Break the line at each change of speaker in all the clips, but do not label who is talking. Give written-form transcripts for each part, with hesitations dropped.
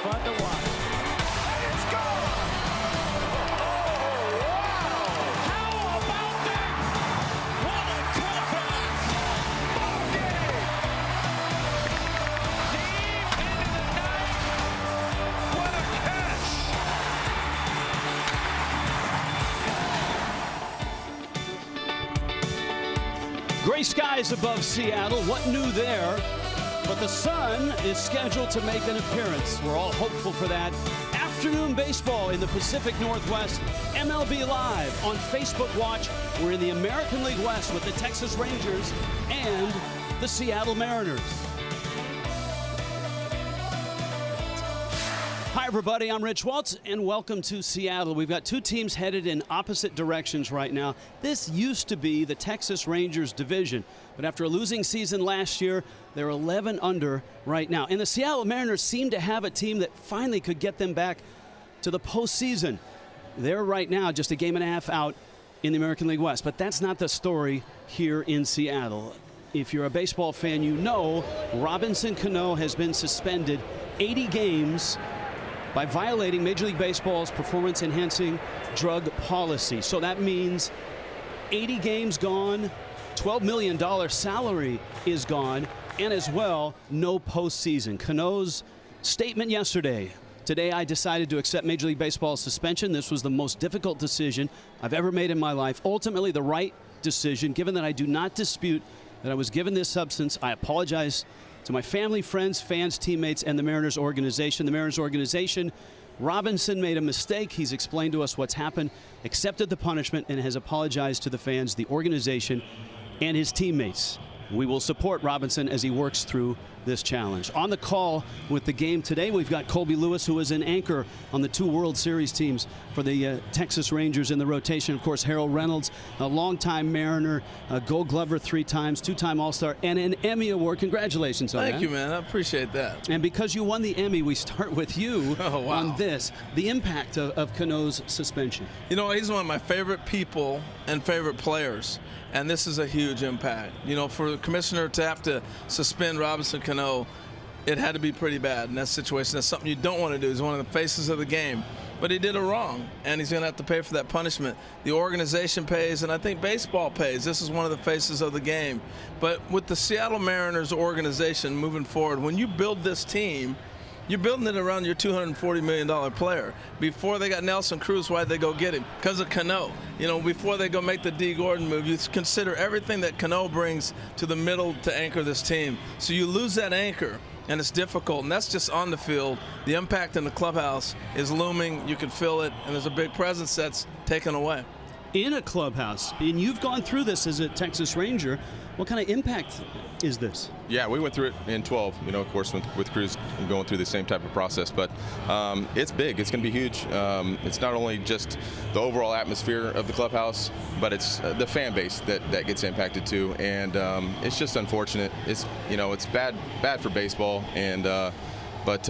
fun to watch. And it's gone! Oh, wow! How about that? What a comeback! Bogey! Deep into the night. What a catch!
Gray skies above Seattle. What new there? But the sun is scheduled to make an appearance. We're all hopeful for that. Afternoon baseball in the Pacific Northwest. MLB Live on Facebook Watch. We're in the American League West with the Texas Rangers and the Seattle Mariners. Hi, everybody. I'm Rich Waltz, and welcome to Seattle. We've got two teams headed in opposite directions right now. This used to be the Texas Rangers division, but after a losing season last year, they're 11 under right now. And the Seattle Mariners seem to have a team that finally could get them back to the postseason. They're right now just a game and a half out in the American League West, but that's not the story here in Seattle. If you're a baseball fan, you know Robinson Cano has been suspended 80 games by violating Major League Baseball's performance-enhancing drug policy. So that means 80 games gone, $12 million salary is gone, and as well, no postseason. Cano's statement yesterday: today I decided to accept Major League Baseball's suspension. This was the most difficult decision I've ever made in my life. Ultimately, the right decision, given that I do not dispute that I was given this substance. I apologize to my family, friends, fans, teammates, and the Mariners organization. The Mariners organization, Robinson made a mistake. He's explained to us what's happened, accepted the punishment, and has apologized to the fans, the organization, and his teammates. We will support Robinson as he works through this challenge. On the call with the game today, we've got Colby Lewis, who is an anchor on the two World Series teams for the Texas Rangers in the rotation. Of course, Harold Reynolds, a longtime Mariner, a Gold Glover 3 times, 2-time All-Star, and an Emmy Award. Congratulations on that.
Thank you, man. I appreciate that.
And because you won the Emmy, we start with you on this, the impact of Cano's suspension.
You know, he's one of my favorite people and favorite players, and this is a huge impact. You know, for the commissioner to have to suspend Robinson Cano, it had to be pretty bad in that situation. That's something you don't want to do. He's one of the faces of the game. But he did it wrong, and he's going to have to pay for that punishment. The organization pays, and I think baseball pays. This is one of the faces of the game. But with the Seattle Mariners organization moving forward, when you build this team, you're building it around your $240 million player. Before they got Nelson Cruz, why'd they go get him? Because of Cano. You know, before they go make the D. Gordon move, you consider everything that Cano brings to the middle to anchor this team. So you lose that anchor, and it's difficult, and that's just on the field. The impact in the clubhouse is looming. You can feel it, and there's a big presence that's taken away.
In a clubhouse, and you've gone through this as a Texas Ranger. What kind of impact is this?
Yeah, we went through it in 12, you know, of course, with Cruz going through the same type of process. But it's big. It's going to be huge. It's not only just the overall atmosphere of the clubhouse, but it's the fan base that gets impacted too. And it's just unfortunate. It's, you know, it's bad for baseball. And but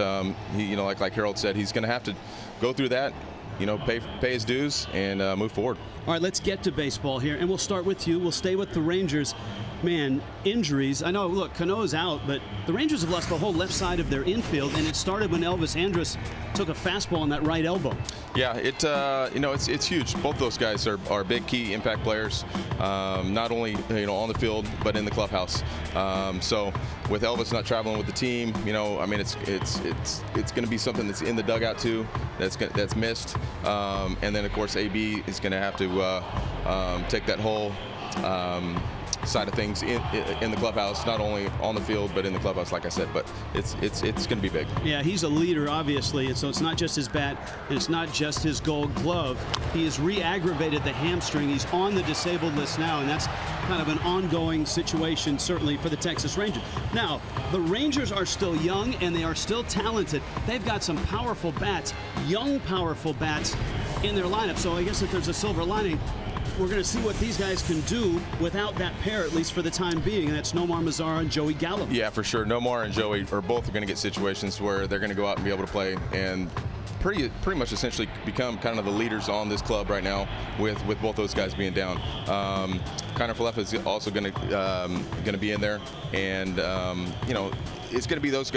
he, you know, like Harold said, he's going to have to go through that, you know, pay his dues and move forward.
All right, let's get to baseball here, and we'll start with you. We'll stay with the Rangers. Man, injuries. I know, look, Cano's out, but the Rangers have lost the whole left side of their infield, and it started when Elvis Andrus took a fastball on that right elbow.
Yeah, you know, it's huge. Both those guys are big key impact players, not only, you know, on the field but in the clubhouse. So with Elvis not traveling with the team, you know, I mean, it's going to be something that's in the dugout too, that's missed, and then of course AB is going to have to take that whole side of things in the clubhouse, not only on the field but in the clubhouse, like I said. But it's going to be big.
Yeah, he's a leader, obviously, and so it's not just his bat, and it's not just his Gold Glove. He has re-aggravated the hamstring. He's on the disabled list now, and that's kind of an ongoing situation, certainly for the Texas Rangers. Now, the Rangers are still young, and they are still talented. They've got some powerful bats, young powerful bats in their lineup. So I guess if there's a silver lining, we're going to see what these guys can do without that pair, at least for the time being, and that's Nomar Mazara and Joey Gallo.
Yeah, for sure. Nomar and Joey are both going to get situations where they're going to go out and be able to play and pretty much essentially become kind of the leaders on this club right now with both those guys being down. Connor Falefa is also going to be in there, and you know, it's going to be those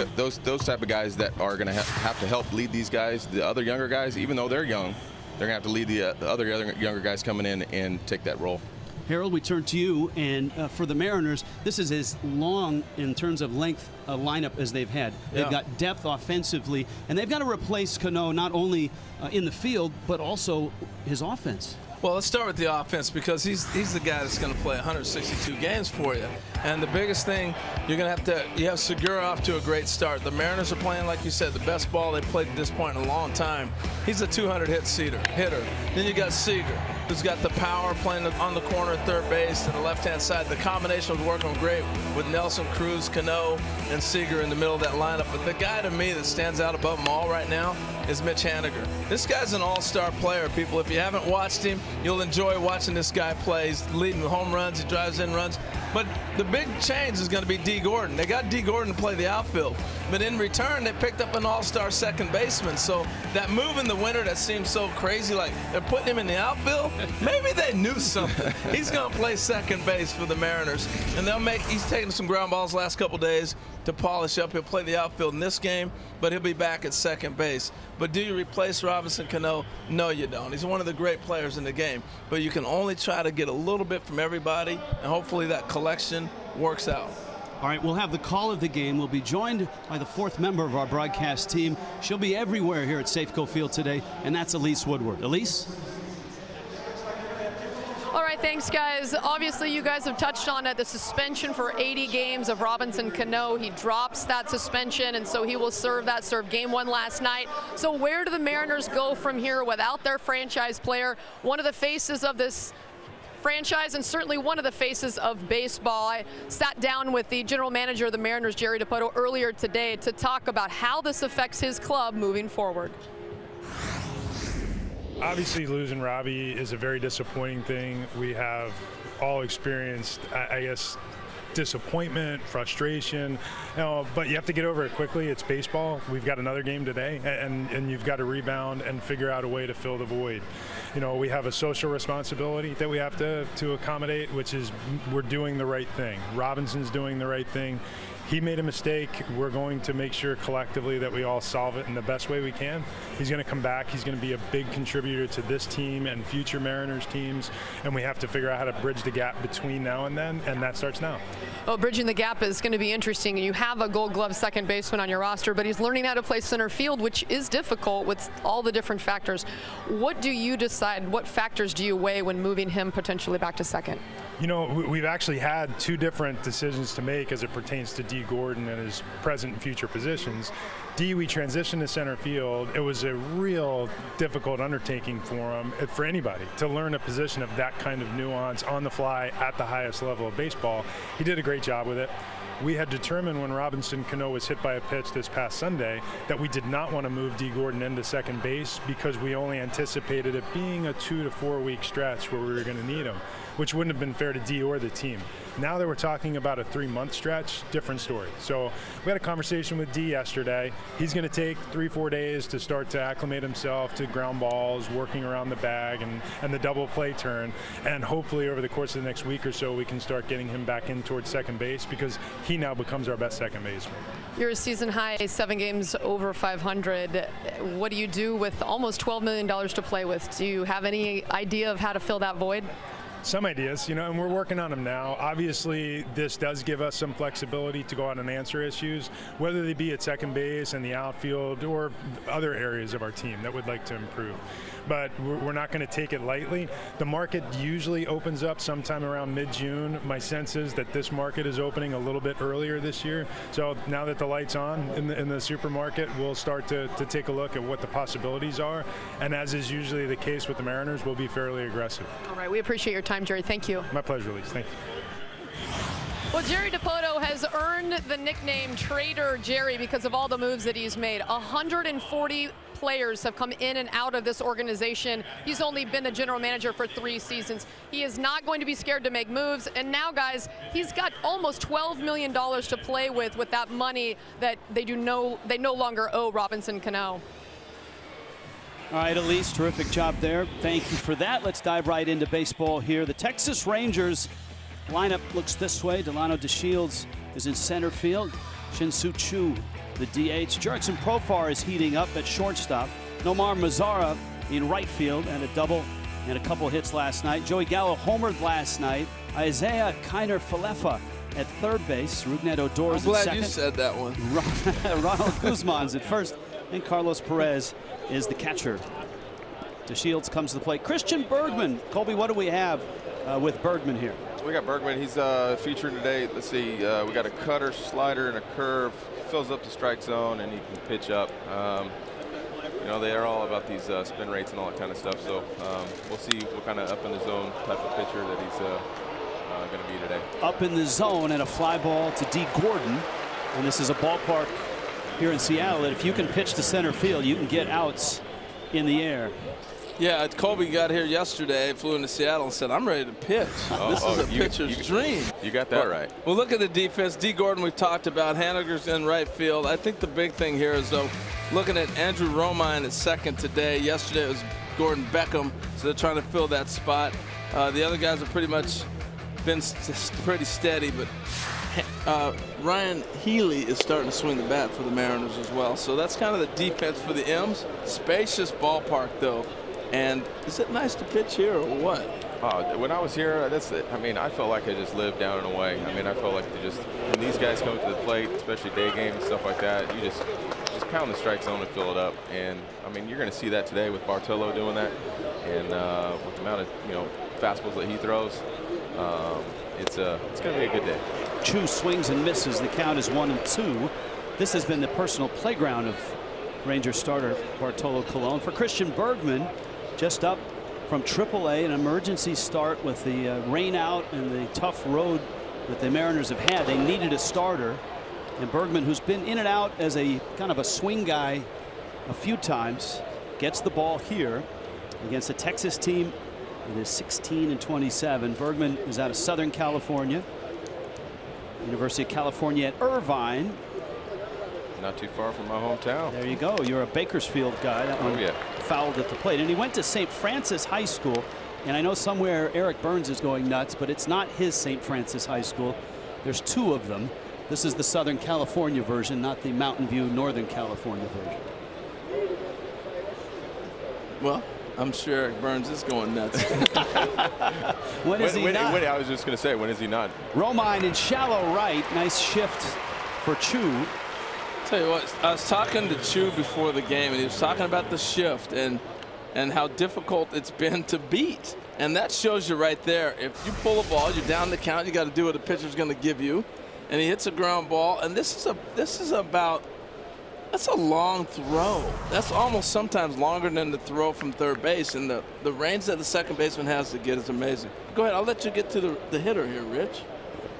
type of guys that are going to have to help lead these guys, the other younger guys, even though they're young. They're going to have to lead the other younger guys coming in and take that role.
Harold, we turn to you, and for the Mariners, this is as long in terms of length lineup as they've had. They've got depth offensively, and they've got to replace Cano not only in the field, but also his offense.
Well, let's start with the offense, because he's the guy that's going to play 162 games for you. And the biggest thing, you have Segura off to a great start. The Mariners are playing, like you said, the best ball they've played at this point in a long time. He's a 200-hit hitter. Then you got Seager, who's got the power, playing on the corner at third base and the left-hand side. The combination was working great with Nelson, Cruz, Cano, and Seager in the middle of that lineup. But the guy to me that stands out above them all right now is Mitch Haniger. This guy's an all-star player, people. If you haven't watched him, you'll enjoy watching this guy play. He's leading the home runs, he drives in runs. But the big change is going to be D. Gordon. They got D. Gordon to play the outfield. But in return, they picked up an all-star second baseman. So that move in the winter that seems so crazy, like they're putting him in the outfield, maybe they knew something. He's going to play second base for the Mariners. And he's taking some ground balls last couple days to polish up. He'll play the outfield in this game, but he'll be back at second base. But do you replace Robinson Cano? No, you don't. He's one of the great players in the game. But you can only try to get a little bit from everybody, and hopefully that collection works out.
All right, we'll have the call of the game. We'll be joined by the fourth member of our broadcast team. She'll be everywhere here at Safeco Field today, and that's Elise Woodward. Elise?
All right, thanks, guys. Obviously, you guys have touched on it, the suspension for 80 games of Robinson Cano. He drops that suspension, and so he will serve game one last night. So where do the Mariners go from here without their franchise player, one of the faces of this franchise and certainly one of the faces of baseball? I sat down with the general manager of the Mariners, Jerry Dipoto, earlier today to talk about how this affects his club moving forward.
Obviously, losing Robbie is a very disappointing thing. We have all experienced, I guess, disappointment, frustration, but you have to get over it quickly. It's baseball. We've got another game today, and you've got to rebound and figure out a way to fill the void. We have a social responsibility that we have to accommodate, which is we're doing the right thing. Robinson's doing the right thing. He made a mistake. We're going to make sure collectively that we all solve it in the best way we can. He's going to come back. He's going to be a big contributor to this team and future Mariners teams, and we have to figure out how to bridge the gap between now and then, and that starts now.
Well, bridging the gap is going to be interesting. You have a Gold Glove second baseman on your roster, but he's learning how to play center field, which is difficult with all the different factors. What do you decide? What factors do you weigh when moving him potentially back to second?
We've actually had two different decisions to make as it pertains to D. Gordon and his present and future positions. D, we transitioned to center field. It was a real difficult undertaking for him, for anybody, to learn a position of that kind of nuance on the fly at the highest level of baseball. He did a great job with it. We had determined when Robinson Cano was hit by a pitch this past Sunday that we did not want to move D. Gordon into second base because we only anticipated it being a 2 to 4 week stretch where we were going to need him, which wouldn't have been fair to D or the team. Now that we're talking about a 3-month stretch, different story. So we had a conversation with D yesterday. He's going to take 3-4 days to start to acclimate himself to ground balls, working around the bag and the double play turn. And hopefully over the course of the next week or so, we can start getting him back in towards second base because he now becomes our best second baseman.
You're a season high, 7 games over 500. What do you do with almost $12 million to play with? Do you have any idea of how to fill that void?
Some ideas, and we're working on them now. Obviously, this does give us some flexibility to go out and answer issues, whether they be at second base and the outfield or other areas of our team that would like to improve. But we're not going to take it lightly. The market usually opens up sometime around mid-June. My sense is that this market is opening a little bit earlier this year. So now that the light's on in the supermarket, we'll start to take a look at what the possibilities are. And as is usually the case with the Mariners, we'll be fairly aggressive.
All right, we appreciate your time, Jerry. Thank you.
My pleasure, Elise. Thank you.
Well, Jerry Dipoto has earned the nickname Trader Jerry because of all the moves that he's made. 140 players have come in and out of this organization. He's only been the general manager for 3 seasons. He is not going to be scared to make moves. And now, guys, he's got almost $12 million to play with that money that they no longer owe Robinson Cano.
All right, Elise, terrific job there. Thank you for that. Let's dive right into baseball here. The Texas Rangers lineup looks this way. Delano DeShields is in center field. Shin-Soo Choo, the DH. Jurickson Profar is heating up at shortstop. Nomar Mazara in right field, and a double and a couple hits last night. Joey Gallo homered last night. Isaiah Kiner Falefa at third base. Rugnet Odor is at second.
I'm glad you said that one.
Ronald Guzman's at first, and Carlos Perez is the catcher. DeShields comes to the plate. Christian Bergman. Colby, what do we have with Bergman here?
We got Bergman. He's featured today. Let's see. We got a cutter, slider, and a curve. Fills up the strike zone, and he can pitch up. You know, they are all about these spin rates and all that kind of stuff. So we'll see what kind of up in the zone type of pitcher that he's going to be today.
Up in the zone, and a fly ball to D. Gordon. And this is a ballpark here in Seattle that if you can pitch to center field, you can get outs in the air.
Yeah, Colby got here yesterday, flew into Seattle and said, I'm ready to pitch. This is a pitcher's dream.
You got that right.
Well, look at the defense. D. Gordon, we've talked about. Haniger's in right field. I think the big thing here is, though, looking at Andrew Romine at second today. Yesterday it was Gordon Beckham, so they're trying to fill that spot. The other guys have pretty much been pretty steady, but Ryan Healy is starting to swing the bat for the Mariners as well. So that's kind of the defense for the M's. Spacious ballpark, though. And is it nice to pitch here or what?
When I was here, that's it. I mean, I felt like I just lived down and away. I mean, I felt like when these guys come to the plate, especially day games and stuff like that, you just pound the strike zone and fill it up. And I mean, you're going to see that today with Bartolo doing that, and with the amount of fastballs that he throws, it's going to be a good day.
Choo swings and misses. The count is 1-2. This has been the personal playground of Rangers starter Bartolo Colon. For Christian Bergman, just up from AAA, an emergency start with the rain out and the tough road that the Mariners have had. They needed a starter, and Bergman, who's been in and out as a kind of a swing guy a few times, gets the ball here against a Texas team that is 16-27. Bergman is out of Southern California, University of California at Irvine.
Not too far from my hometown.
There you go. You're a Bakersfield guy. That one fouled at the plate. And he went to St. Francis High School. And I know somewhere Eric Burns is going nuts, but it's not his St. Francis High School. There's two of them. This is the Southern California version, not the Mountain View Northern California version.
Well, I'm sure Eric Burns is going nuts.
When is he not?
I was just going to say, when is he not?
Romine in shallow right. Nice shift for Choo.
Tell you what, I was talking to Choo before the game, and he was talking about the shift and how difficult it's been to beat. And that shows you right there. If you pull a ball, you're down the count. You got to do what the pitcher's going to give you. And he hits a ground ball. And that's a long throw. That's almost sometimes longer than the throw from third base. And the range that the second baseman has to get is amazing. Go ahead. I'll let you get to the hitter here, Rich.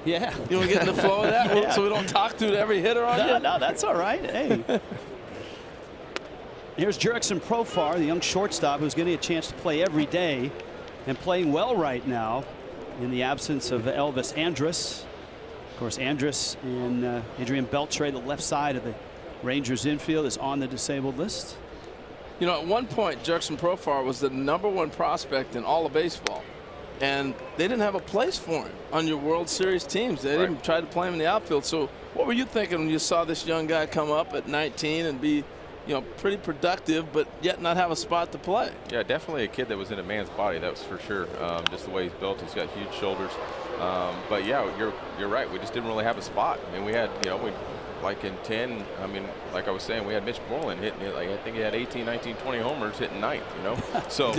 Yeah.
You want to get in the flow of that?
Yeah.
So we don't talk to every hitter on you?
No, that's all right. Hey. Here's Jurickson Profar, the young shortstop who's getting a chance to play every day and playing well right now in the absence of Elvis Andrus. Of course, Andrus and Adrian Beltre, the left side of the Rangers infield, is on the disabled list.
You know, at one point, Jurickson Profar was the #1 prospect in all of baseball. And they didn't have a place for him on your World Series teams. They didn't try to play him in the outfield. So what were you thinking when you saw this young guy come up at 19 and be, pretty productive, but yet not have a spot to play?
Yeah, definitely a kid that was in a man's body. That was for sure. Just the way he's built, he's got huge shoulders. But yeah, you're right. We just didn't really have a spot. I mean, we had, like in 10. I mean, like I was saying, we had Mitch Moreland hitting it. Like I think he had 18, 19, 20 homers hitting ninth. So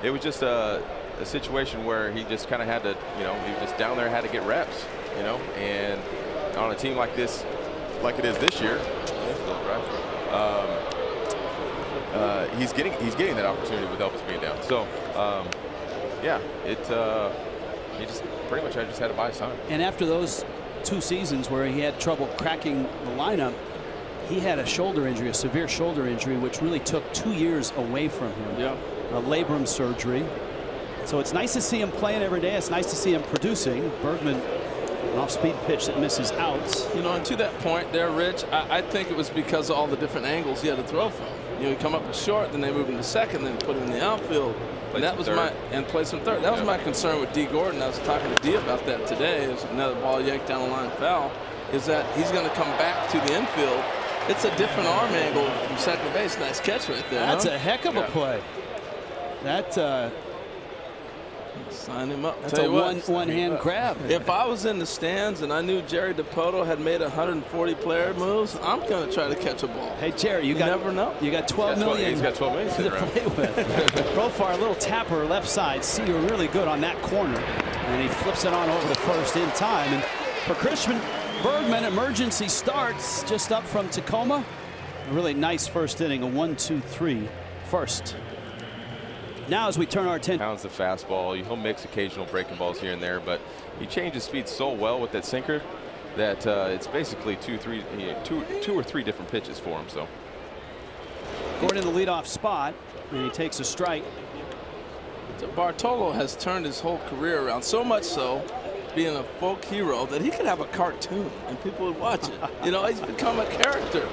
it was just a situation where he just kind of had to, he was just down there, had to get reps, and on a team like this, like it is this year, he's getting that opportunity with Elvis being down. So, yeah, he just pretty much I just had to buy his time.
And after those 2 seasons where he had trouble cracking the lineup, he had a shoulder injury, a severe shoulder injury, which really took 2 years away from him.
Yeah,
a labrum surgery. So it's nice to see him playing every day. It's nice to see him producing. Bergman, an off-speed pitch that misses outs.
And to that point there, Rich, I think it was because of all the different angles he had to throw from. You come up with short, then they move him to second, then put him in the outfield. And that was play some third. That was my concern with D. Gordon. I was talking to D about that today. There's another ball yanked down the line foul. is that he's going to come back to the infield. It's a different arm angle from second base. Nice catch right there.
That's a heck of a play. That
sign him up.
that's a one-hand grab.
If I was in the stands and I knew Jerry Dipoto had made 140 player moves, I'm going to try to catch a ball.
Hey Jerry, you
never know.
You got 12 million.
He's got 12 million
to play with. Profar, a little tapper left side. See, you're really good on that corner, and he flips it on over to first in time. And for Christian Bergman, emergency starts just up from Tacoma. A really nice first inning, a 1-2-3 first. Now as we turn our attention.
Pounds the fastball. He'll mix occasional breaking balls here and there, but he changes speed so well with that sinker that it's basically two or three different pitches for him. So
Gordon in the leadoff spot, and he takes a strike.
So Bartolo has turned his whole career around, so much so, being a folk hero, that he could have a cartoon and people would watch it. You know, he's become a character.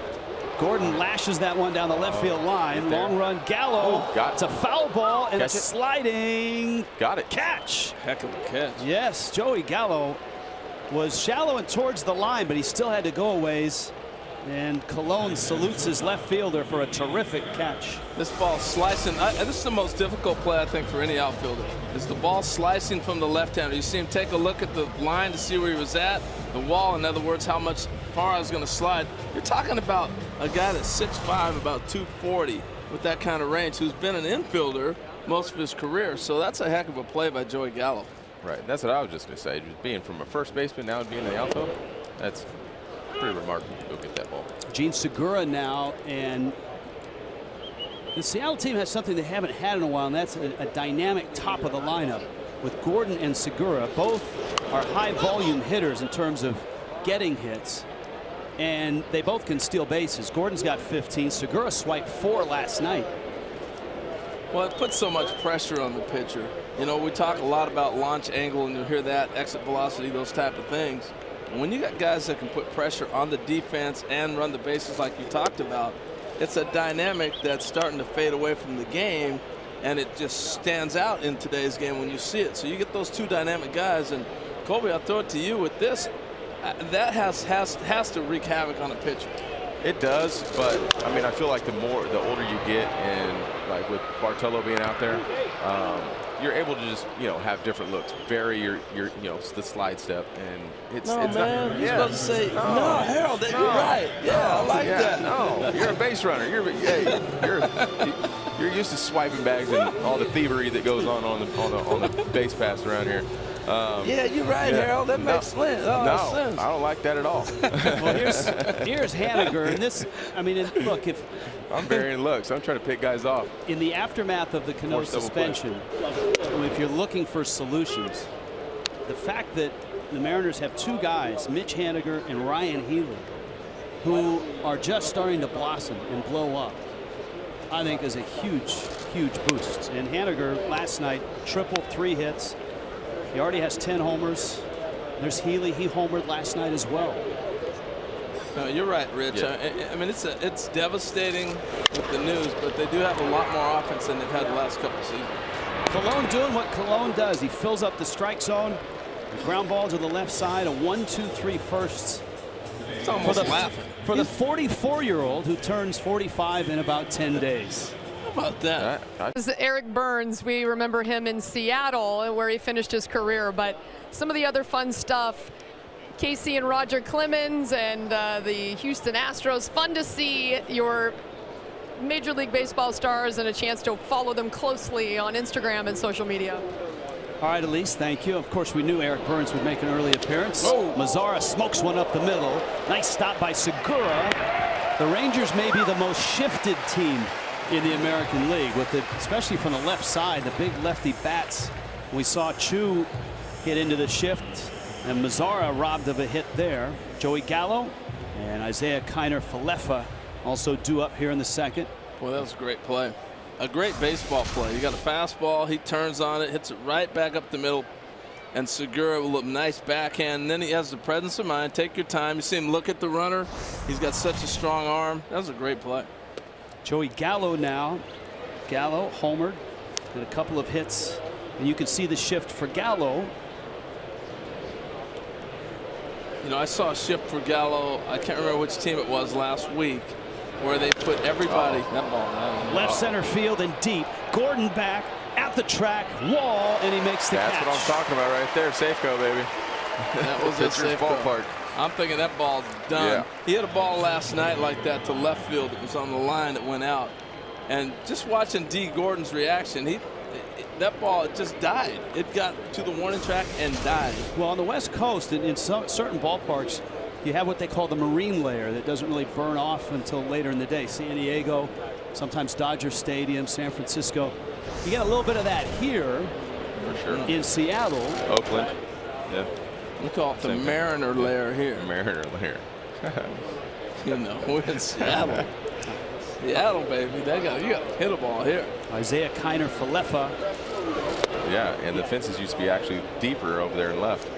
Gordon lashes that one down the left field line. Long run, Gallo.
Got it.
It's a foul ball and a
Catch it.
sliding
got it.
catch.
Heck of a catch.
Yes, Joey Gallo was shallow and towards the line, but he still had to go a ways. And Colon salutes his left fielder for a terrific catch.
This ball slicing. This is the most difficult play, I think, for any outfielder. Is the ball slicing from the left-hander. You see him take a look at the line to see where he was at. The wall, in other words, how much far I was going to slide. You're talking about a guy that's 6'5", about 240, with that kind of range, who's been an infielder most of his career. So that's a heck of a play by Joey Gallo.
Right. That's what I was just going to say. Just being from a first baseman now being the outfield, that's pretty remarkable to go get that ball.
Gene Segura now, and the Seattle team has something they haven't had in a while, and that's a dynamic top of the lineup with Gordon and Segura. Both are high volume hitters in terms of getting hits, and they both can steal bases. Gordon's got 15. Segura swiped 4 last night.
Well, it puts so much pressure on the pitcher. You know, we talk a lot about launch angle, and you'll hear that, exit velocity, those type of things. And when you got guys that can put pressure on the defense and run the bases like you talked about, it's a dynamic that's starting to fade away from the game, and it just stands out in today's game when you see it. So you get those two dynamic guys, and Colby, I'll throw it to you with this. That has to wreak havoc on a pitcher.
It does, but I mean, I feel like the older you get, and like with Bartolo being out there, you're able to just, you know, have different looks, vary your you know, the slide step, and it's
Man,
not,
you're supposed to say, no, Harold, you're right. Yeah, I like that.
No, you're a base runner. You're used to swiping bags and all the thievery that goes on the base pass around here.
Yeah, you're right, Harold. That makes sense.
No, I don't like that at all.
Well, here's Haniger, and this, I mean, look, if
I'm varying looks, I'm trying to pick guys off.
in the aftermath of the Cano
Force double play.
suspension, if you're looking for solutions, the fact that the Mariners have 2 guys, Mitch Haniger and Ryan Healy, who are just starting to blossom and blow up, I think is a huge, huge boost. And Haniger last night, triple, 3 hits. He already has 10 homers. There's Healy. He homered last night as well.
No, you're right, Rich.
Yeah.
I mean, it's devastating with the news, but they do have a lot more offense than they've had the last couple of seasons.
Colon doing what Colon does. He fills up the strike zone. The ground ball to the left side. A 1-2-3 firsts.
It's almost laughing.
For the 44-year-old who turns 45 in about 10 days.
How about that?
This is Eric Burns. We remember him in Seattle where he finished his career, but some of the other fun stuff, Casey and Roger Clemens and the Houston Astros. Fun to see your Major League Baseball stars and a chance to follow them closely on Instagram and social media.
All right, Elise, thank you. Of course, we knew Eric Burns would make an early appearance. Mazzara smokes one up the middle. Nice stop by Segura. The Rangers may be the most shifted team in the American League, with it, especially from the left side, the big lefty bats. We saw Chu hit into the shift, and Mazzara robbed of a hit there. Joey Gallo and Isaiah Kiner-Falefa also due up here in the second.
Boy, that was a great play. A great baseball play. You got a fastball, he turns on it, hits it right back up the middle, and Segura with a nice backhand. And then he has the presence of mind. Take your time. You see him look at the runner. He's got such a strong arm. That was a great play.
Joey Gallo now. Gallo homered, did a couple of hits, and you can see the shift for Gallo.
You know, I saw a shift for Gallo. I can't remember which team it was last week, where they put everybody. That ball.
Left center field and deep. Gordon back at the track, wall, and he makes the catch.
That's what I'm talking about right there. Safeco, baby.
That was a
pitcher's
Safeco.
ballpark.
I'm thinking that ball's done.
Yeah.
He had a ball last night like that to left field. It was on the line that went out. And just watching D. Gordon's reaction, that ball just died. It got to the warning track and died.
Well, on the West Coast, in some certain ballparks, you have what they call the marine layer that doesn't really burn off until later in the day. San Diego, sometimes Dodger Stadium, San Francisco. You get a little bit of that here
For sure.
in Seattle.
Oakland. Yeah.
We call it the
Same thing.
Mariner layer here.
Mariner layer.
You know, we're in Seattle. Seattle, baby. You got to hit a ball here.
Isaiah Kiner Falefa.
Yeah, and the fences used to be actually deeper over there and left.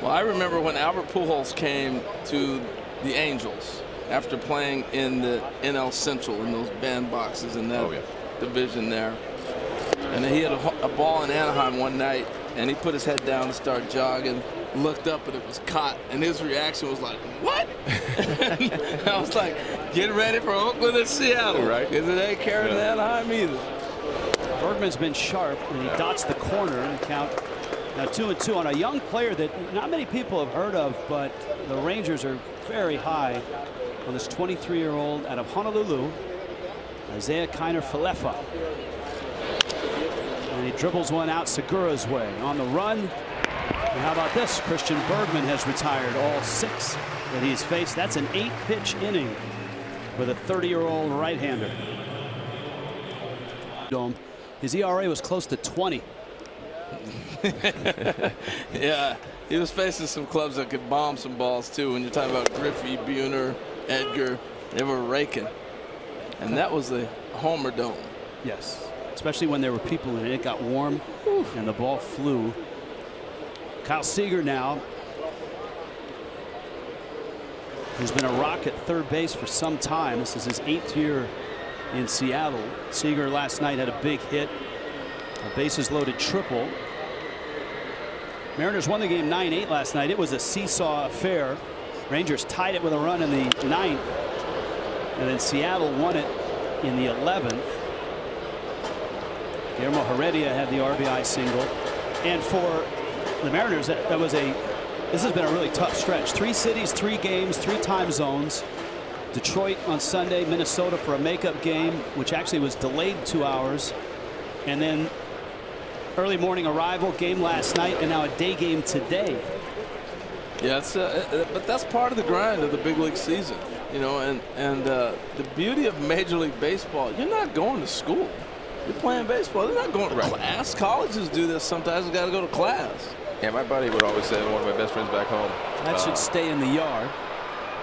Well, I remember when Albert Pujols came to the Angels after playing in the NL Central in those bandboxes in that division there. And he had a ball in Anaheim one night, and he put his head down to start jogging, looked up, and it was caught. And his reaction was like, what? I was like, get ready for Oakland and Seattle.
Right.
Because it ain't carrying Anaheim either.
Bergman's been sharp, and he dots the corner and count now 2-2 on a young player that not many people have heard of, but the Rangers are very high on this 23-year-old out of Honolulu, Isaiah Kiner Falefa. And he dribbles one out Segura's way on the run. And how about this? Christian Bergman has retired all 6 that he's faced. That's an 8-pitch inning with a 30-year-old right-hander. His ERA was close to 20.
Yeah, he was facing some clubs that could bomb some balls too. When you're talking about Griffey, Buhner, Edgar, they were raking. And that was the Homer Dome.
Yes, especially when there were people in it. It got warm and the ball flew. Kyle Seager now, who's been a rock at third base for some time. This is his 8th year in Seattle. Seager last night had a big hit, a bases loaded triple. Mariners won the game 9-8 last night. It was a seesaw affair. Rangers tied it with a run in the 9th, and then Seattle won it in the 11th. Guillermo Heredia had the RBI single, and for the Mariners, this has been a really tough stretch. 3 cities, 3 games, 3 time zones. Detroit on Sunday, Minnesota for a makeup game, which actually was delayed 2 hours, and then early morning arrival, game last night, and now a day game today.
Yeah, but that's part of the grind of the big league season, you know. And the beauty of Major League Baseball, you're not going to school. You're playing baseball. They're not going to class. Colleges do this sometimes. You got to go to class.
Yeah, my buddy would always say, one of my best friends back home.
That should stay in the yard.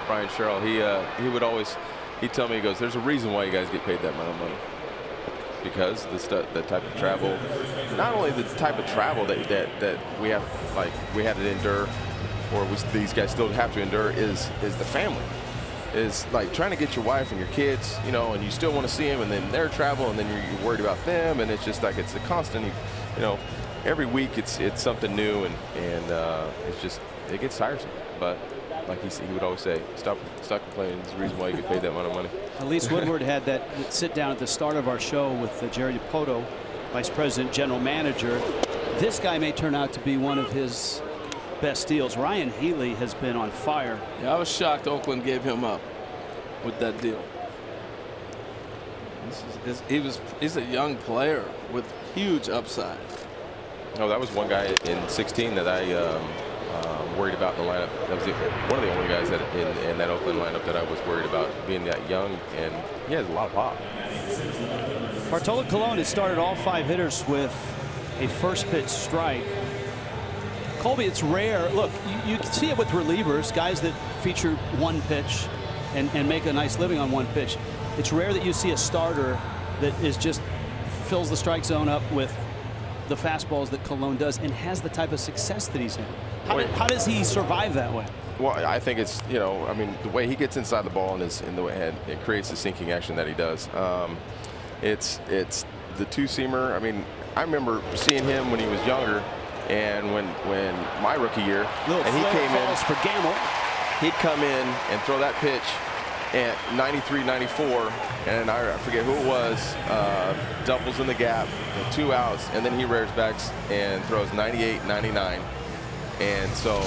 Brian Sherrill, he would always, he'd tell me, he goes, there's a reason why you guys get paid that amount of money. Because the type of travel, not only the type of travel that we have, like we had to endure, or these guys still have to endure, is the family. Is like trying to get your wife and your kids, you know, and you still want to see them, and then their travel, and then you're worried about them, and it's just like it's a constant, you know, every week it's something new, and it's just, it gets tiresome. But like he would always say, stop complaining. It's the reason why you get paid that amount of money.
Elise Woodward had that sit down at the start of our show with Jerry Dipoto, Vice President, General Manager. This guy may turn out to be one of his best deals. Ryan Healy has been on fire.
Yeah, I was shocked Oakland gave him up with that deal. He's a young player with huge upside.
Oh, that was one guy in 16 that I worried about in the lineup. That was one of the only guys that in that Oakland lineup that I was worried about being that young, and he has a lot of pop.
Bartolo Colon has started all 5 hitters with a first pitch strike. Colby, it's rare. Look, you can see it with relievers, guys that feature one pitch and make a nice living on one pitch. It's rare that you see a starter that is just fills the strike zone up with the fastballs that Colon does and has the type of success that he's had. How does he survive that way?
Well, I think it's, you know, I mean, the way he gets inside the ball and in the way it creates the sinking action that he does. It's the two-seamer. I mean, I remember seeing him when he was younger, And when my rookie year,
Little
and he
flare
came in,
falls for Gamble.
he'd come in and throw that pitch at 93, 94, and I forget who it was, doubles in the gap, 2 outs, and then he rears back and throws 98, 99. And so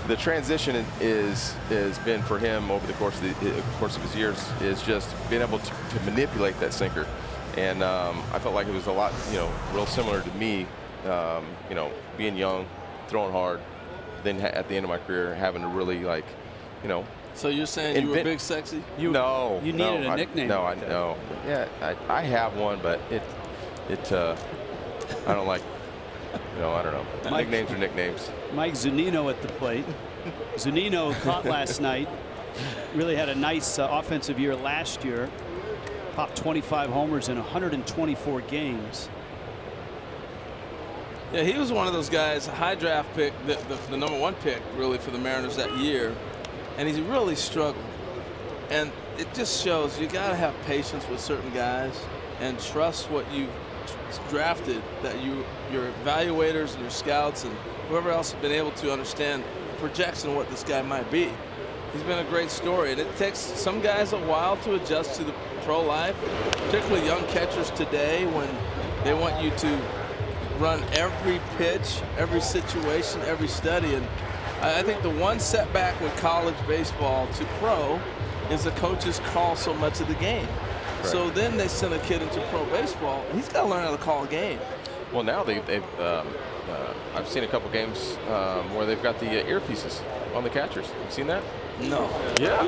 the transition has been for him over the course of his years is just being able to manipulate that sinker. And I felt like it was a lot, real similar to me, being young, throwing hard, then at the end of my career having to really
So you're saying you were Big Sexy?
No.
You needed a nickname.
No, I know. Yeah, I have one, but I don't like. I don't know. Nicknames are nicknames.
Mike Zunino at the plate. Zunino caught last night. Really had a nice offensive year last year. Popped 25 homers in 124 games.
Yeah, he was one of those guys, a high draft pick, the #1 pick really for the Mariners that year, and he really struggled. And it just shows you got to have patience with certain guys and trust what you drafted, that your evaluators and your scouts and whoever else have been able to understand the projection of what this guy might be. He's been a great story, and it takes some guys a while to adjust to the pro life, particularly young catchers today when they want you to run every pitch, every situation, every study. And I think the one setback with college baseball to pro is the coaches call so much of the game. Right. So then they send a kid into pro baseball, and he's got to learn how to call a game.
Well, now I've seen a couple games where they've got the earpieces on the catchers. Have you seen that?
No.
Yeah.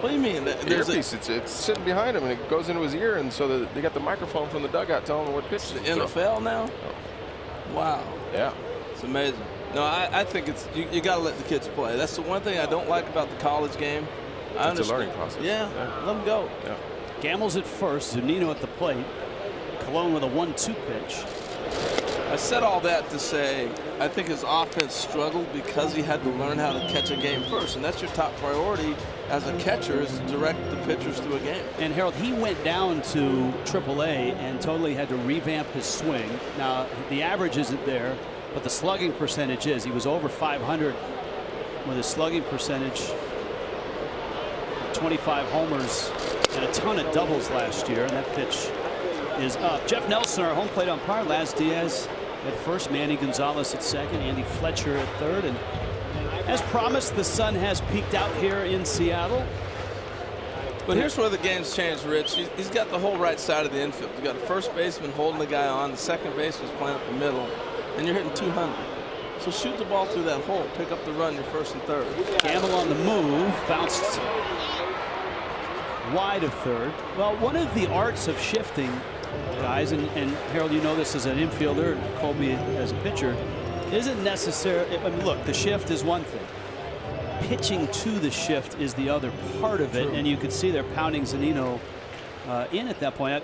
What do you mean?
There's earpiece. It's sitting behind him, and it goes into his ear, and so they got the microphone from the dugout telling him what pitch.
The NFL now? Oh. Wow.
Yeah.
It's amazing. No, I think it's you got to let the kids play. That's the one thing I don't like about the college game.
It's a learning process.
Yeah, let them go.
Yeah.
Gamble's at first, Zunino at the plate. Cologne with a 1-2 pitch.
I said all that to say I think his offense struggled because he had to learn how to catch a game first, and that's your top priority as a catcher, is to direct the pitchers through a game.
And Harold, he went down to AAA and totally had to revamp his swing. Now the average isn't there, but the slugging percentage is. He was over 500 with his slugging percentage. 25 homers and a ton of doubles last year, and that pitch is up. Jeff Nelson, our home plate umpire. Laz Diaz at first, Manny Gonzalez at second, Andy Fletcher at third, and as promised, the sun has peaked out here in Seattle.
But here's where the game's changed, Rich. He's got the whole right side of the infield. You've got a first baseman holding the guy on, the second baseman's playing up the middle, and you're hitting 200. So shoot the ball through that hole, pick up the run, your first and third.
Gamble on the move, bounced wide of third. Well, one of the arts of shifting, guys, and Harold, you know this as an infielder, Colby as a pitcher, isn't necessary. I mean, look, the shift is one thing. Pitching to the shift is the other part of it. True. And you can see they're pounding Zunino in at that point.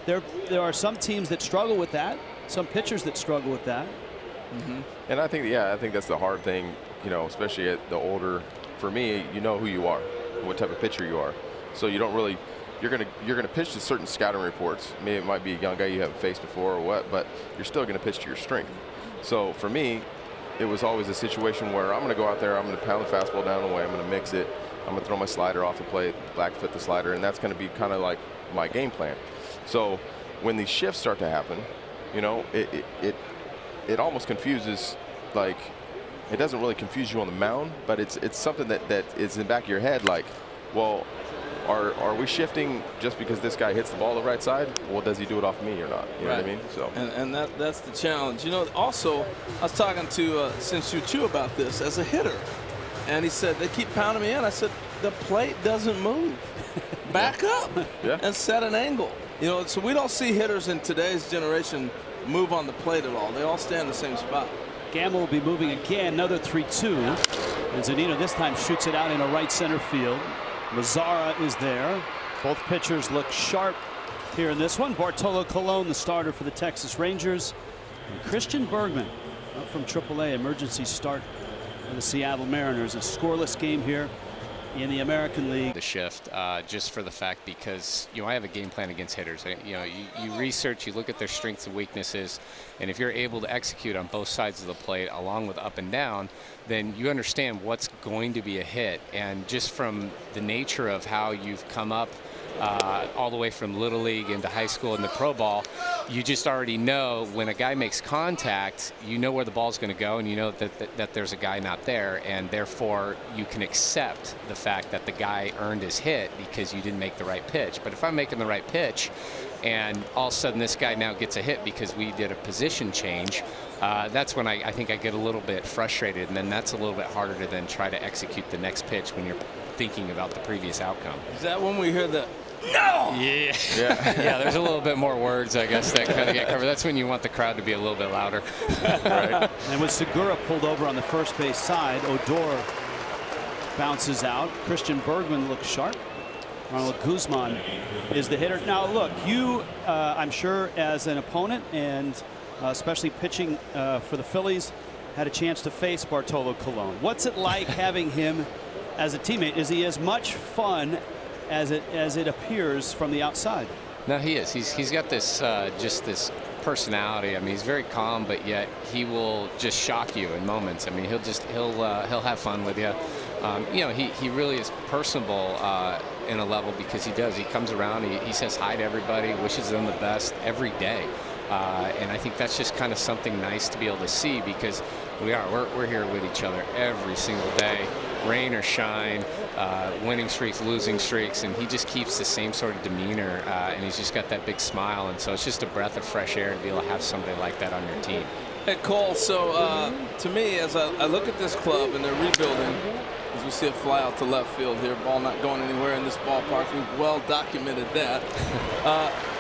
There are some teams that struggle with that, some pitchers that struggle with that.
Mm-hmm. And I think that's the hard thing, especially at the older. For me, you know who you are, what type of pitcher you are. So you don't really, you're gonna pitch to certain scouting reports. Maybe it might be a young guy you haven't faced before or what, but you're still gonna pitch to your strength. So for me, it was always a situation where I'm gonna go out there, I'm gonna pound the fastball down the way, I'm gonna mix it, I'm gonna throw my slider off the plate, black foot the slider, and that's gonna be kind of like my game plan. So when these shifts start to happen, it almost confuses, like, it doesn't really confuse you on the mound, but it's something that is in the back of your head, like, well, are we shifting just because this guy hits the ball the right side? Well, does he do it off me or not? You know what I mean? So
and that's the challenge. Also, I was talking to Sin-Shu Chu about this as a hitter, and he said they keep pounding me in. I said the plate doesn't move. Back up and set an angle. So we don't see hitters in today's generation move on the plate at all. They all stay in the same spot.
Gamble will be moving again, another 3-2. And Zunino this time shoots it out in a right center field. Mazzara is there. Both pitchers look sharp here in this one. Bartolo Colon, the starter for the Texas Rangers. And Christian Bergman up from AAA, emergency start for the Seattle Mariners. A scoreless game here in the American League.
The shift, just for the fact because, I have a game plan against hitters. You research, you look at their strengths and weaknesses, and if you're able to execute on both sides of the plate along with up and down, then you understand what's going to be a hit. And just from the nature of how you've come up all the way from Little League into high school and the pro ball, you just already know when a guy makes contact, you know where the ball's going to go, and you know that there's a guy not there, and therefore you can accept the fact that the guy earned his hit because you didn't make the right pitch. But if I'm making the right pitch and all of a sudden this guy now gets a hit because we did a position change, that's when I think I get a little bit frustrated, and then that's a little bit harder to then try to execute the next pitch when you're thinking about the previous outcome.
Is that when we hear the no?
Yeah. Yeah, there's a little bit more words, I guess, that kind of get covered. That's when you want the crowd to be a little bit louder.
Right. And with Segura pulled over on the first base side, Odor bounces out. Christian Bergman looks sharp. Ronald Guzman is the hitter. Now, look, you, I'm sure, as an opponent and especially pitching for the Phillies, had a chance to face Bartolo Colon. What's it like having him as a teammate? Is he as much fun as it appears from the outside?
No, he is. He's got this just this personality. I mean, he's very calm, but yet he will just shock you in moments. I mean, he'll have fun with you. He really is personable in a level because he comes around, he says hi to everybody, wishes them the best every day. And I think that's just kind of something nice to be able to see, because we're here with each other every single day, rain or shine, winning streaks, losing streaks, and he just keeps the same sort of demeanor, and he's just got that big smile, and so it's just a breath of fresh air to be able to have somebody like that on your team.
Hey, Cole, so to me, as I look at this club and they're rebuilding, as we see it fly out to left field here, ball not going anywhere in this ballpark, we've well documented that.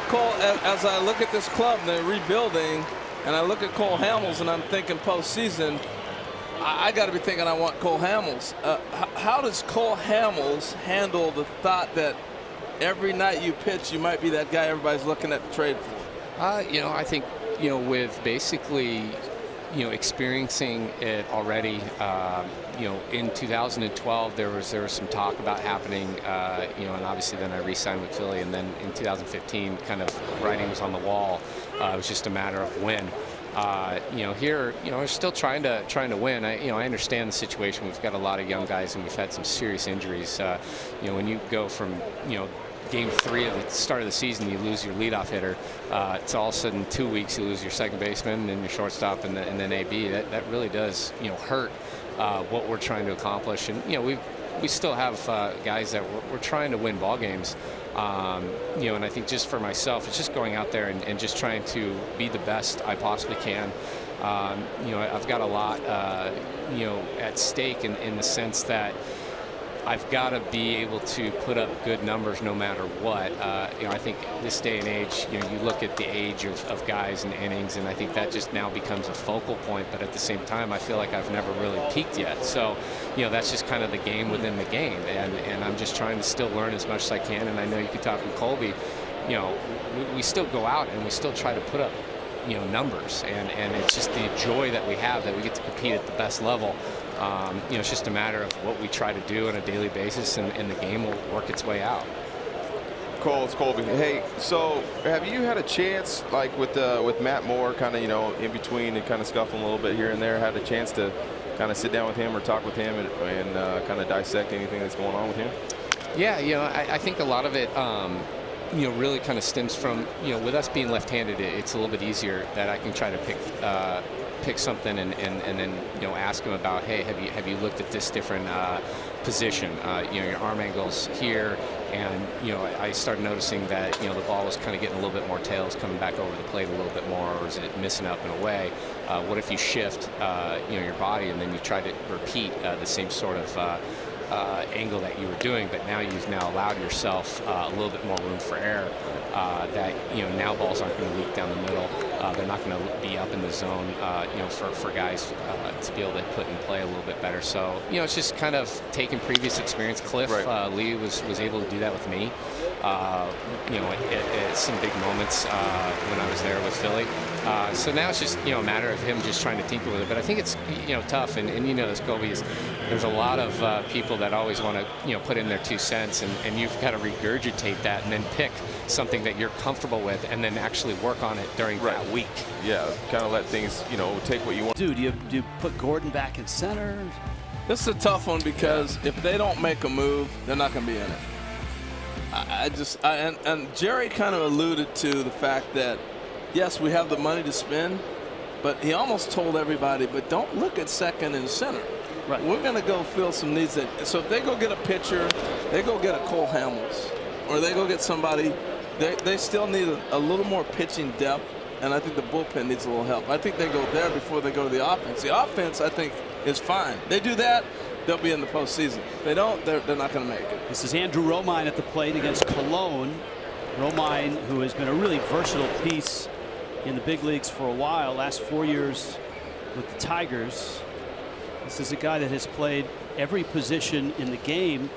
Cole, as I look at this club and they're rebuilding, and I look at Cole Hamels and I'm thinking postseason, I got to be thinking I want Cole Hamels. How does Cole Hamels handle the thought that every night you pitch, you might be that guy everybody's looking at the trade for?
I think, with basically, experiencing it already, in 2012 there was some talk about happening, and obviously then I re-signed with Philly, and then in 2015 kind of writing was on the wall. It was just a matter of when. Here, we're still trying to win. I understand the situation. We've got a lot of young guys, and we've had some serious injuries. When you go from, Game 3 of the start of the season, you lose your leadoff hitter. It's all of a sudden 2 weeks you lose your second baseman and your shortstop and then AB. That really does hurt what we're trying to accomplish. And we still have guys that we're trying to win ball games. And I think just for myself, it's just going out there and just trying to be the best I possibly can. I've got a lot at stake in the sense that I've got to be able to put up good numbers no matter what. I think this day and age, you look at the age of guys and innings, and I think that just now becomes a focal point. But at the same time, I feel like I've never really peaked yet. So, that's just kind of the game within the game. And I'm just trying to still learn as much as I can. And I know you could talk with Colby, we still go out and we still try to put up numbers, and it's just the joy that we have that we get to compete at the best level. It's just a matter of what we try to do on a daily basis, and the game will work its way out.
Cole, it's Colby. Hey, so have you had a chance, like with Matt Moore, kind of in between and kind of scuffling a little bit here and there, had a chance to kind of sit down with him or talk with him and kind of dissect anything that's going on with him?
Yeah, I think a lot of it really kind of stems from, with us being left-handed, it's a little bit easier that I can try to pick something and then ask him about, hey, have you looked at this different position, your arm angles here, and I started noticing that the ball was kind of getting a little bit more tails coming back over the plate a little bit more, or is it missing up and away? What if you shift your body and then you try to repeat the same sort of angle that you were doing, but now you've allowed yourself a little bit more room for error, that now balls aren't going to leak down the middle, they're not going to be up in the zone, for guys to be able to put in play a little bit better. So it's just kind of taking previous experience. Cliff,
right.
Lee was able to do that with me, you know, at some big moments when I was there with Philly. So now it's just, you know, a matter of him just trying to tinker with it. But I think it's, you know, tough. And you know this, Kobe, is there's a lot of people that always want to, you know, put in their 2 cents, and you've got to regurgitate that and then pick something that you're comfortable with and then actually work on it during that week.
Yeah, kind of let things, you know, take what you want.
Do you put Gordon back in center?
This is a tough one because if they don't make a move, they're not going to be in it. And Jerry kind of alluded to the fact that, yes, we have the money to spend, but he almost told everybody, but don't look at second and center.
Right.
We're going to go fill some needs. So if they go get a pitcher, they go get a Cole Hamels, or they go get somebody, they still need a little more pitching depth, and I think the bullpen needs a little help. I think they go there before they go to the offense. The offense, I think, is fine. They do that, they'll be in the postseason. If they don't, they're not going to make it.
This is Andrew Romine at the plate against Cologne. Romine, who has been a really versatile piece in the big leagues for a while, last 4 years with the Tigers. This is a guy that has played every position in the game.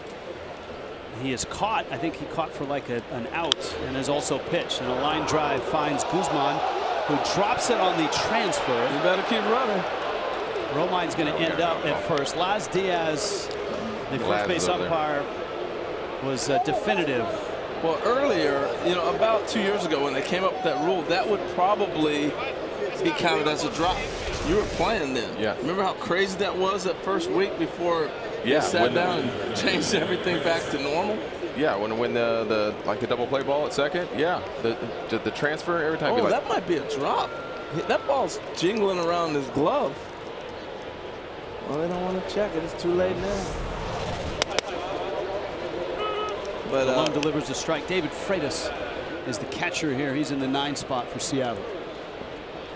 He has caught, I think he caught for like an out, and has also pitched. And a line drive finds Guzman, who drops it on the transfer.
You better keep running.
Romine's going to end up at first. Laz Diaz, the first base umpire, was definitive.
Well, earlier, you know, about 2 years ago when they came up with that rule, that would probably be counted as a drop. You were playing then.
Yeah.
Remember how crazy that was that first week before they sat down and changed everything back to normal?
Yeah, when the double play ball at second, yeah, the transfer every time.
Oh, that might be a drop. That ball's jingling around his glove. Well, they don't want to check it. It's too late now. But
Cologne delivers the strike. David Freitas is the catcher here. He's in the 9 spot for Seattle.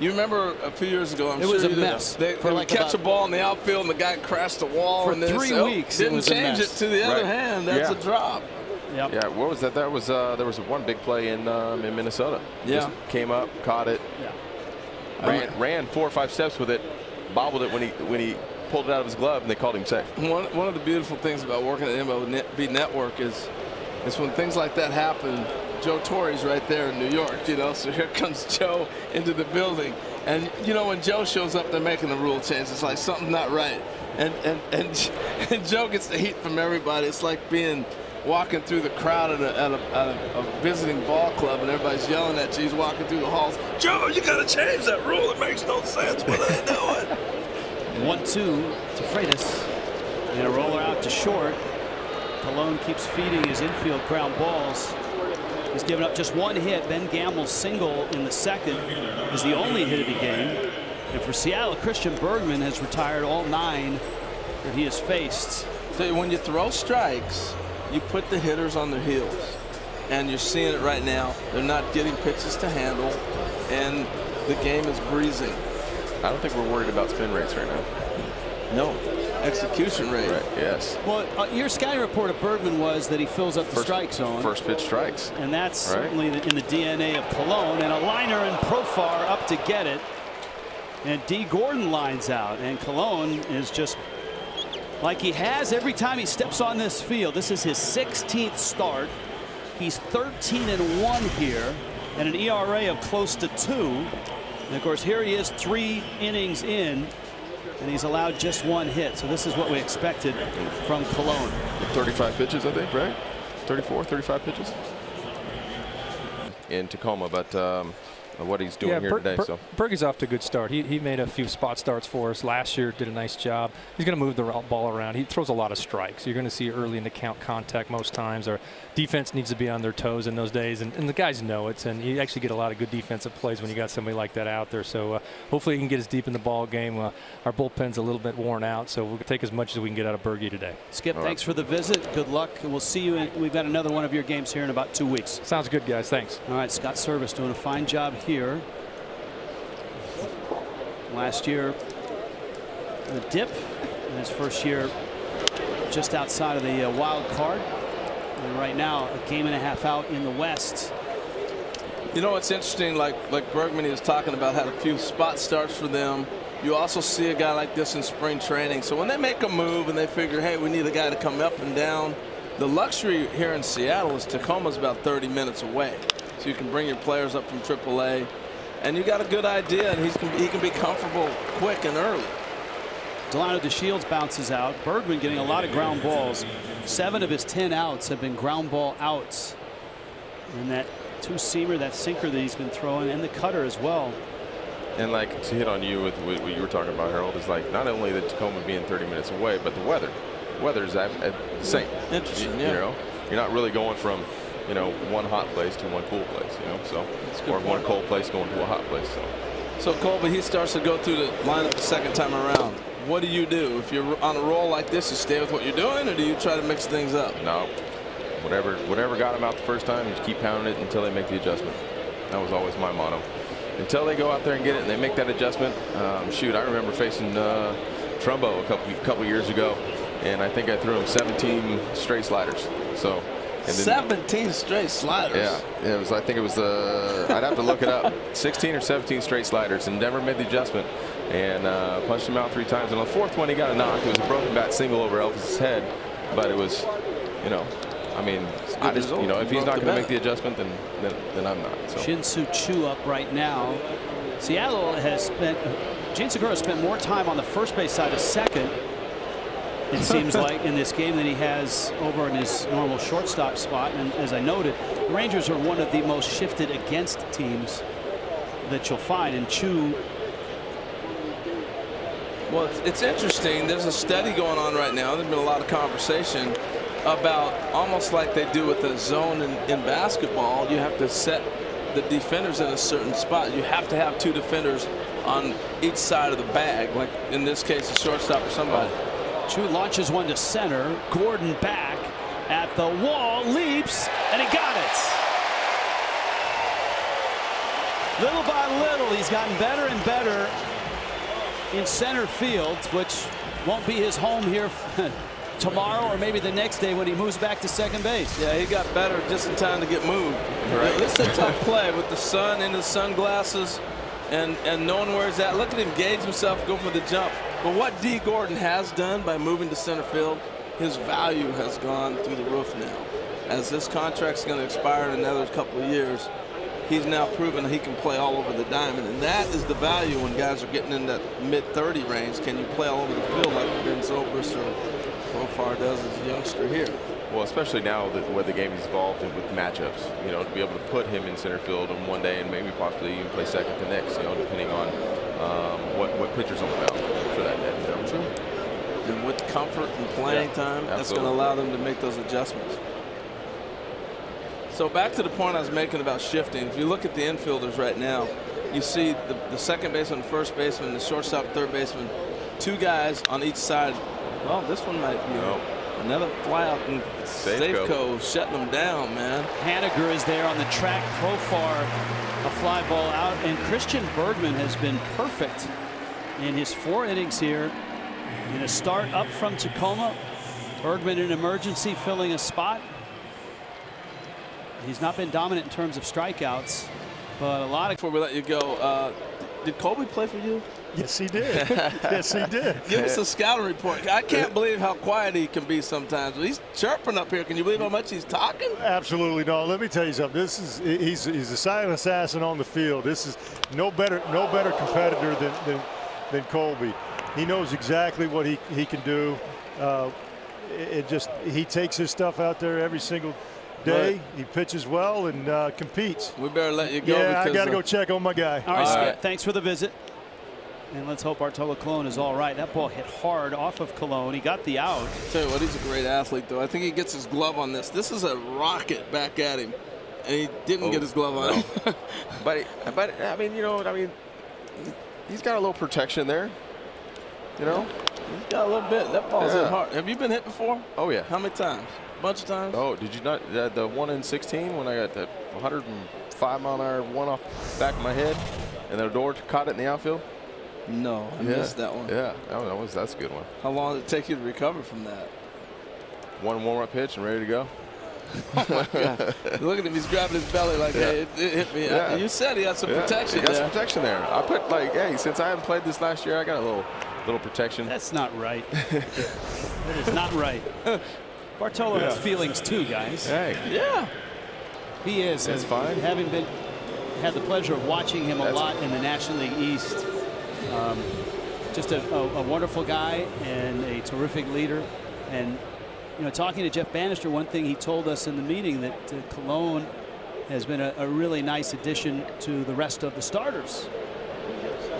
you remember a few years ago,
it was a mess.
They would catch a ball in the outfield and the guy crashed the wall.
For
and then
3 weeks,
didn't change it to the other hand. That's a drop.
Yep.
Yeah, what was that? That was there was one big play in Minnesota.
Yeah,
just came up, caught it, ran 4 or 5 steps with it, bobbled it when he pulled it out of his glove, and they called him safe.
One of the beautiful things about working at MLB Network is when things like that happen. Joe Torre's right there in New York, you know, so here comes Joe into the building. And, you know, when Joe shows up, they're making a rule change. It's like something's not right. And Joe gets the heat from everybody. It's like walking through the crowd at a visiting ball club, and everybody's yelling at you. He's walking through the halls. Joe, you got to change that rule. It makes no sense. What are they doing?
1-2 to Freitas. And a roller out to short. Cologne keeps feeding his infield ground balls. He's given up just 1 hit. Ben Gamble's single in the second is the only hit of the game. And for Seattle, Christian Bergman has retired all 9 that he has faced.
So when you throw strikes, you put the hitters on their heels. And you're seeing it right now. They're not getting pitches to handle, and the game is breezing.
I don't think we're worried about spin rates right now.
No. Execution rate.
Right, yes.
Well, your scouting report of Bergman was that he fills up the strike zone.
First pitch strikes.
And that's certainly in the DNA of Cologne. And a liner in Profar up to get it. And D. Gordon lines out. And Cologne is just like he has every time he steps on this field. This is his 16th start. He's 13-1 here, and an ERA of close to 2. And of course, here he is 3 innings in, and he's allowed just 1 hit. So this is what we expected from Cologne.
35 pitches, I think, right? 34, 35 pitches in Tacoma, but what he's doing here today. So
Bergie's off to a good start. He made a few spot starts for us last year, did a nice job. He's going to move the ball around. He throws a lot of strikes. You're going to see early in the count contact most times. Our defense needs to be on their toes in those days, and the guys know it. And you actually get a lot of good defensive plays when you got somebody like that out there. So hopefully he can get us deep in the ball game. Our bullpen's a little bit worn out, so we'll take as much as we can get out of Bergie today.
Skip, thanks for the visit. Good luck. We'll see you. We've got another one of your games here in about 2 weeks.
Sounds good, guys. Thanks.
All right, Scott Service doing a fine job here. Last year, the dip in his first year just outside of the wild card. And right now, a game and a half out in the West.
You know, it's interesting, like Bergman, he was talking about, had a few spot starts for them. You also see a guy like this in spring training. So when they make a move and they figure, hey, we need a guy to come up and down, The luxury here in Seattle is Tacoma's about 30 minutes away, so you can bring your players up from AAA, and you got a good idea, and he can be comfortable quick and early.
Delano DeShields bounces out. Bergman getting a lot of ground balls. 7 of his 10 outs have been ground ball outs. And that two-seamer, that sinker that he's been throwing, and the cutter as well.
And like to hit on you with what you were talking about, Harold, is like not only the Tacoma being 30 minutes away, but the weather. Weather's at the same.
Interesting,
You know, you're not really going from, you know, one hot place to one cool place, you know, so or one cold place going to a hot place.
So Colby, he starts to go through the lineup the second time around. What do? If you're on a roll like this, you stay with what you're doing, or do you try to mix things up?
No, whatever got him out the first time, you just keep pounding it until they make the adjustment. That was always my motto. Until they go out there and get it and they make that adjustment. Shoot, I remember facing Trumbo a couple years ago, and I think I threw him 17 straight sliders. So. And then,
17 straight sliders.
Yeah, it was. I think it was I'd have to look it up. 16 or 17 straight sliders, and never made the adjustment. And punched him out 3 times. And on the 4th one, he got a knock. It was a broken bat single over Elvis's head, but it was, you know, I mean, I just, you know, if he's not going to make the adjustment, then I'm not. So.
Shin-Soo Choo up right now. Seattle has spent. Gene Segura spent more time on the first base side of second, it seems like, in this game than he has over in his normal shortstop spot. And as I noted, the Rangers are one of the most shifted against teams that you'll find. And Choo.
Well, it's interesting. There's a study going on right now. There's been a lot of conversation about almost like they do with the zone in basketball. You have to set the defenders in a certain spot. You have to have 2 defenders on each side of the bag, like in this case, a shortstop or somebody.
Choo launches one to center. Gordon back at the wall, leaps, and he got it. Little by little, he's gotten better and better in center field, which won't be his home here tomorrow or maybe the next day when he moves back to second base.
Yeah, he got better just in time to get moved. Right. This is a tough play with the sun in his sunglasses and knowing where he's at. Look at him gauge himself, go for the jump. But what D. Gordon has done by moving to center field, his value has gone through the roof now. As this contract's going to expire in another couple of years, he's now proven that he can play all over the diamond, and that is the value when guys are getting in that mid-30 range. Can you play all over the field like Ben Zobrist or Profar does as a youngster here?
Well, especially now that where the game is evolved and with matchups, you know, to be able to put him in center field on one day and maybe possibly even play second the next, you know, depending on what pitcher's on the mound for that day. You know?
And with comfort and playing time, that's going to allow them to make those adjustments. So back to the point I was making about shifting. If you look at the infielders right now, you see the second baseman, first baseman, the shortstop, third baseman, 2 guys on each side. Well, this one might be another fly out, and Safeco shutting them down, man.
Haniger is there on the track. Profar a fly ball out, and Christian Bergman has been perfect in his 4 innings here. In a start up from Tacoma, Bergman in emergency filling a spot. He's not been dominant in terms of strikeouts, but a lot of.
Before we let you go, did Colby play for you?
Yes, he did. Yes, he did.
Give us a scouting report. I can't believe how quiet he can be sometimes. He's chirping up here. Can you believe how much he's talking?
Absolutely no. Let me tell you something. He's a silent assassin on the field. This is no better competitor than Colby. He knows exactly what he can do. He takes his stuff out there every single day. Right. He pitches well and competes.
We better let you go.
Yeah, I got to go check on my guy.
All right, Skip. Thanks for the visit. And let's hope Bartolo Colon is all right. That ball hit hard off of Colon. He got the out.
Tell you what, he's a great athlete, though. I think he gets his glove on this. This is a rocket back at him, and he didn't get his glove on.
No. but I mean, you know, he's got a little protection there. You know,
he's got a little bit. That ball's hit hard. Have you been hit before?
Oh yeah.
How many times? A bunch of times.
Oh, did you not? The one in 16 when I got that 105-mile-an-hour one off the back of my head, and the door caught it in the outfield.
No, I missed that one.
Yeah, that's a good one.
How long did it take you to recover from that?
One warm-up pitch and ready to go.
Oh my God! Look at him; he's grabbing his belly like, "Hey, it hit me."
Yeah.
You said he had some protection.
He got some protection there. I put hey, since I haven't played this last year, I got a little protection.
That's not right. That is not right. Bartolo has feelings too, guys.
Hey.
Yeah.
He is.
That's fine.
Having had the pleasure of watching him a lot in the National League East. Just a wonderful guy and a terrific leader. And you know, talking to Jeff Bannister, one thing he told us in the meeting that Cologne has been a really nice addition to the rest of the starters.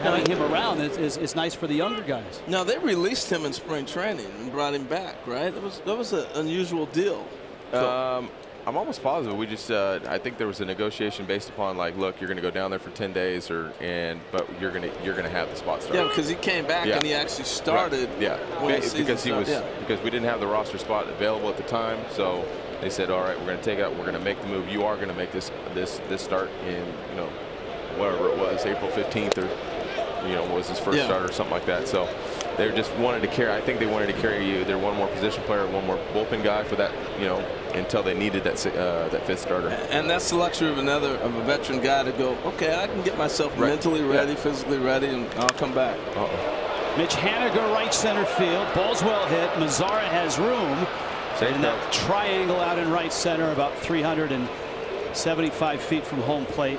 Having him around is nice for the younger guys.
Now, they released him in spring training and brought him back, right? That was an unusual deal.
I'm almost positive. We just, I think there was a negotiation based upon like, look, you're going to go down there for 10 days, but you're gonna have the spot start.
Yeah, because he came back and he actually started.
Right. Yeah, because we didn't have the roster spot available at the time, so they said, all right, we're going to take it out. We're going to make the move. You are going to make this start in, you know, whatever it was, April 15th or, you know, was his first start or something like that. So they just wanted to carry. I think they wanted to carry either one more position player, one more bullpen guy for that, you know, until they needed that fifth starter. And
that's the luxury of a veteran guy to go, okay, I can get myself mentally ready, physically ready, and I'll come back.
Mitch Haniger, right center field. Ball's well hit. Mazzara has room. And that triangle out in right center, about 375 feet from home plate.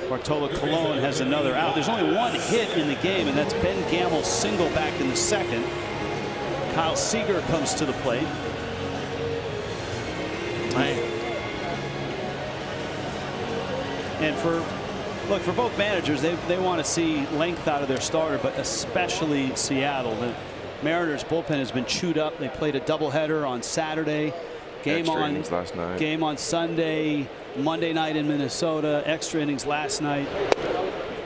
Bartolo Colon has another out. There's only one hit in the game, and that's Ben Gamble's single back in the second. Kyle Seager comes to the plate. And for both managers, they want to see length out of their starter, but especially Seattle. The Mariners bullpen has been chewed up. They played a doubleheader on Saturday. Game on Sunday, Monday night in Minnesota. Extra innings last night.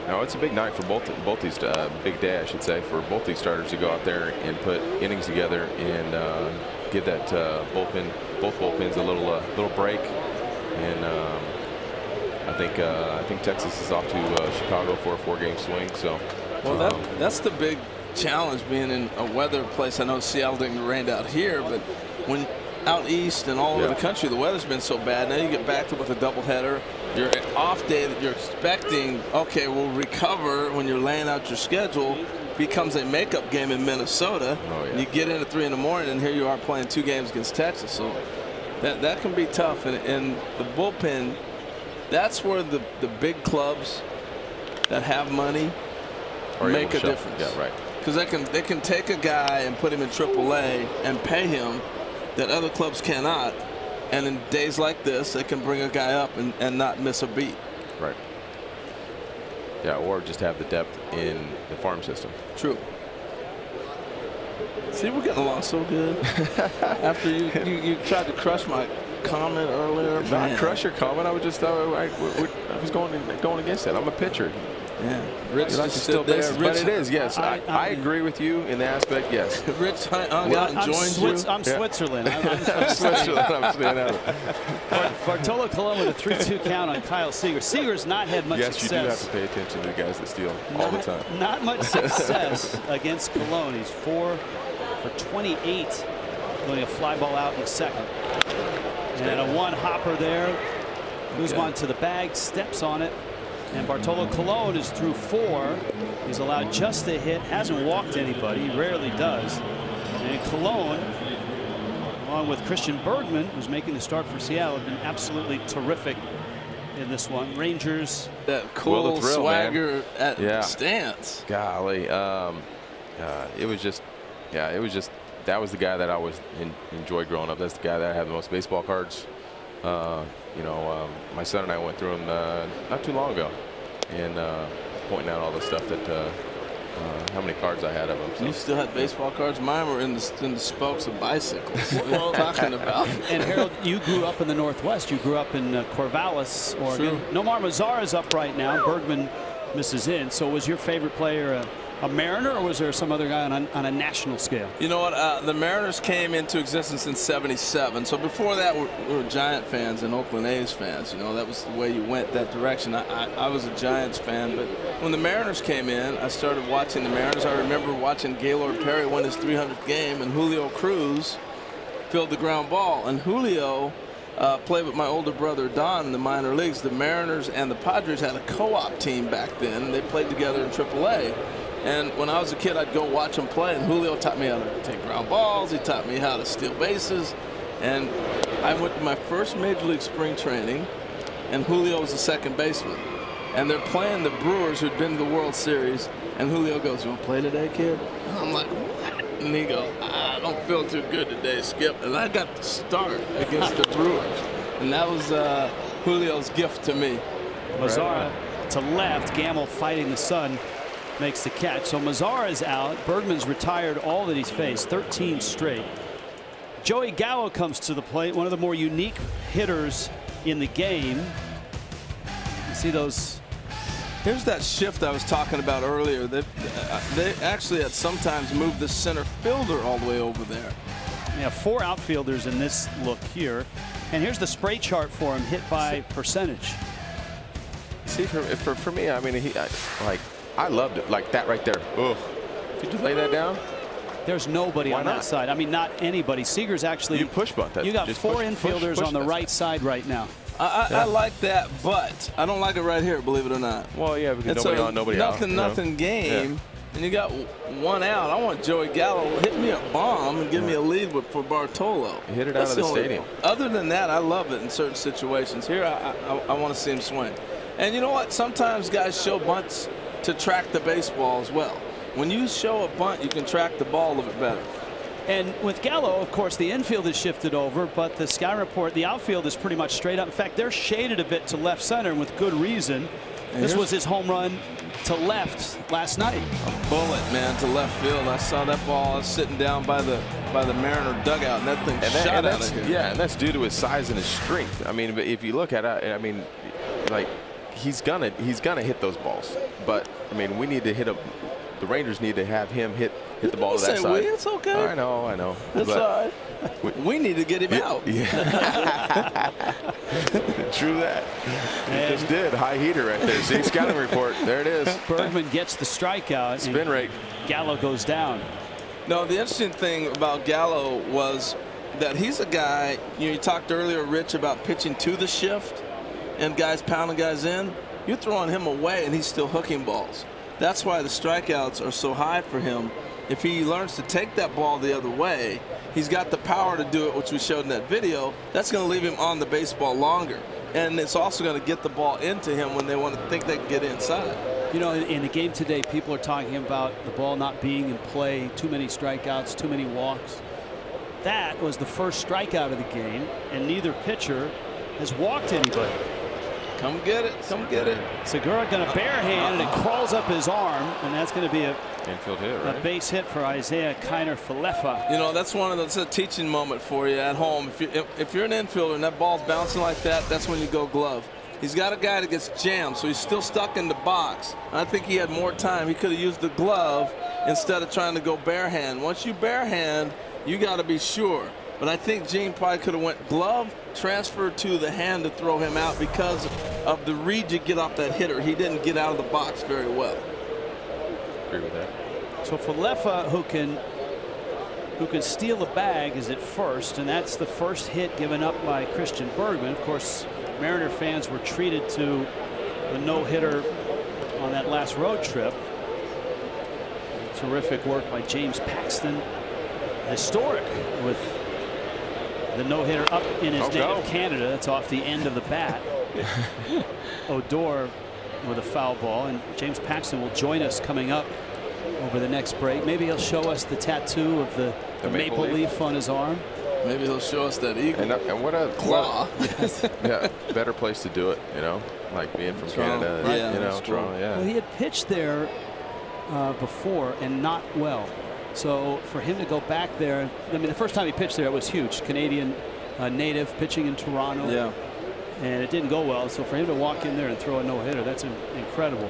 No, it's a big night for both these big day, I should say, for both these starters to go out there and put innings together and give that both bullpens a little break. And I think Texas is off to Chicago for a 4-game swing. So,
well, that's the big challenge being in a weather place. I know Seattle didn't rain out here, but when out east and all over the country, the weather's been so bad. Now you get back to with a doubleheader. Your off day that you're expecting, okay, we'll recover when you're laying out your schedule, becomes a makeup game in Minnesota. And you get in at 3 in the morning, and here you are playing 2 games against Texas. So that can be tough. And the bullpen, that's where the big clubs that have money make a difference.
Yeah, right.
Because they can take a guy and put him in AAA and pay him that other clubs cannot, and in days like this they can bring a guy up and not miss a beat.
Right. Yeah, or just have the depth in the farm system.
True. See, we're getting along so good. After you tried to crush my comment earlier.
Not crush your comment. I was just I was going against that. I'm a pitcher.
Yeah, Rich
like to still bases, but it is, yes. I agree with you in the aspect, yes.
Rich hung out and joined you.
I'm Switzerland.
I'm Switzerland. I'm staying out of it.
Bartolo Colon with a 3-2 count on Kyle Seager. Seager's not had much success.
Yes, you do have to pay attention to the guys that steal all the time.
Not much success against Colon. He's 4 for 28, going a fly ball out in the second. And a one hopper there. Guzman to the bag, steps on it. And Bartolo Colon is through 4. He's allowed just a hit, hasn't walked anybody. He rarely does. And Colon, along with Christian Bergman, who's making the start for Seattle, have been absolutely terrific in this one. Rangers.
That cool swagger at the stance.
Golly. It was just, that was the guy that I enjoyed growing up. That's the guy that I had the most baseball cards. My son and I went through them not too long ago, and pointing out all the stuff that how many cards I had of him. So.
You still had baseball cards? Mine were in the spokes of bicycles. What are you talking about?
And Harold, you grew up in the Northwest. You grew up in Corvallis, Oregon.
True.
Nomar Mazara is up right now. Bergman misses in. So was your favorite player a Mariner, or was there some other guy on a national scale?
You know what? The Mariners came into existence in '77. So before that, we were Giant fans and Oakland A's fans. You know, that was the way you went that direction. I was a Giants fan, but when the Mariners came in, I started watching the Mariners. I remember watching Gaylord Perry win his 300th game, and Julio Cruz filled the ground ball. And Julio played with my older brother Don in the minor leagues. The Mariners and the Padres had a co-op team back then, and they played together in AAA. And when I was a kid, I'd go watch him play, and Julio taught me how to take ground balls. He taught me how to steal bases. And I went to my first Major League spring training, and Julio was the second baseman. And they're playing the Brewers, who'd been to the World Series, and Julio goes, "You want to play today, kid?" And I'm like, "What?" And he goes, "I don't feel too good today, Skip." And I got to start against the Brewers. And that was Julio's gift to me.
Mazzara to left. Gamble fighting the sun makes the catch. So Mazzara is out. Bergman's retired all that he's faced, 13 straight. Joey Gallo comes to the plate, one of the more unique hitters in the game. You see those.
Here's that shift I was talking about earlier. They actually at sometimes move the center fielder all the way over there.
We have 4 outfielders in this look here. And here's the spray chart for him, hit by percentage.
See, for me, I mean, I loved it, like that right there. Oh, could you lay that down?
There's nobody on that side. I mean, not anybody. Seager's actually.
You push butt that.
You got 4 infielders on the right side right now.
I like that, but I don't like it right here, believe it or not.
Well, yeah, because
it's
nobody on, nobody out.
Nothing game, and you got 1 out. I want Joey Gallo hit me a bomb and give me a lead for Bartolo.
He hit it out of the stadium.
Other than that, I love it in certain situations. Here, I want to see him swing. And you know what? Sometimes guys show bunts to track the baseball as well. When you show a bunt, you can track the ball a little bit better.
And with Gallo, of course, the infield is shifted over, but the scout report, the outfield is pretty much straight up. In fact, they're shaded a bit to left center, and with good reason. This was his home run to left last night.
A bullet, man, to left field. I saw that ball. I was sitting down by the Mariner dugout, and that thing shot out of here.
Yeah, and that's due to his size and his strength. I mean, if you look at it, I mean, like he's gonna hit those balls. But I mean, we need to hit a. The Rangers need to have him hit the ball to that side.
It's okay.
I know.
That's all right. We need to get him out.
Yeah. True that. He just did. High heater right there. See, scouting report. There it is.
Bergman gets the strikeout.
Spin rate.
Gallo goes down.
No, the interesting thing about Gallo was that he's a guy, you talked earlier, Rich, about pitching to the shift and guys pounding guys in. You're throwing him away, and he's still hooking balls. That's why the strikeouts are so high for him. If he learns to take that ball the other way, he's got the power to do it, which we showed in that video. That's going to leave him on the baseball longer. And it's also going to get the ball into him when they want to think they can get inside.
You know, in the game today, people are talking about the ball not being in play, too many strikeouts, too many walks. That was the first strikeout of the game, and neither pitcher has walked anybody.
Come get it. Come get it.
Segura going to barehand, and it crawls up his arm, and that's going to be a
infield hit, right?
A base hit for Isaiah Kiner-Falefa.
You know, that's that's a teaching moment for you at home. If you're an infielder and that ball's bouncing like that, that's when you go glove. He's got a guy that gets jammed, so he's still stuck in the box. I think he had more time. He could have used the glove instead of trying to go barehand. Once you barehand, you got to be sure. But I think Gene probably could have went glove, transferred to the hand to throw him out because of the read you get off that hitter. He didn't get out of the box very well.
Agree with that.
So Falefa, who can steal a bag, is at first, and that's the first hit given up by Christian Bergman. Of course, Mariner fans were treated to the no-hitter on that last road trip. Terrific work by James Paxton. Historic with the no-hitter up in his native Canada. That's off the end of the bat. Odor with a foul ball, and James Paxton will join us coming up over the next break. Maybe he'll show us the tattoo of the maple leaf on his arm.
Maybe he'll show us that eagle.
And what a
claw.
Yeah, better place to do it, you know, like being from Canada.
Right. Yeah,
you know, Toronto, yeah.
Well, he had pitched there before and not well. So for him to go back there, I mean, the first time he pitched there, it was huge. Canadian native pitching in Toronto.
Yeah.
And it didn't go well. So for him to walk in there and throw a no-hitter, that's incredible.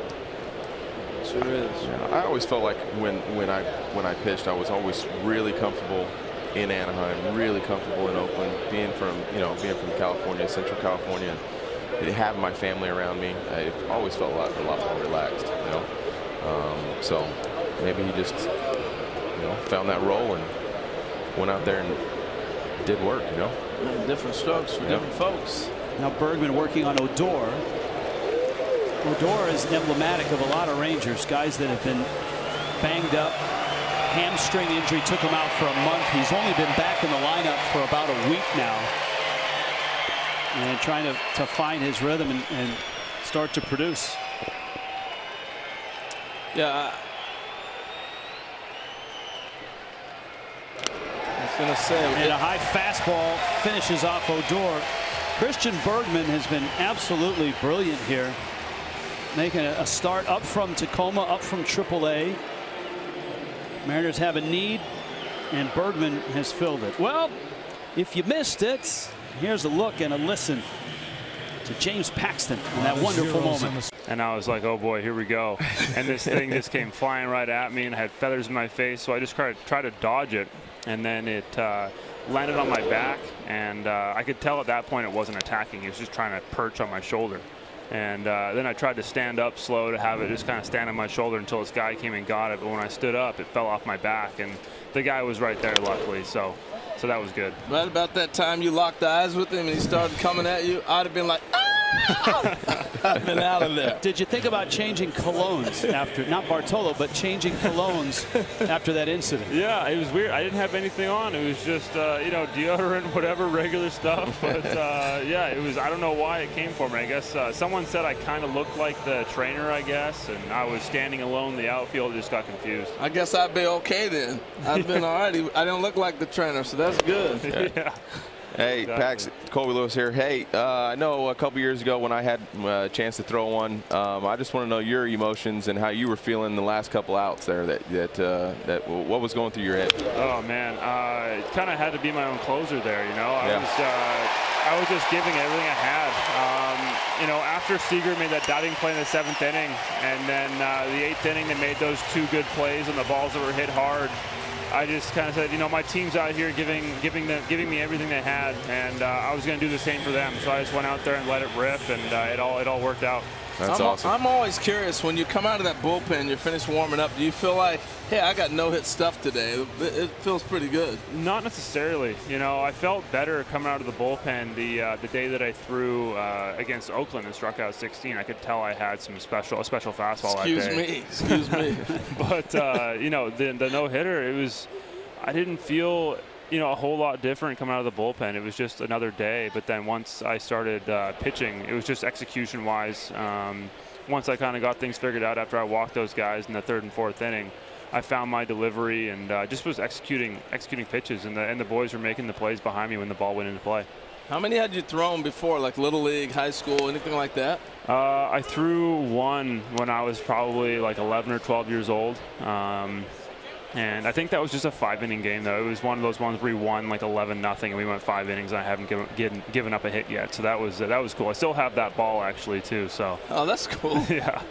Sure is.
Yeah, I always felt like when I pitched, I was always really comfortable in Anaheim, really comfortable in Oakland, being from California, Central California, having my family around me. I always felt a lot more relaxed, you know. So maybe he just found that role and went out there and did work, you know.
Different strokes for different folks.
Now Bergman working on Odor. Odor is emblematic of a lot of Rangers, guys that have been banged up hamstring injury took him out for a month. He's only been back in the lineup for about a week now, and trying to find his rhythm and start to produce.
Yeah, I was going to say.
And a high fastball finishes off Odor. Christian Bergman has been absolutely brilliant here, making a start up from Tacoma, up from AAA. Mariners have a need, and Bergman has filled it. Well, if you missed it, here's a look and a listen to James Paxton in that wonderful moment.
And I was like, oh boy, here we go. And this thing just came flying right at me and had feathers in my face, so I just tried to dodge it, and then it landed on my back, and I could tell at that point it wasn't attacking. It was just trying to perch on my shoulder. And then I tried to stand up slow to have it just kind of stand on my shoulder until this guy came and got it. But when I stood up, it fell off my back, and the guy was right there, luckily. So that was good.
Right about that time you locked eyes with him and he started coming at you, I'd have been like, ah! I've been out of there.
Did you think about changing colognes after, not Bartolo, but changing colognes after that incident?
Yeah, it was weird. I didn't have anything on. It was just, deodorant, whatever, regular stuff. But, yeah, it was, I don't know why it came for me. I guess someone said I kind of looked like the trainer, I guess, and I was standing alone in the outfield, just got confused.
I guess I'd be okay then. I'd been all right. I don't look like the trainer, so that's good.
Yeah.
Hey,
Exactly.
Pax, Colby Lewis here. Hey, I know a couple years ago when I had a chance to throw one, I just want to know your emotions and how you were feeling the last couple outs there. That what was going through your head?
Oh man, it kind of had to be my own closer there. I was just giving everything I had. After Seager made that diving play in the 7th inning, and then the 8th inning, they made those 2 good plays on the balls that were hit hard. I just kind of said, my team's out here giving me everything they had, and I was going to do the same for them. So I just went out there and let it rip, and it all worked out.
That's awesome.
I'm always curious, when you come out of that bullpen, you're finished warming up, do you feel like, hey, I got no-hit stuff today? It feels pretty good.
Not necessarily. I felt better coming out of the bullpen the day that I threw against Oakland and struck out 16. I could tell I had a special fastball that day.
Excuse me.
But the no-hitter, I didn't feel a whole lot different coming out of the bullpen. It was just another day. But then once I started pitching, it was just execution-wise. Once I kind of got things figured out after I walked those guys in the 3rd and 4th inning, I found my delivery and just was executing pitches, and the boys were making the plays behind me when the ball went into play.
How many had you thrown before, like Little League, high school, anything like that?
I threw one when I was probably like 11 or 12 years old. And I think that was just a 5-inning game, though. It was one of those ones where we won like 11-0, and we went 5 innings, and I haven't given up a hit yet. So that was cool. I still have that ball actually too. So.
Oh, that's cool.
Yeah.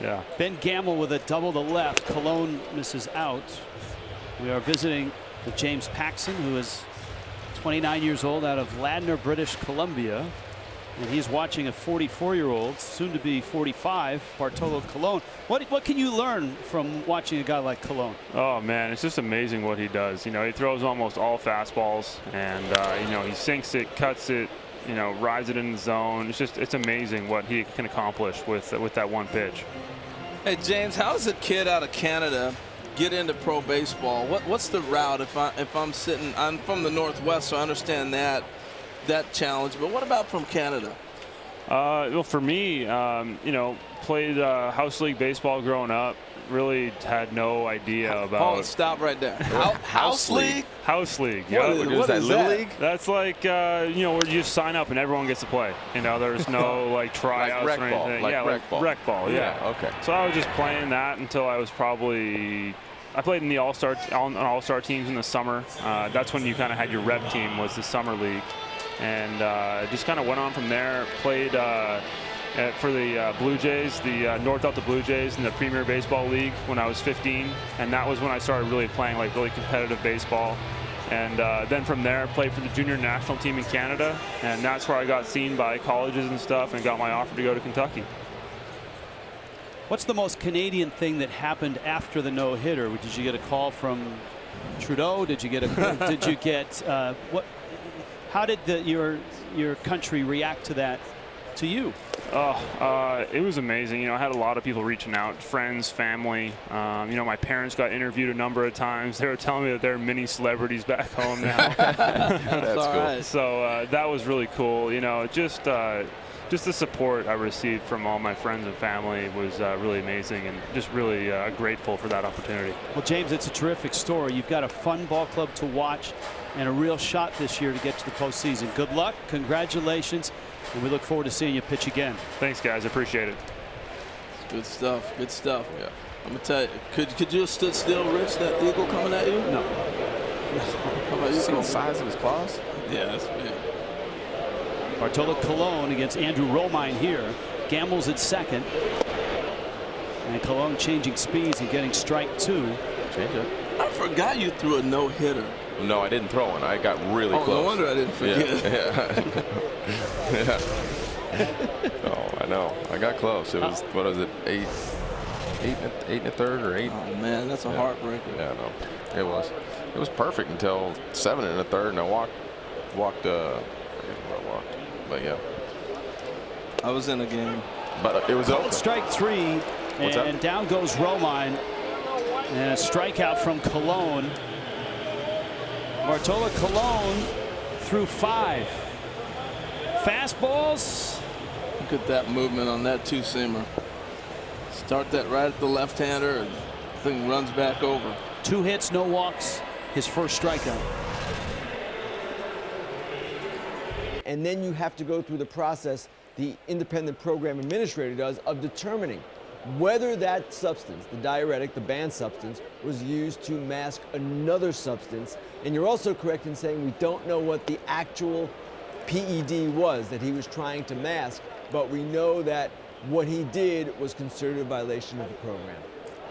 Yeah.
Ben Gamble with a double to left. Cologne misses out. We are visiting with James Paxton, who is 29 years old, out of Ladner, British Columbia. And he's watching a 44-year-old, soon to be 45, Bartolo Colon. What can you learn from watching a guy like Colon?
Oh man, it's just amazing what he does. He throws almost all fastballs, and he sinks it, cuts it, rides it in the zone. It's amazing what he can accomplish with that one pitch.
Hey James, how does a kid out of Canada get into pro baseball? What's the route? I'm from the Northwest, so I understand that challenge, but what about from Canada?
Well, for me, played house league baseball growing up. Really had no idea about.
Paul, stop right there. House league?
House league.
Yeah.
What is that? League?
That's like where you just sign up and everyone gets to play. There's no like tryouts
like
or anything.
rec ball.
Rec ball. Yeah.
Okay.
So I was just playing that until I was probably. I played in the all-star teams in the summer. That's when you kind of had your rep team, was the summer league. And just kind of went on from there. Played for the Blue Jays, the North Delta Blue Jays in the Premier Baseball League when I was 15. And that was when I started really playing like really competitive baseball. And then from there, played for the junior national team in Canada. And that's where I got seen by colleges and stuff and got my offer to go to Kentucky.
What's the most Canadian thing that happened after the no-hitter? Did you get a call from Trudeau? Did you get what? How did your country react to that to you?
It was amazing. You know, I had a lot of people reaching out, friends, family. You know, my parents got interviewed a number of times. They were telling me that they're mini celebrities back home now.
That's
cool.
right.
So that was really cool. You know, just the support I received from all my friends and family was really amazing, and just really grateful for that opportunity.
Well, James, it's a terrific story. You've got a fun ball club to watch and a real shot this year to get to the postseason. Good luck, congratulations, and we look forward to seeing you pitch again.
Thanks, guys. I appreciate it.
Good stuff. Good stuff. Yeah. I'm gonna tell you. Could you have stood still, Rich? That eagle coming at you?
No.
How about you?
See the size of his claws?
Yeah, that's big.
Bartolo Colon against Andrew Romine here. Gambles at second. And Colon changing speeds and getting strike 2.
Change it.
I forgot you threw a no-hitter.
No, I didn't throw one. I got really close.
No wonder I didn't forget.
Yeah. Oh, I know. I got close. It was, what was it, 8 and a third or 8?
Oh, man, that's a heartbreaker.
Yeah, no. It was. It was perfect until 7 and a third, and I walked, I forget where I walked. But, yeah.
I was in a game.
But it was open.
Strike 3, and down goes Romine. And a strikeout from Colon. Bartolo Colon threw 5. Fastballs.
Look at that movement on that two-seamer. Start that right at the left-hander, and the thing runs back over.
2 hits, no walks. His first strikeout.
And then you have to go through the process the independent program administrator does of determining whether that substance, the diuretic, the banned substance, was used to mask another substance. And you're also correct in saying we don't know what the actual PED was that he was trying to mask, but we know that what he did was considered a violation of the program.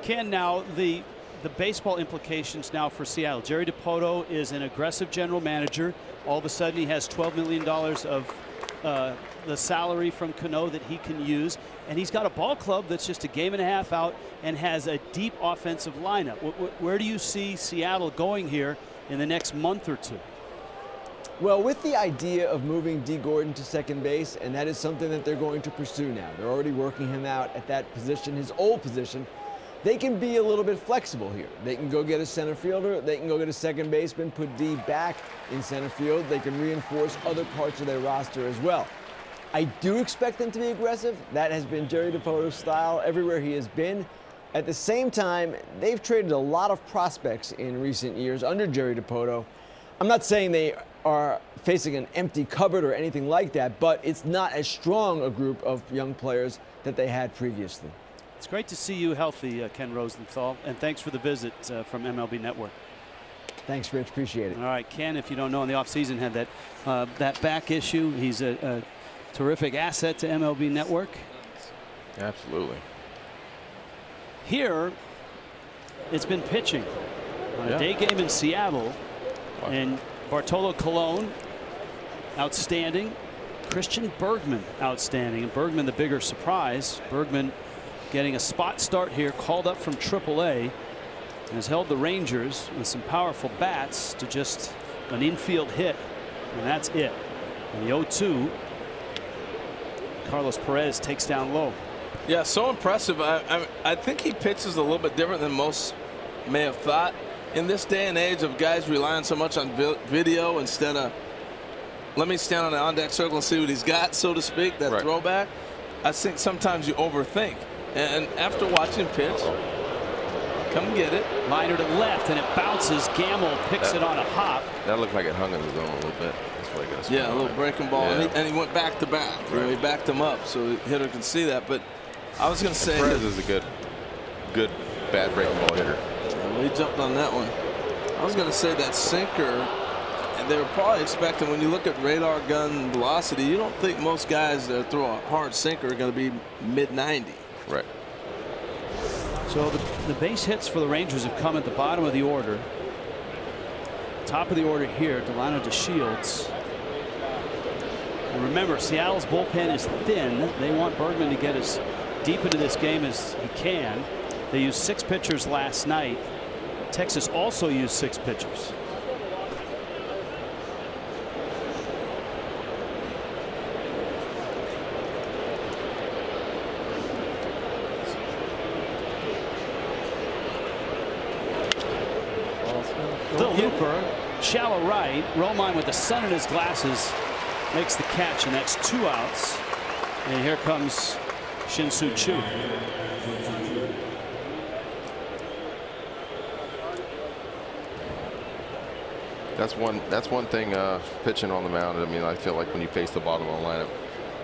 Ken, now the baseball implications now for Seattle. Jerry Dipoto is an aggressive general manager. All of a sudden he has $12 million of the salary from Cano that he can use, and he's got a ball club that's just a game and a half out and has a deep offensive lineup. Where do you see Seattle going here in the next month or two?
Well, with the idea of moving D. Gordon to second base, and that is something that they're going to pursue now. They're already working him out at that position, his old position. They can be a little bit flexible here. They can go get a center fielder. They can go get a second baseman, put D back in center field. They can reinforce other parts of their roster as well. I do expect them to be aggressive. That has been Jerry Dipoto's style everywhere he has been. At the same time, they've traded a lot of prospects in recent years under Jerry Dipoto. I'm not saying they are facing an empty cupboard or anything like that, but it's not as strong a group of young players that they had previously.
It's great to see you healthy, Ken Rosenthal, and thanks for the visit from MLB Network.
Thanks, Rich. Appreciate it.
All right, Ken, if you don't know, in the offseason had that back issue. He's a terrific asset to MLB Network.
Absolutely.
Here, it's been pitching on a day game in Seattle, and Bartolo Colon, outstanding. Christian Bergman, outstanding. And Bergman, the bigger surprise. Bergman getting a spot start here, called up from AAA, and has held the Rangers with some powerful bats to just an infield hit, and that's it. And the 0-2, Carlos Perez takes down low.
Yeah, so impressive. I think he pitches a little bit different than most may have thought. In this day and age of guys relying so much on video instead of let me stand on the on-deck circle and see what he's got, so to speak, that throwback, I think sometimes you overthink. And after watching pitch, come get it.
Liner to left, and it bounces. Gamble picks it on a hop.
That looked like it hung in the zone a little bit. That's what I got.
Yeah, a little breaking ball.
Yeah.
And he went back to back. You know, he backed him up so the hitter can see that. But I was going to say.
Perez is a good bad breaking ball hitter.
Yeah, well, he jumped on that one. I was going to say that sinker. And they were probably expecting, when you look at radar gun velocity, you don't think most guys that throw a hard sinker are going to be mid-90.
Right.
So the base hits for the Rangers have come at the bottom of the order. Top of the order here, Delano to Shields. And remember, Seattle's bullpen is thin. They want Bergman to get as deep into this game as he can. They used 6 pitchers last night. Texas also used 6 pitchers. blooper. Shallow right. Romine with the sun in his glasses makes the catch, and that's 2 outs. And here comes Shin-Soo Choo.
That's one thing pitching on the mound. I mean, I feel like when you face the bottom of the lineup,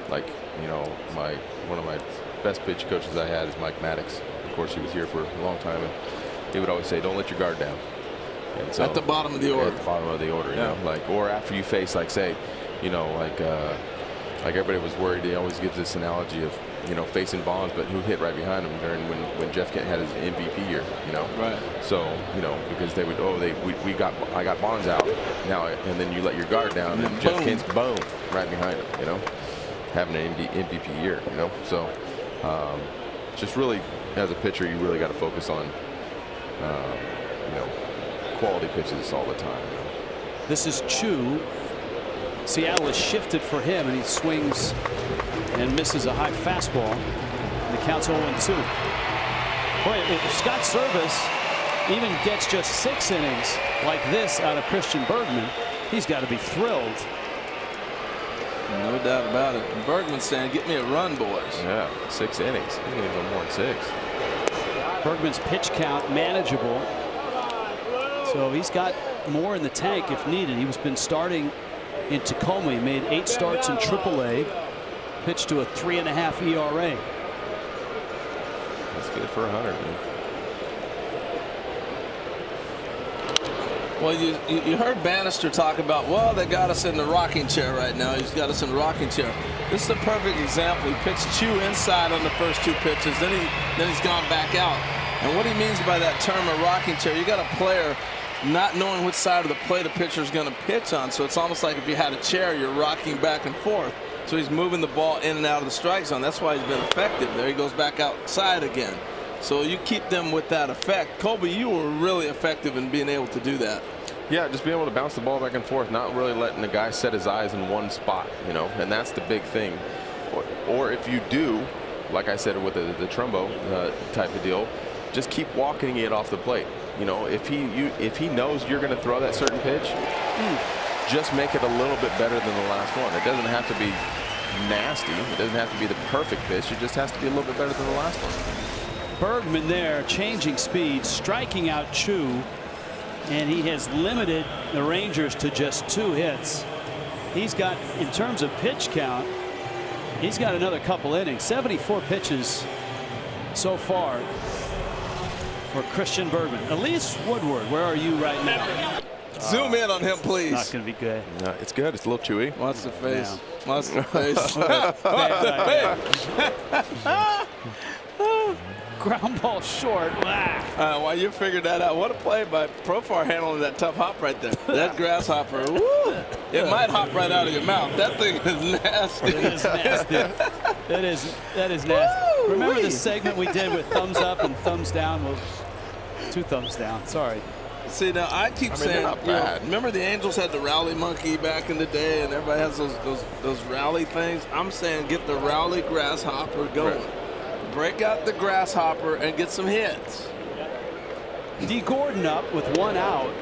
like, you know, one of my best pitch coaches I had is Mike Maddox. Of course, he was here for a long time, and he would always say, "Don't let your guard down." And so,
at the bottom of the order.
At the bottom of the order, you know, like, or after you face, like, say, you know, like everybody was worried. He always gives this analogy of, you know, facing Bonds, but who hit right behind him during when Jeff Kent had his MVP year, you know.
Right.
So, you know, because they would, I got Bonds out now, and then you let your guard down, and Jeff Kent's boom right behind him, you know, having an MVP year, you know. So, just really, as a pitcher, you really got to focus on, you know, quality pitches all the time. You know?
This is Choo. Seattle has shifted for him, and he swings and misses a high fastball. And the count's 0-2. Boy, if Scott Service even gets just 6 innings like this out of Christian Bergman, he's got to be thrilled.
No doubt about it. And Bergman's saying, "Get me a run, boys."
Yeah, 6 innings. He didn't go more than 6.
Bergman's pitch count manageable, so he's got more in the tank if needed. He's been starting in Tacoma. He made 8 starts in AAA, pitched to a 3.5 ERA.
That's good for 100. Man.
Well, you heard Bannister talk about, well, they got us in the rocking chair right now. He's got us in the rocking chair. This is a perfect example. He pitched Choo inside on the first 2 pitches. Then he's gone back out. And what he means by that term, a rocking chair, you got a player not knowing which side of the plate a pitcher is going to pitch on. So it's almost like if you had a chair, you're rocking back and forth. So he's moving the ball in and out of the strike zone. That's why he's been effective. There he goes back outside again. So you keep them with that effect. Colby, you were really effective in being able to do that.
Yeah, just being able to bounce the ball back and forth, not really letting the guy set his eyes in one spot, you know, and that's the big thing. Or if you do, like I said with the Trumbo type of deal, just keep walking it off the plate. You know, if he knows you're going to throw that certain pitch, just make it a little bit better than the last one. It doesn't have to be nasty. It doesn't have to be the perfect pitch. It just has to be a little bit better than the last one.
Bergman there changing speed, striking out Choo, and he has limited the Rangers to just 2 hits. He's got, in terms of pitch count, he's got another couple innings. 74 pitches so far for Christian Bergman. Elise Woodward, where are you right now?
Zoom in on him, please.
Not going to be good.
No, it's good. It's a little chewy.
Watch the face. Watch the face.
Ground ball short.
While you figured that out, what a play by Profar handling that tough hop right there. That grasshopper, woo, it might hop right out of your mouth. That thing is nasty.
It is nasty. That is nasty. Remember the segment we did with thumbs up and thumbs down? Well, 2 thumbs down. Sorry.
See, now I keep saying,
not bad.
Remember the Angels had the rally monkey back in the day, and everybody has those rally things. I'm saying get the rally grasshopper going. Right. Break out the grasshopper and get some hits.
D. Gordon up with 1 out.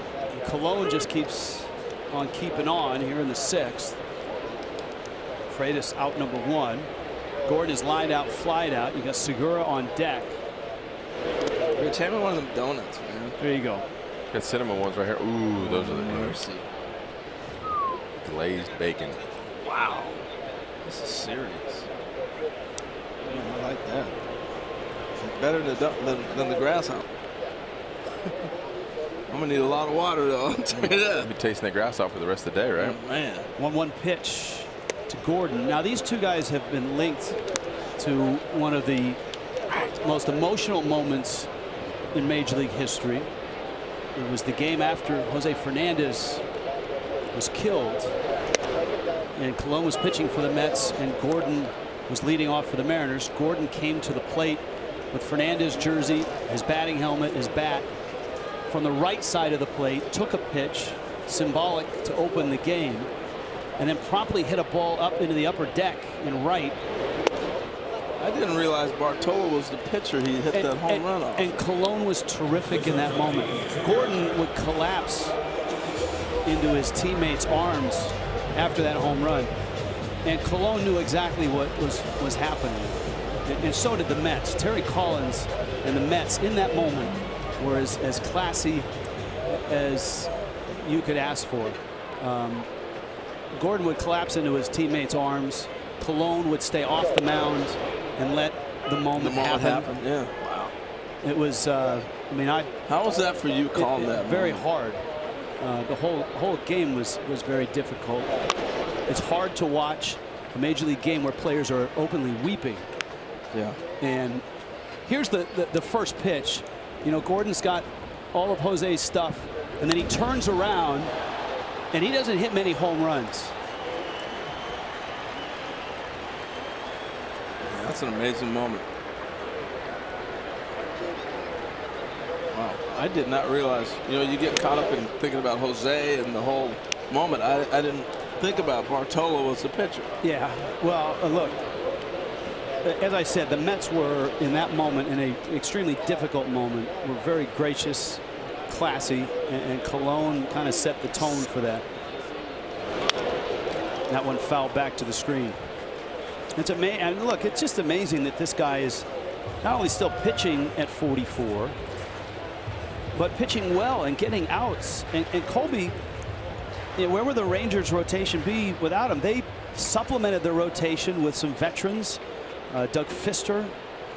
Cologne just keeps on keeping on here in the 6th. Freitas out number 1. Gordon is lined out, flied out. You got Segura on deck.
Rich, hand me one of them donuts, man.
There you go.
Got cinnamon ones right here. Ooh, those are the
mercy.
Glazed bacon.
Wow. This is serious. I like that. Better than the grasshopper. I'm gonna need a lot of water though. I'll tell you that.
You'll be tasting that grasshopper the rest of the day, right?
Oh, man.
1-1 pitch to Gordon. Now these 2 guys have been linked to one of the most emotional moments in Major League history. It was the game after Jose Fernandez was killed, and Cologne was pitching for the Mets, and Gordon was leading off for the Mariners. Gordon came to the plate with Fernandez jersey, his batting helmet, his bat, from the right side of the plate, took a pitch, symbolic to open the game, and then promptly hit a ball up into the upper deck in right.
I didn't realize Bartolo was the pitcher he hit that home run off.
And Cologne was terrific in that moment. Gordon would collapse into his teammates' arms after that home run. And Colon knew exactly what was happening. And so did the Mets. Terry Collins and the Mets in that moment were as classy as you could ask for. Gordon would collapse into his teammates' arms. Colon would stay off the mound and let the moment happen.
Yeah. Wow.
It was, I mean,
how was that for you calling that?
Very hard. The whole game was very difficult. It's hard to watch a major league game where players are openly weeping.
Yeah.
And here's the first pitch. You know, Gordon's got all of Jose's stuff, and then he turns around, and he doesn't hit many home runs.
Yeah, that's an amazing moment. Wow. I did not realize, you know, you get caught up in thinking about Jose and the whole moment. I didn't think about Bartolo was the pitcher.
Yeah. Well, look, as I said, the Mets were in that moment, in an extremely difficult moment, were very gracious, classy, and Colon kind of set the tone for that. That one fouled back to the screen. It's amazing. And look, it's just amazing that this guy is not only still pitching at 44, but pitching well and getting outs. And Colby, you know, where would the Rangers rotation be without him? They supplemented their rotation with some veterans, Doug Fister,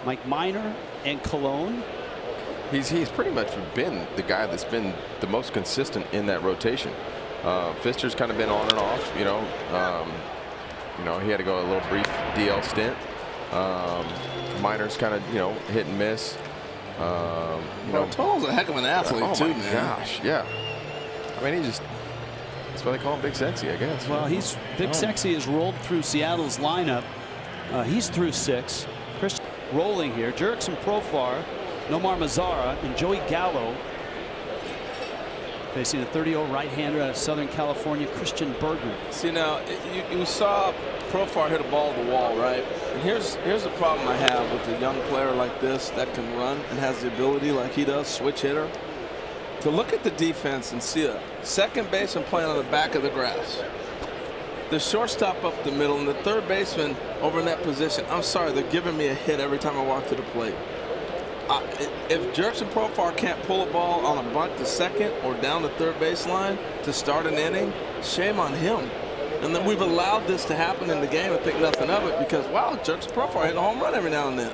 Mike Minor, and Colon.
He's pretty much been the guy that's been the most consistent in that rotation. Fister's kind of been on and off, you know. He had to go a little brief DL stint. Minor's kind of, you know, hit and miss.
Bartolo's a heck of an athlete too, man.
Gosh, yeah. I mean, that's why they call him Big Sexy, I guess.
Well, Big Sexy has rolled through Seattle's lineup. He's through 6. Chris rolling here. Jurickson Profar, Nomar Mazara, and Joey Gallo facing a 30-year-old right-hander out of Southern California, Christian Bergman.
See, now you saw Profar hit a ball to the wall, right? And here's the problem I have with a young player like this that can run and has the ability like he does, switch hitter, to look at the defense and see a second baseman playing on the back of the grass, the shortstop up the middle, and the third baseman over in that position. I'm sorry, they're giving me a hit every time I walk to the plate. If Jurickson Profar can't pull a ball on a bunt to second or down the third baseline to start an inning, shame on him. And then we've allowed this to happen in the game and think nothing of it because, wow, Jurickson Profar hitting a home run every now and then.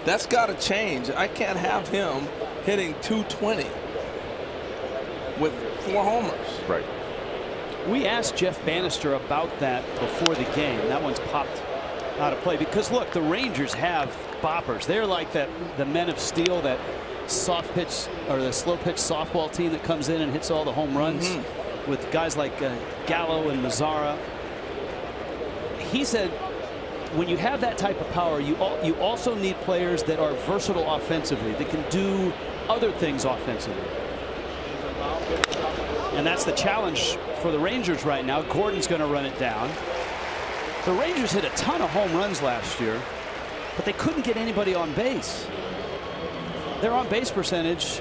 That's got to change. I can't have him hitting 220 with 4 homers.
Right.
We asked Jeff Bannister about that before the game. That one's popped out of play because, look, the Rangers have boppers. They're like the men of steel, that soft pitch or the slow pitch softball team that comes in and hits all the home runs with guys like Gallo and Mazara. He said when you have that type of power, you also need players that are versatile offensively, that can do other things offensively. And that's the challenge for the Rangers right now. Gordon's going to run it down. The Rangers hit a ton of home runs last year, but they couldn't get anybody on base. Their on base percentage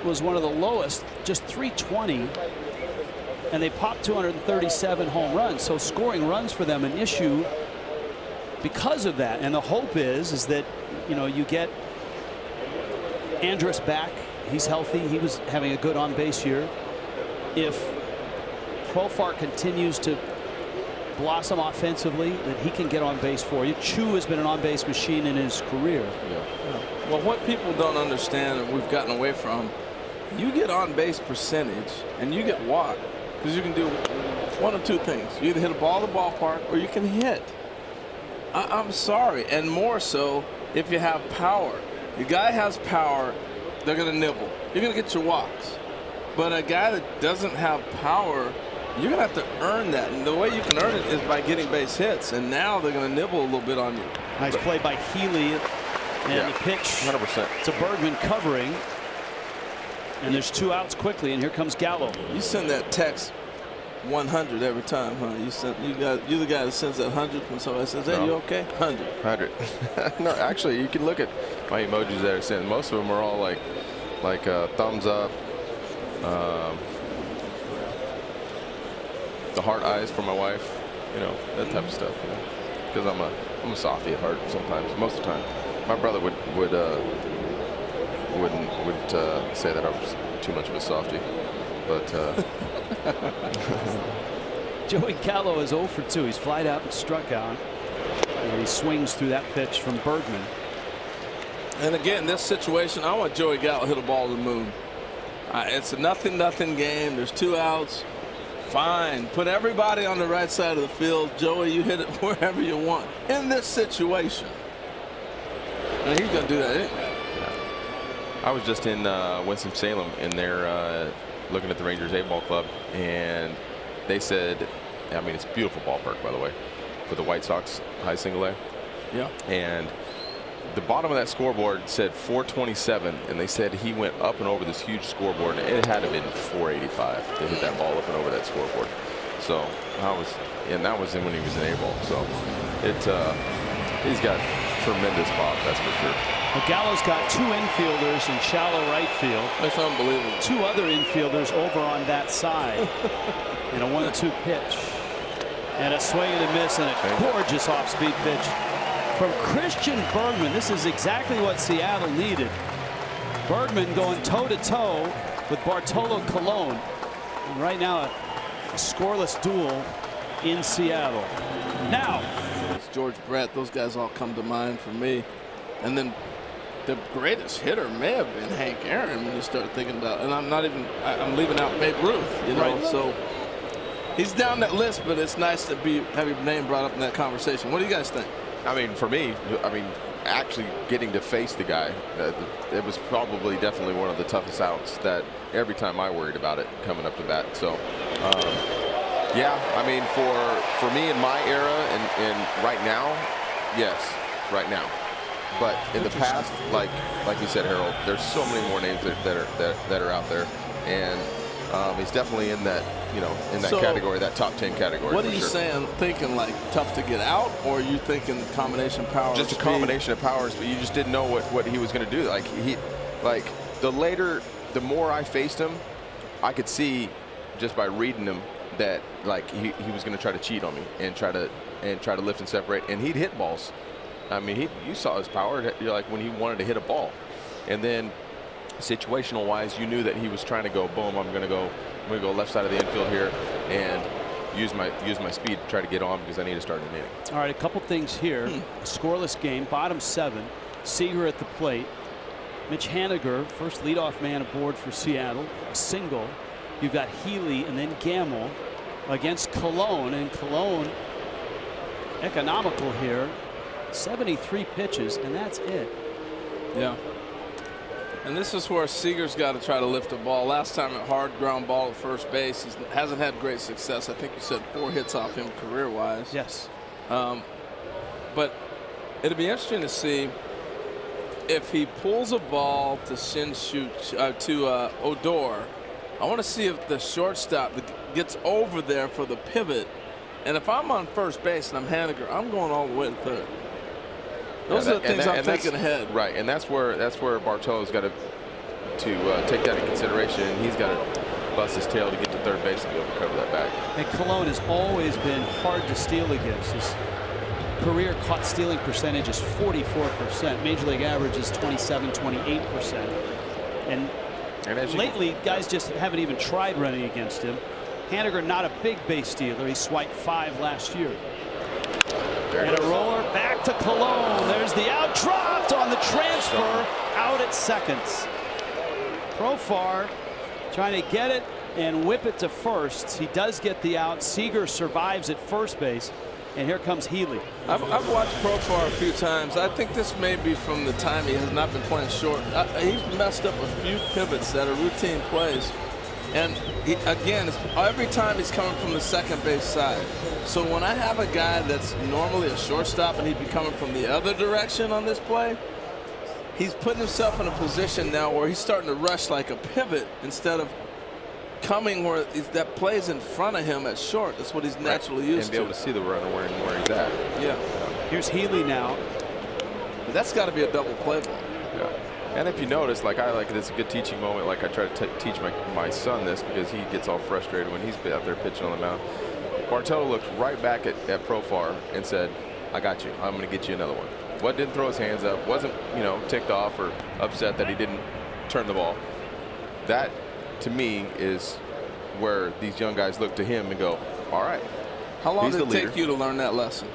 was one of the lowest, just .320, and they popped 237 home runs. So scoring runs for them an issue because of that. And the hope is that, you know, you get Andrus back. He's healthy. He was having a good on base year. If Profar continues to blossom offensively, that he can get on base for you. Chu has been an on-base machine in his career.
Yeah. Well, what people don't understand and we've gotten away from, you get on-base percentage and you get walk because you can do one of two things. You either hit a ball to the ballpark or you can hit. I'm sorry, and more so if you have power. The guy has power, they're going to nibble. You're going to get your walks. But a guy that doesn't have power, you're going to have to earn that. And the way you can earn it is by getting base hits. And now they're going to nibble a little bit on you.
Nice play by Healy. And the pitch
100%.
to Bergman covering. And there's 2 outs quickly. And here comes Gallo.
You send that text 100 every time, huh? You're the guy that sends that 100 when somebody says, hey, you okay? 100.
No, actually, you can look at my emojis there. Saying most of them are all like thumbs up. the heart eyes for my wife, you know, that type of stuff. Because I'm a softie at heart sometimes, most of the time. My brother wouldn't say that I was too much of a softie, but.
Joey Gallo is 0 for 2. He's flied out and struck out. And he swings through that pitch from Bergman.
And again, this situation, I want Joey Gallo to hit a ball to the moon. It's a nothing game. There's 2 outs. Fine. Put everybody on the right side of the field. Joey, you hit it wherever you want. In this situation. And he's going to do that anyway.
I was just in Winston-Salem, and they're looking at the Rangers A-ball club, and they said, I mean, it's a beautiful ballpark, by the way, for the White Sox high single A.
Yeah.
And the bottom of that scoreboard said 427, and they said he went up and over this huge scoreboard, and it had to have been 485 to hit that ball up and over that scoreboard. So and that was when he was in A-ball. So he's got tremendous pop, that's for sure.
Well, Gallo's got 2 infielders in shallow right field.
That's unbelievable.
2 other infielders over on that side. And a 1-2 pitch. And a swing and a miss and a gorgeous off-speed pitch from Christian Bergman. This is exactly what Seattle needed. Bergman going toe-to-toe with Bartolo Colon. And right now a scoreless duel in Seattle. Now.
It's George Brett. Those guys all come to mind for me. And then the greatest hitter may have been Hank Aaron when you start thinking about, and I'm leaving out Babe Ruth, you know, right. So he's down that list, but it's nice to have your name brought up in that conversation. What do you guys think?
I mean, for me, actually getting to face the guy, it was probably definitely one of the toughest outs that every time I worried about it coming up to bat. So, yeah, I mean, for me in my era and right now, yes, right now. But in the past, like you said, Harold, there's so many more names that are out there, and he's definitely in that, you know, in that category, that top 10 category.
What are you saying? Thinking like tough to get out, or are you thinking combination power?
Just a combination of powers, but you just didn't know what he was going to do. Like the more I faced him, I could see just by reading him that like he was going to try to cheat on me and try to lift and separate, and he'd hit balls. I mean, you saw his power, like when he wanted to hit a ball, and then situational wise, you knew that he was trying to go boom. I'm going to go left side of the infield here and use my speed to try to get on because I need to start an inning.
All right, a couple things here. Scoreless game, bottom 7. Seager at the plate. Mitch Haniger, first leadoff man aboard for Seattle, a single. You've got Healy and then Gamble against Colon, and Colon economical here. 73 pitches, and that's it.
Yeah. And this is where Seager's got to try to lift the ball. Last time a hard ground ball at first base. He hasn't had great success. I think you said 4 hits off him career-wise.
Yes.
But it'll be interesting to see if he pulls a ball to Odor. I want to see if the shortstop gets over there for the pivot. And if I'm on first base and I'm Haniger, I'm going all the way to third. Those are the things I'm thinking ahead.
Right, and that's where Bartolo's got to take that into consideration, and he's got to bust his tail to get to third base to be able to cover that back.
And Colon has always been hard to steal against. His career caught stealing percentage is 44%. Major League average is 27-28%. And lately, guys just haven't even tried running against him. Haniger, not a big base stealer. He swiped 5 last year. And a roller back to Colon. There's the out, dropped on the transfer, out at seconds. Profar trying to get it and whip it to first. He does get the out. Seager survives at first base. And here comes Healy.
I've watched Profar a few times. I think this may be from the time he has not been playing short. He's messed up a few pivots that are routine plays. And again, every time he's coming from the second base side. So when I have a guy that's normally a shortstop and he'd be coming from the other direction on this play, he's putting himself in a position now where he's starting to rush like a pivot instead of coming where that plays in front of him at short. That's what he's naturally used to.
And be able to see the runner where he's at.
Yeah.
Here's Healy now.
But that's got to be a double play ball.
Yeah. And if you notice, it's a good teaching moment. Like I try to teach my son this because he gets all frustrated when he's out there pitching on the mound. Bartolo looked right back at Profar and said, I got you. I'm going to get you another one. What didn't throw his hands up, wasn't, you know, ticked off or upset that he didn't turn the ball. That, to me, is where these young guys look to him and go, all right.
How long
He's
did it
the leader.
take you to learn that lesson?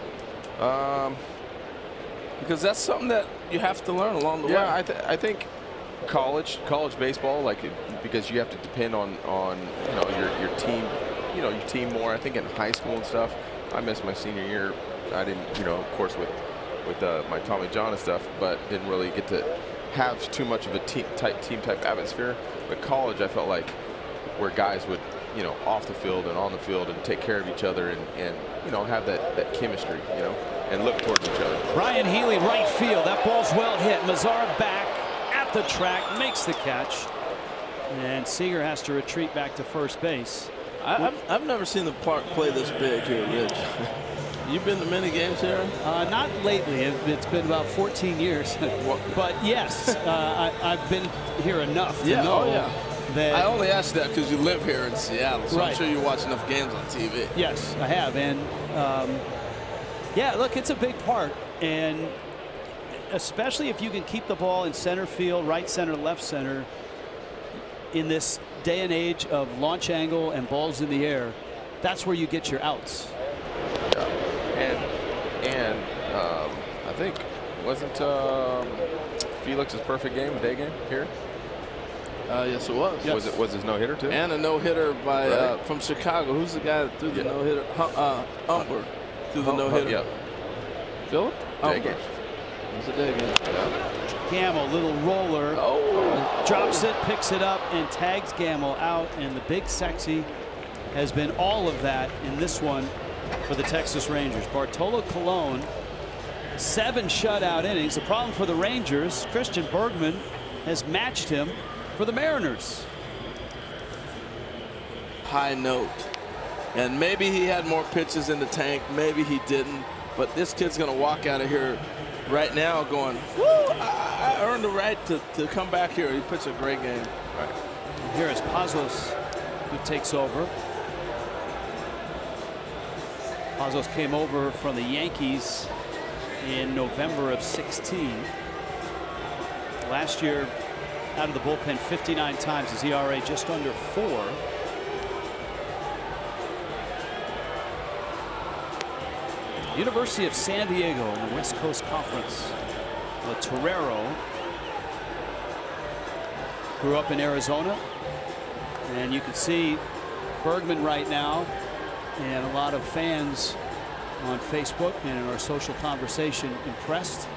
Because that's something that you have to learn along the way.
Yeah, I think college baseball, like, because you have to depend on you know, your team, you know, your team more. I think in high school and stuff, I missed my senior year. I didn't, you know, of course with my Tommy John and stuff, but didn't really get to have too much of a team type atmosphere. But college, I felt like where guys would, you know, off the field and on the field and take care of each other and you know, have that chemistry, you know, and look towards each other.
Brian Healy, right field. That ball's well hit. Mazar back at the track, makes the catch. And Seager has to retreat back to first base.
I've never seen the park play this big here, Rich. You've been to many games here?
Not lately. It's been about 14 years. But yes, I've been here enough to know that.
I only asked that because you live here in Seattle, so
right.
I'm sure you watch enough games on TV.
Yes, I have. And yeah, look, it's a big park. And especially if you can keep the ball in center field, right center, left center, in this day and age of launch angle and balls in the air, that's where you get your outs.
Yeah. And I think wasn't Felix's perfect game, a day game here?
Yes, it was.
Yes. Was his no-hitter too?
And a no-hitter by from Chicago. Who's the guy that threw the no-hitter? Umber threw the no-hitter.
Yeah.
Philip?
Day game.
It was a day game.
Gamble, little roller, drops it, picks it up, and tags Gamble out. And the big sexy has been all of that in this one for the Texas Rangers. Bartolo Colon, 7 shutout innings. The problem for the Rangers, Christian Bergman has matched him for the Mariners.
High note. And maybe he had more pitches in the tank, maybe he didn't, but this kid's going to walk out of here right now going, woo, I earned the right to come back here. He pitched a great game.
Right. Here is Pazos who takes over. Pazos came over from the Yankees in November of 16. Last year out of the bullpen 59 times, his ERA just under 4. University of San Diego in the West Coast Conference. The Torero grew up in Arizona, and you can see Bergman right now and a lot of fans on Facebook and in our social conversation impressed.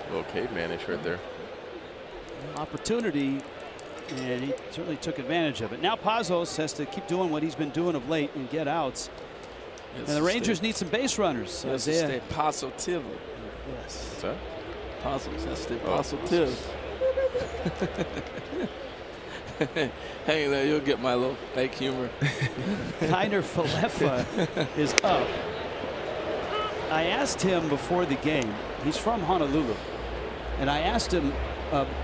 A little caveman-ish right there.
Opportunity, and he certainly took advantage of it. Now Pazos has to keep doing what he's been doing of late and get outs. And the Rangers need some base runners.
Yes, stay positive.
Yes.
What's that?
Pazos has to stay positive. Hang there, you'll get my little fake humor.
Kiner Falefa is up. I asked him before the game. He's from Honolulu. And I asked him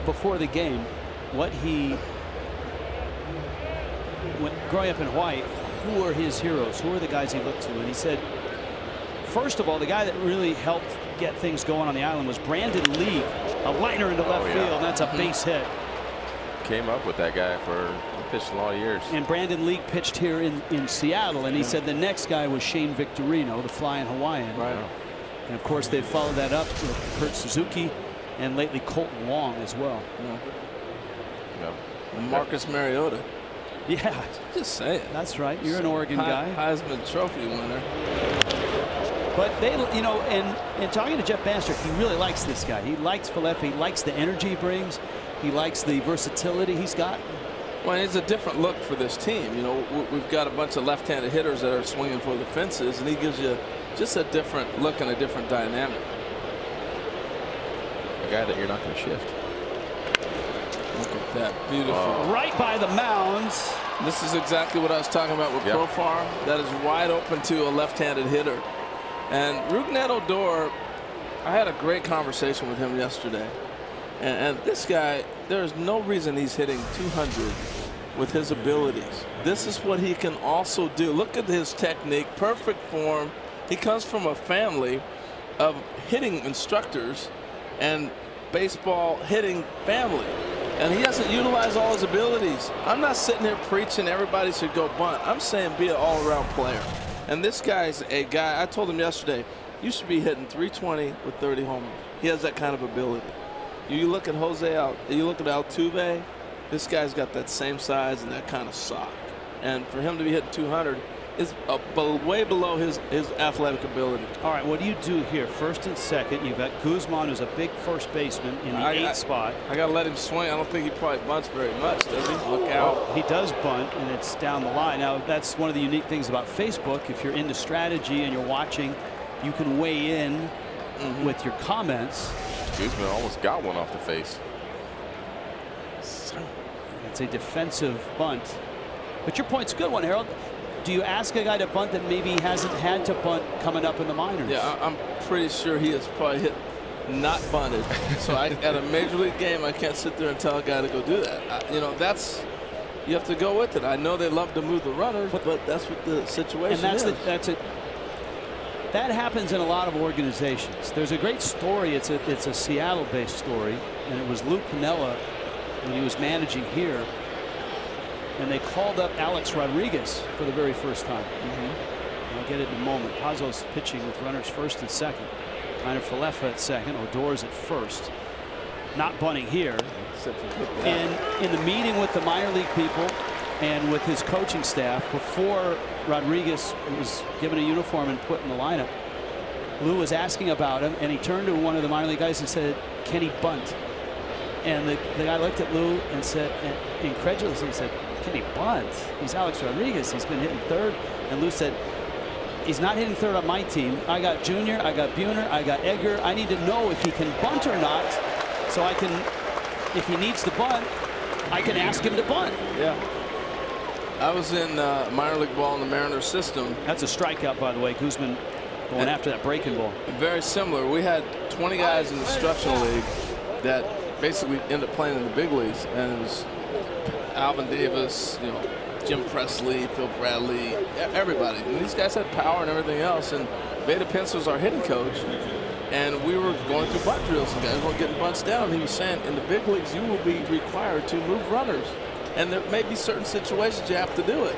before the game what he, growing up in Hawaii, who are his heroes? Who are the guys he looked to? And he said, first of all, the guy that really helped get things going on the island was Brandon Lee, a liner into left field. And that's a base hit.
Came up with that guy he pitched a lot of years.
And Brandon Lee pitched here in Seattle, and he said the next guy was Shane Victorino, the flying Hawaiian.
Right.
And of course they followed that up with Kurt Suzuki and lately Colton Wong as well.
Marcus Mariota.
Yeah.
Just saying.
That's right. You're an Oregon guy.
Heisman Trophy winner.
But they, you know, and talking to Jeff Bannister, he really likes this guy. He likes Falefa. He likes the energy he brings. He likes the versatility he's got.
Well, it's a different look for this team. You know, we've got a bunch of left-handed hitters that are swinging for the fences, and he gives you just a different look and a different dynamic.
A guy that you're not going to shift.
Look at that, beautiful.
Right by the mounds.
This is exactly what I was talking about with Profar. That is wide open to a left-handed hitter. And Rougned Odor, I had a great conversation with him yesterday. And this guy, there's no reason he's hitting 200 with his abilities. This is what he can also do. Look at his technique, perfect form. He comes from a family of hitting instructors and baseball hitting family, and he doesn't utilize all his abilities. I'm not sitting here preaching everybody should go bunt. I'm saying be an all-around player. And this guy's a guy, I told him yesterday, you should be hitting 320 with 30 homers. He has that kind of ability. You look at you look at Altuve, this guy's got that same size and that kind of sock. And for him to be hitting 200 is way below his athletic ability.
All right, what do you do here? First and second, you've got Guzman, who's a big first baseman in the 8th spot.
I got to let him swing. I don't think he probably bunts very much, does he? Look out.
Well, he does bunt, and it's down the line. Now, that's one of the unique things about Facebook. If you're into strategy and you're watching, you can weigh in with your comments.
Guzman almost got one off the face.
It's a defensive bunt. But your point's a good one, Harold. Do you ask a guy to bunt that maybe hasn't had to bunt coming up in the minors?
Yeah, I'm pretty sure he has probably hit not bunted. So at a major league game, I can't sit there and tell a guy to go do that. You know, you have to go with it. I know they love to move the runners, but that's what the situation is.
That happens in a lot of organizations. There's a great story. It's a Seattle-based story, and it was Lou Piniella when he was managing here. And they called up Alex Rodriguez for the very first time. I'll get it in a moment. Pazos pitching with runners first and second. Kind of Falefa at second. Odor's at first. Not bunting here. In the meeting with the minor league people and with his coaching staff before Rodriguez was given a uniform and put in the lineup, Lou was asking about him, and he turned to one of the minor league guys and said, "Can he bunt?" And the guy looked at Lou and said, incredulously said, "Can he bunt? He's Alex Rodriguez. He's been hitting third." And Lou said, "He's not hitting third on my team. I got Junior, I got Buhner, I got Edgar. I need to know if he can bunt or not, so I can, if he needs to bunt, I can ask him to bunt."
Yeah. I was in minor league ball in the Mariners system.
That's a strikeout, by the way. Guzman going after that breaking ball.
Very similar. We had 20 guys in the instructional league that basically ended up playing in the big leagues, and it was Alvin Davis, you know, Jim Presley, Phil Bradley, everybody. And these guys had power and everything else. And Veda Pence was our hitting coach, and we were going through bunt drills. And guys weren't getting bunts down. He was saying, in the big leagues, you will be required to move runners, and there may be certain situations you have to do it.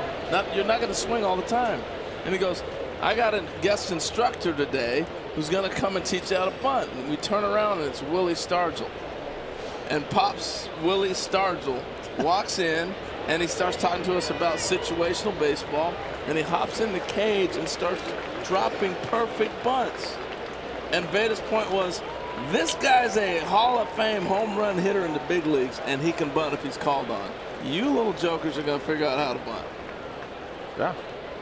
You're not going to swing all the time. And he goes, "I got a guest instructor today who's going to come and teach you how to bunt." And we turn around, and it's Willie Stargell. And pops Willie Stargell walks in, and he starts talking to us about situational baseball, and he hops in the cage and starts dropping perfect bunts. And Veda's point was, this guy's a Hall of Fame home run hitter in the big leagues, and he can bunt if he's called on. You little jokers are going to figure out how to bunt.
Yeah.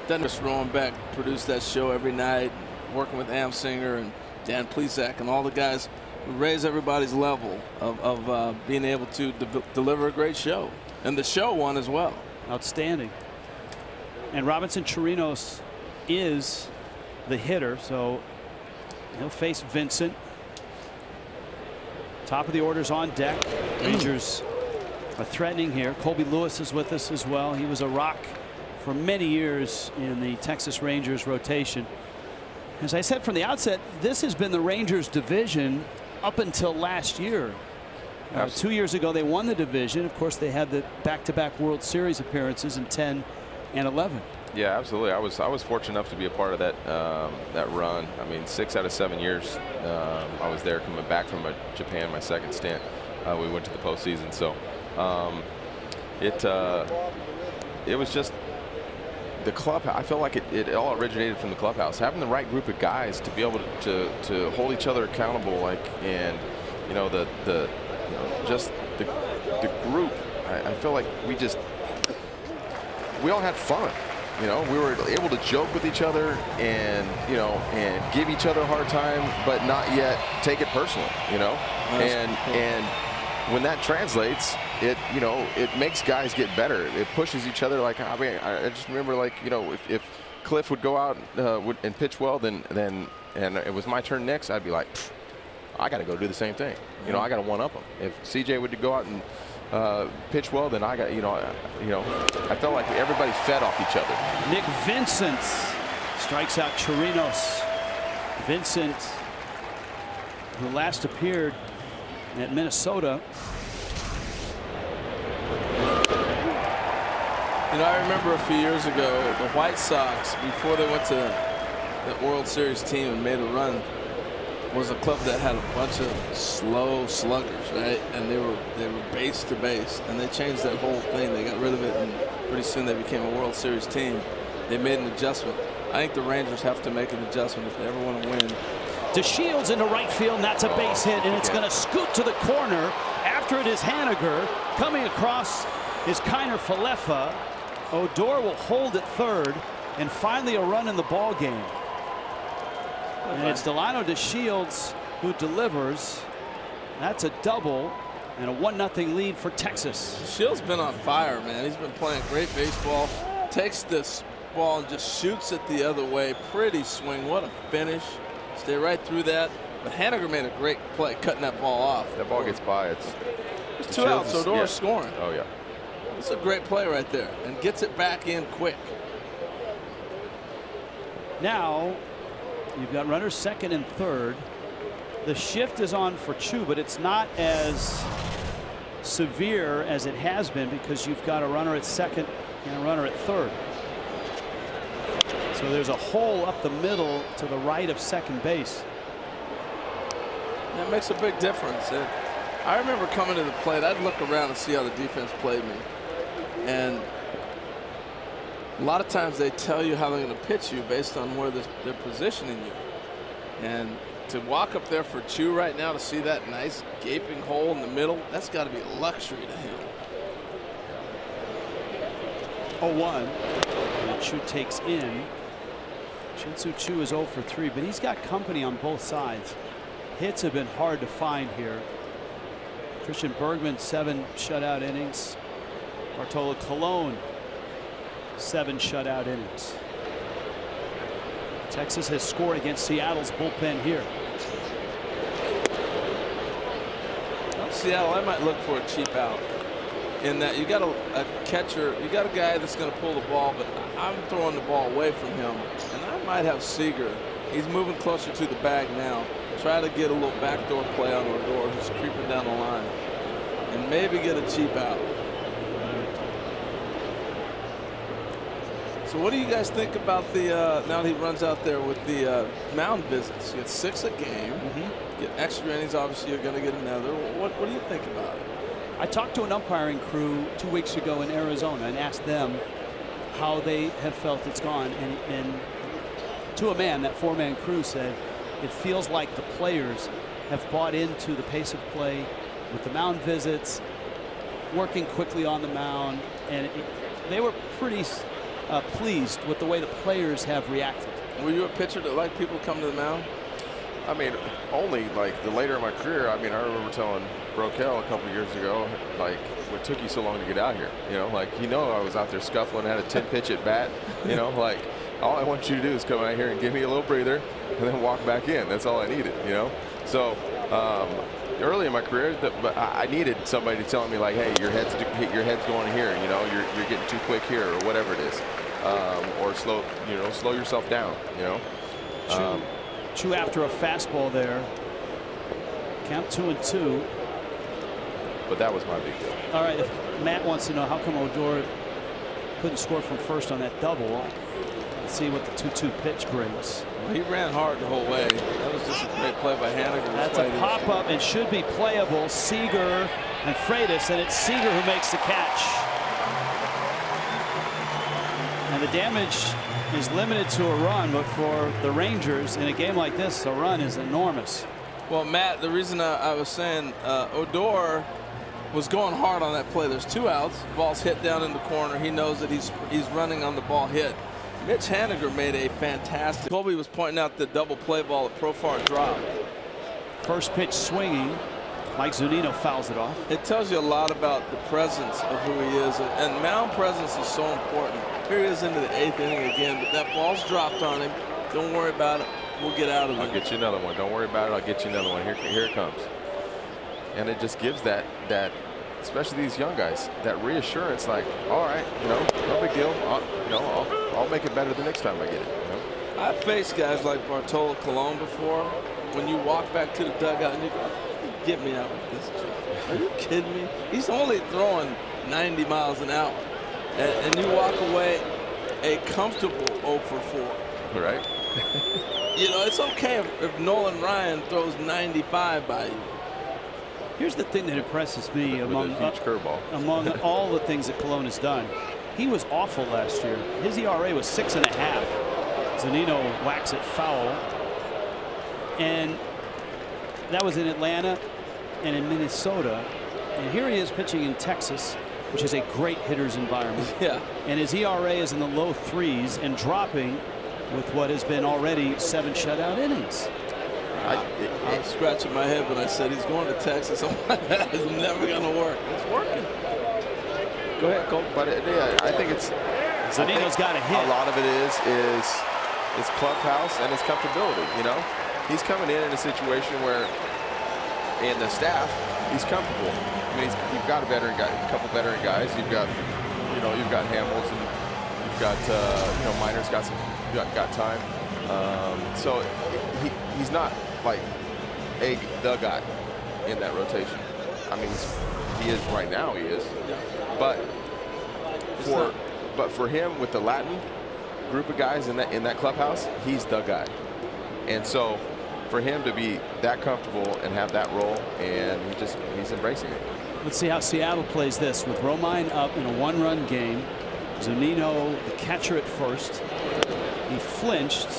Dennis Rohenbeck produced that show every night, working with Am Singer and Dan Plesac and all the guys who raise everybody's level of being able to deliver a great show. And the show won as well.
Outstanding. And Robinson Chirinos is the hitter, so he'll face Vincent. Top of the order's on deck. Rangers are threatening here. Colby Lewis is with us as well. He was a rock for many years in the Texas Rangers rotation. As I said from the outset, this has been the Rangers division up until last year. 2 years ago they won the division. Of course, they had the back-to-back World Series appearances in 10 and 11.
Yeah, absolutely. I was fortunate enough to be a part of that that run. I mean, 6 out of 7 years I was there, coming back from Japan, my second stint. We went to the postseason, so it was just the club. I feel like it all originated from the clubhouse. Having the right group of guys to be able to hold each other accountable, and just the group. I feel like we all had fun. We were able to joke with each other and give each other a hard time, but not yet take it personally. And when that translates, it makes guys get better. It pushes each other. Like, I mean, I just remember, if Cliff would go out and pitch well, and it was my turn next, I'd be like, I got to go do the same thing. I got to one up him. If CJ would go out pitch well, then I got, I felt like everybody fed off each other.
Nick Vincent strikes out Chirinos. Vincent, who last appeared at Minnesota.
I remember a few years ago, the White Sox, before they went to the World Series team and made a run, was a club that had a bunch of slow sluggers, right? And they were base to base, and they changed that whole thing. They got rid of it, and pretty soon they became a World Series team. They made an adjustment. I think the Rangers have to make an adjustment if they ever want to win.
DeShields into right field, and that's a base hit, and it's going to scoot to the corner. After it is Haniger. Coming across is Kiner Falefa. Odor will hold at third, and finally a run in the ball game. And it's Delano DeShields who delivers. That's a double and a 1-0 lead for Texas.
DeShields been on fire, man. He's been playing great baseball. Takes this ball and just shoots it the other way. Pretty swing. What a finish. Stay right through that. But Haniger made a great play cutting that ball off.
That ball gets by. It's
2 outs. Odor's scoring.
Oh, yeah.
It's a great play right there, and gets it back in quick.
Now you've got runners second and third. The shift is on for Chu, but it's not as severe as it has been because you've got a runner at second and a runner at third. So there's a hole up the middle to the right of second base.
That makes a big difference. I remember coming to the plate, I'd look around and see how the defense played me. And a lot of times they tell you how they're going to pitch you based on where they're positioning you. And to walk up there for Chu right now to see that nice gaping hole in the middle, that's got to be a luxury to him.
0-1. And Chu takes in. Shin-Soo Choo is 0 for 3, but he's got company on both sides. Hits have been hard to find here. Christian Bergman, 7 shutout innings. Bartolo Colon, 7 shutout innings. Texas has scored against Seattle's bullpen here.
Well, Seattle, I might look for a cheap out. In that you got a catcher, you got a guy that's going to pull the ball, but I'm throwing the ball away from him, and I might have Seager. He's moving closer to the bag now. Try to get a little backdoor play on Odor, who's creeping down the line, and maybe get a cheap out. So what do you guys think about the now that he runs out there with the mound visits? You get 6 a game. Get extra innings. Obviously, you're going to get another. What do you think about it?
I talked to an umpiring crew 2 weeks ago in Arizona and asked them how they have felt it's gone. And to a man, that 4-man crew said it feels like the players have bought into the pace of play with the mound visits, working quickly on the mound, and they were pretty pleased with the way the players have reacted.
Were you a pitcher that liked people come to the mound?
I mean, only like the later in my career. I mean, I remember telling Broquel a couple years ago, like, what took you so long to get out here? Like, I was out there scuffling, had a 10-pitch at bat. Like, all I want you to do is come out here and give me a little breather and then walk back in. That's all I needed, So early in my career, but I needed somebody to tell me, like, hey, your head's going here. You're getting too quick here, or whatever it is, or slow yourself down.
Chu after a fastball there. Count 2-2.
But that was my big deal.
All right, if Matt wants to know how come Odor couldn't score from first on that double, let's see what the 2-2 pitch brings.
Well, he ran hard the whole way. That was just a great play by Haniger.
That's a pop-up and should be playable. Seager and Freitas, and it's Seager who makes the catch. And the damage is limited to a run, but for the Rangers in a game like this, a run is enormous.
Well, Matt, the reason I was saying Odor was going hard on that play. There's 2 outs. Ball's hit down in the corner. He knows that he's running on the ball hit. Mitch Haniger made a fantastic. Colby was pointing out the double play ball that Profar dropped.
First pitch swinging. Mike Zunino fouls it off.
It tells you a lot about the presence of who he is, and mound presence is so important. Here he is into the 8th inning again, but that ball's dropped on him. Don't worry about it. We'll get out of it.
I'll get you another one. Don't worry about it. I'll get you another one. Here it comes. And it just gives that especially these young guys, that reassurance, like, all right, no big deal. I'll make it better the next time I get it.
I've faced guys like Bartolo Colon before. When you walk back to the dugout and you go, get me out with this job. Are you kidding me? He's only throwing 90 miles an hour. And you walk away a comfortable 0 for 4.
Right.
It's okay if Nolan Ryan throws 95 by you.
Here's the thing that impresses me among all the things that Colon has done. He was awful last year. His ERA was 6.5. Zunino whacks it foul. And that was in Atlanta and in Minnesota. And here he is pitching in Texas, which is a great hitter's environment.
Yeah.
And his ERA is in the low 3s and dropping with what has been already 7 shutout innings.
I was scratching my head when I said he's going to Texas. That is never going to work. It's working.
Go ahead, Cole. But I think it's.
Zunino's got a hit.
A lot of it is clubhouse and his comfortability. He's coming in a situation where, in the staff, he's comfortable. I mean, you've got a couple veteran guys. You've got Hamels, and you've got Minor's got time. So he's not like the guy in that rotation. I mean, he is right now. He is, but for him with the Latin group of guys in that clubhouse, he's the guy. And so for him to be that comfortable and have that role, and he's embracing it.
Let's see how Seattle plays this with Romine up in a 1-run game. Zunino, the catcher at first. He flinched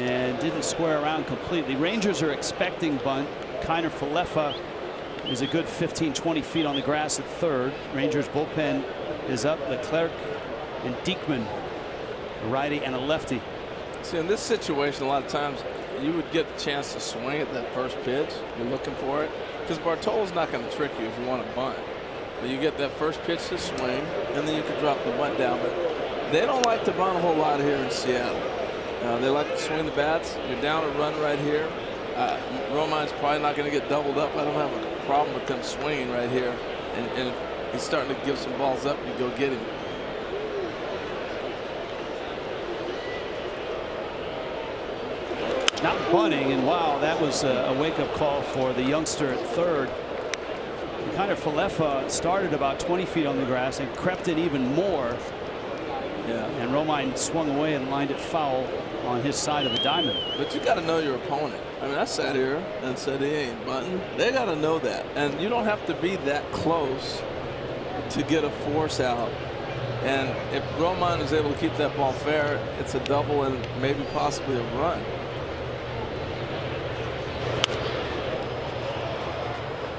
and didn't square around completely. Rangers are expecting bunt. Kiner Falefa is a good 15-20 feet on the grass at third. Rangers bullpen is up. Leclerc and Diekman, a righty and a lefty.
See, in this situation, a lot of times you would get the chance to swing at that first pitch. You're looking for it because Bartolo's not going to trick you if you want to bunt. But you get that first pitch to swing, and then you can drop the bunt down. But they don't like to bunt a whole lot here in Seattle. They like to swing the bats. You're down a run right here. Romine's probably not going to get doubled up. I don't have a problem with them swinging right here. And if he's starting to give some balls up, you go get him.
Not bunting, and wow, that was a wake-up call for the youngster at third. Kiner Falefa started about 20 feet on the grass and crept in even more. Yeah, and Romine swung away and lined it foul on his side of the diamond.
But you got to know your opponent. I mean, I sat here and said he ain't bunting. They got to know that, and you don't have to be that close to get a force out. And if Romine is able to keep that ball fair, it's a double and maybe possibly a run.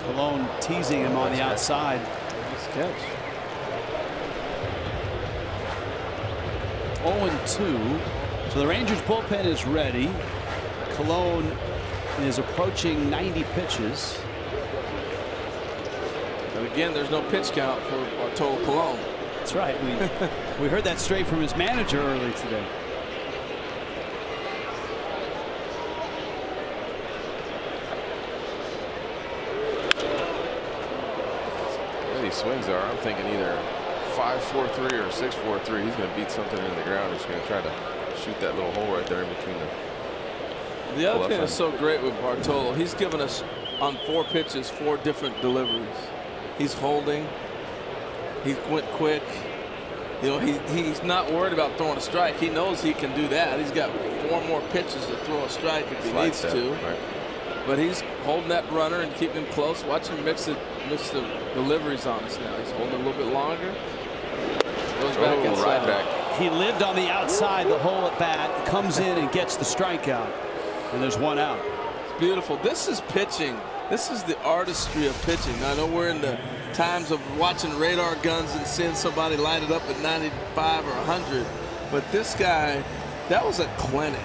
Colon teasing him on the outside.
Nice catch.
0-2. So the Rangers bullpen is ready. Colon is approaching 90 pitches.
But again, there's no pitch count for Bartolo Colon.
That's right. We heard that straight from his manager early today.
These swings are, I'm thinking either 5-4-3 or 6-4-3. He's going to beat something into the ground. He's going to try to shoot that little hole right there in between them.
The other thing that's so great with Bartolo, he's given us on 4 pitches 4 different deliveries. He's holding. He went quick. He's not worried about throwing a strike. He knows he can do that. He's got 4 more pitches to throw a strike if he needs to. Right. But he's holding that runner and keeping him close. Watch him mix the deliveries on us now. He's holding a little bit longer. Goes back inside.
Right back.
He lived on the outside the hole at bat, comes in and gets the strikeout. And there's 1 out.
It's beautiful. This is pitching. This is the artistry of pitching. I know we're in the times of watching radar guns and seeing somebody light it up at 95 or 100. But this guy, that was a clinic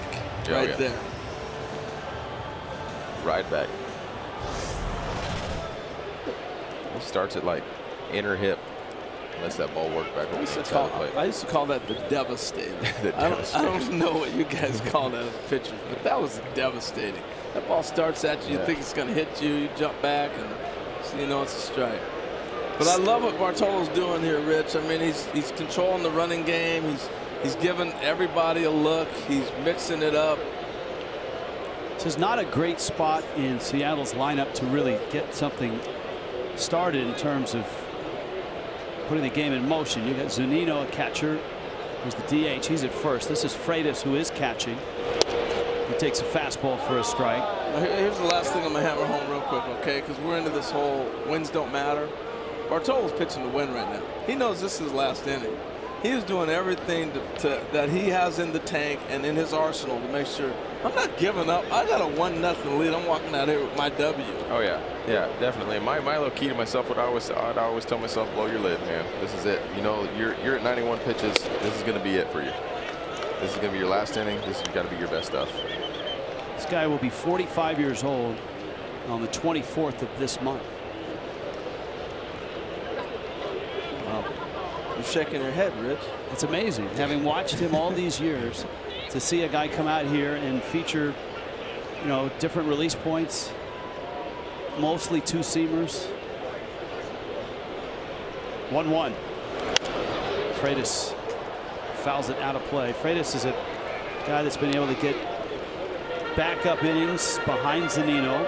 right there.
Right back. He starts at like inner hip. Lets that ball work back over the inside of the plate.
I used to call that the devastating. I don't know what you guys call that as pitchers, but that was devastating. That ball starts at you, you think it's going to hit you, you jump back, and so you know it's a strike. But I love what Bartolo's doing here, Rich. I mean, he's controlling the running game. He's giving everybody a look. He's mixing it up.
This is not a great spot in Seattle's lineup to really get something started in terms of putting the game in motion. You got Zunino, a catcher, who's the DH. He's at first. This is Freitas, who is catching. He takes a fastball for a strike.
Now, here's the last thing I'm going to hammer home real quick, okay? Because we're into this whole wins don't matter. Bartolo's pitching to win right now. He knows this is his last inning. He is doing everything that he has in the tank and in his arsenal to make sure I'm not giving up. I got a 1-0 lead. I'm walking out here with my W.
Oh yeah, definitely. My little key to myself, I'd always tell myself, blow your lid, man. This is it. You know, you're at 91 pitches. This is going to be it for you. This is going to be your last inning. This has got to be your best stuff.
This guy will be 45 years old on the 24th of this month.
Wow. You're shaking your head, Rich.
It's amazing, having watched him all these years, to see a guy come out here and feature, you know, different release points, mostly two-seamers. 1-1. Freitas fouls it out of play. Freitas is a guy that's been able to get backup innings behind Zunino.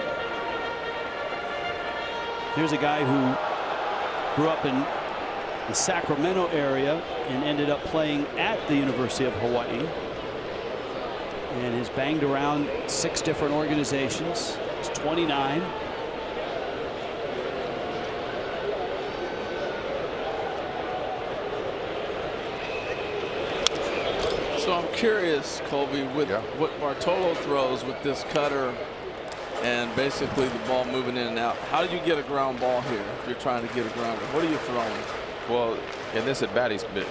Here's a guy who grew up in the Sacramento area and ended up playing at the University of Hawaii and has banged around 6 different organizations. He's 29.
So I'm curious, Colby, with what Bartolo throws with this cutter and basically the ball moving in and out. How do you get a ground ball here if you're trying to get a grounder? What are you throwing?
Well, in this at bat, he's been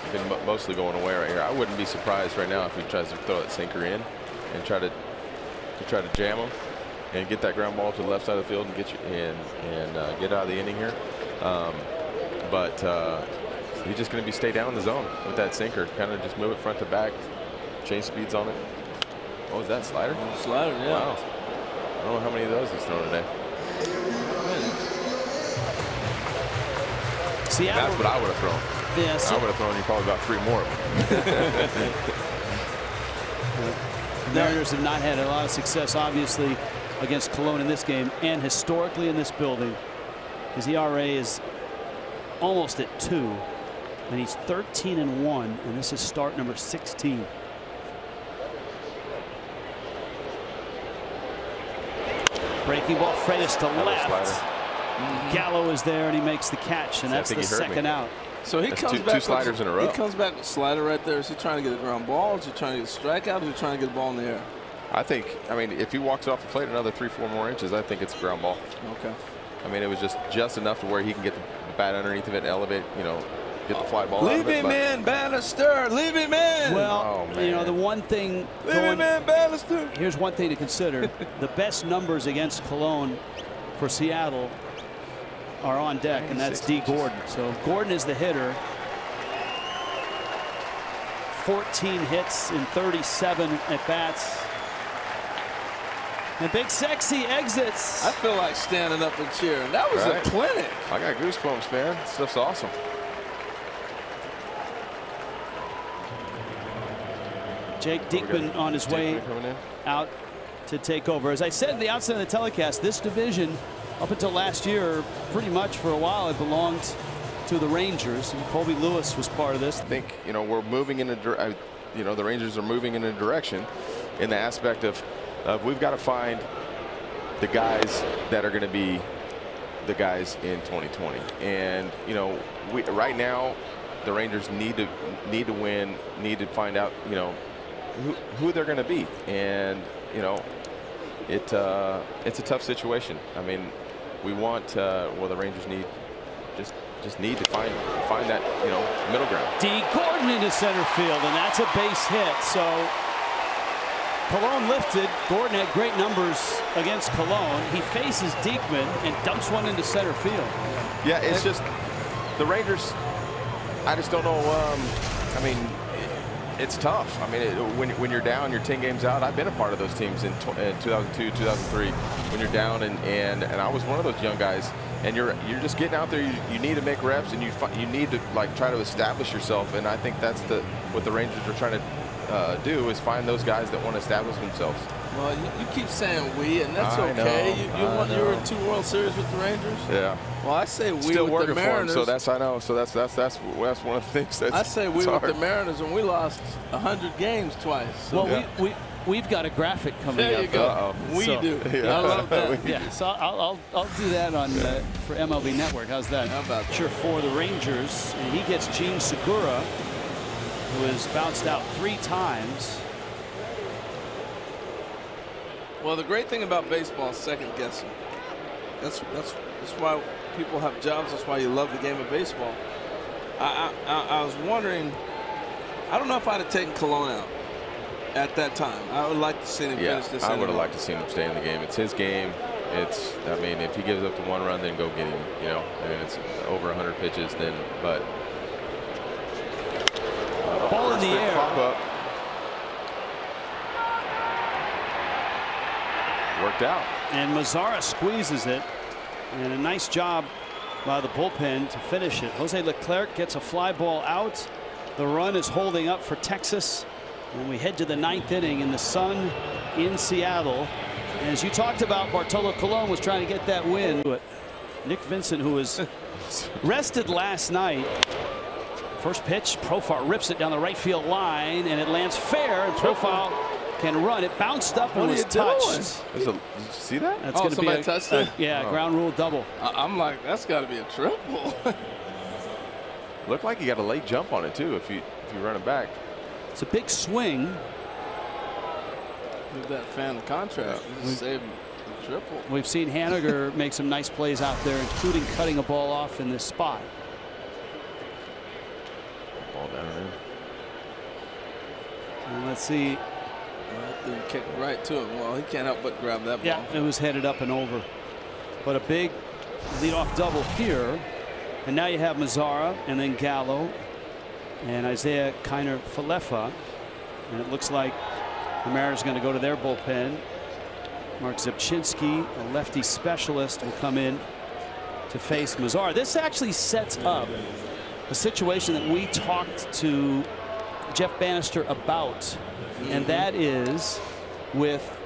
mostly going away right here. I wouldn't be surprised right now if he tries to throw that sinker in and try to jam him and get that ground ball to the left side of the field and get you in and get out of the inning here. But he's just going to stay down in the zone with that sinker, kind of just move it front to back, change speeds on it. What was that, slider?
Slider, yeah.
Wow. I don't know how many of those he's thrown today.
Seattle.
That's what I would have thrown.
Yeah,
I would have thrown you probably about 3 more of them.
The Mariners have not had a lot of success, obviously, against Cologne in this game, and historically in this building. His ERA is almost at 2, and he's 13-1, and this is start number 16. Breaking ball, Freitas to left. Gallo is there, and he makes the catch, and that's the second out.
So he comes back.
2 sliders in a row.
He comes back with slider right there. Is he trying to get a ground ball? Is he trying to get a strikeout? Is he trying to get a ball in the air?
I think, I mean, if he walks off the plate another 3-4 more inches, I think it's a ground ball.
Okay.
I mean, it was just enough to where he can get the bat underneath of it and elevate, you know, get the fly ball out of it.
Leave him in, Bannister. Leave him in.
Well, you know, the one thing.
Leave him in, Bannister.
Here's one thing to consider. The best numbers against Cologne for Seattle are on deck, and that's D. Gordon. So Gordon is the hitter. 14 hits in 37 at bats. And Big Sexy exits.
I feel like standing up and cheering. That was a clinic.
I got goosebumps, man. This stuff's awesome.
Jake Diekman on his way out to take over. As I said at the outset of the telecast, this division, up until last year, pretty much for a while, it belonged to the Rangers, and Colby Lewis was part of this.
I think, you know, we're moving in a, you know, the Rangers are moving in a direction in the aspect of we've got to find the guys that are going to be the guys in 2020. And, you know, right now the Rangers need to win, need to find out, you know, who they're going to beat. And, you know, it's a tough situation. I mean, we want well, the Rangers need just need to find that, you know, middle ground.
D. Gordon into center field, and that's a base hit. So Cologne lifted. Gordon had great numbers against Cologne. He faces Diekman and dumps one into center field.
Yeah, it's just the Rangers. I just don't know. I mean, it's tough. I mean, when you're down, you're 10 games out. I've been a part of those teams in 2002, 2003. When you're down, and I was one of those young guys. And you're just getting out there. You need to make reps, and you need to like try to establish yourself. And I think that's what the Rangers are trying to do, is find those guys that want to establish themselves.
Well, you keep saying we, and that's okay. You were in 2 World Series with the Rangers.
Yeah.
Well, I say we
Still
with
working
the Mariners.
for them, so that's I know. So that's one of the things that's.
I say we
hard.
with the Mariners, and we lost 100 games twice. So.
Well, we've got a graphic coming up.
There you go. We do.
Yeah.
I love that.
Yeah, so I'll do that on for MLB Network. How's that?
How about that?
Sure, for the Rangers, and he gets Gene Segura, who has bounced out 3 times.
Well, the great thing about baseball is second guessing. That's why people have jobs. That's why you love the game of baseball. I was wondering. I don't know if I'd have taken Colon out at that time. I would like to see him finish this.
I would have liked to see him stay in the game. It's his game. I mean, if he gives up to 1 run, then go get him. You know, I mean, it's over 100 pitches. Then, but
Ball in the air.
Pop up. Worked out.
And Mazzara squeezes it, and a nice job by the bullpen to finish it. Jose Leclerc gets a fly ball out. The run is holding up for Texas. And we head to the 9th inning in the sun in Seattle. And as you talked about, Bartolo Colon was trying to get that win. But Nick Vincent, who was rested last night. First pitch, Profar rips it down the right field line, and it lands fair, and Profar can run. It bounced up and was touched.
Did you see that?
That's going to be a ground rule double.
I'm like, that's got to be a triple.
Looked like he got a late jump on it too. If you run it back.
It's a big swing.
Give that fan a contract. Save the triple.
We've seen Haniger make some nice plays out there, including cutting a ball off in this spot.
Ball down there.
And let's see.
That thing kicked right to him. Well, he can't help but grab that ball.
Yeah, it was headed up and over. But a big leadoff double here. And now you have Mazzara and then Gallo and Isaiah Kiner-Falefa. And it looks like the Mariners are going to go to their bullpen. Mark Zepchinski, a lefty specialist, will come in to face Mazzara. This actually sets up a situation that we talked to Jeff Bannister about. And that is with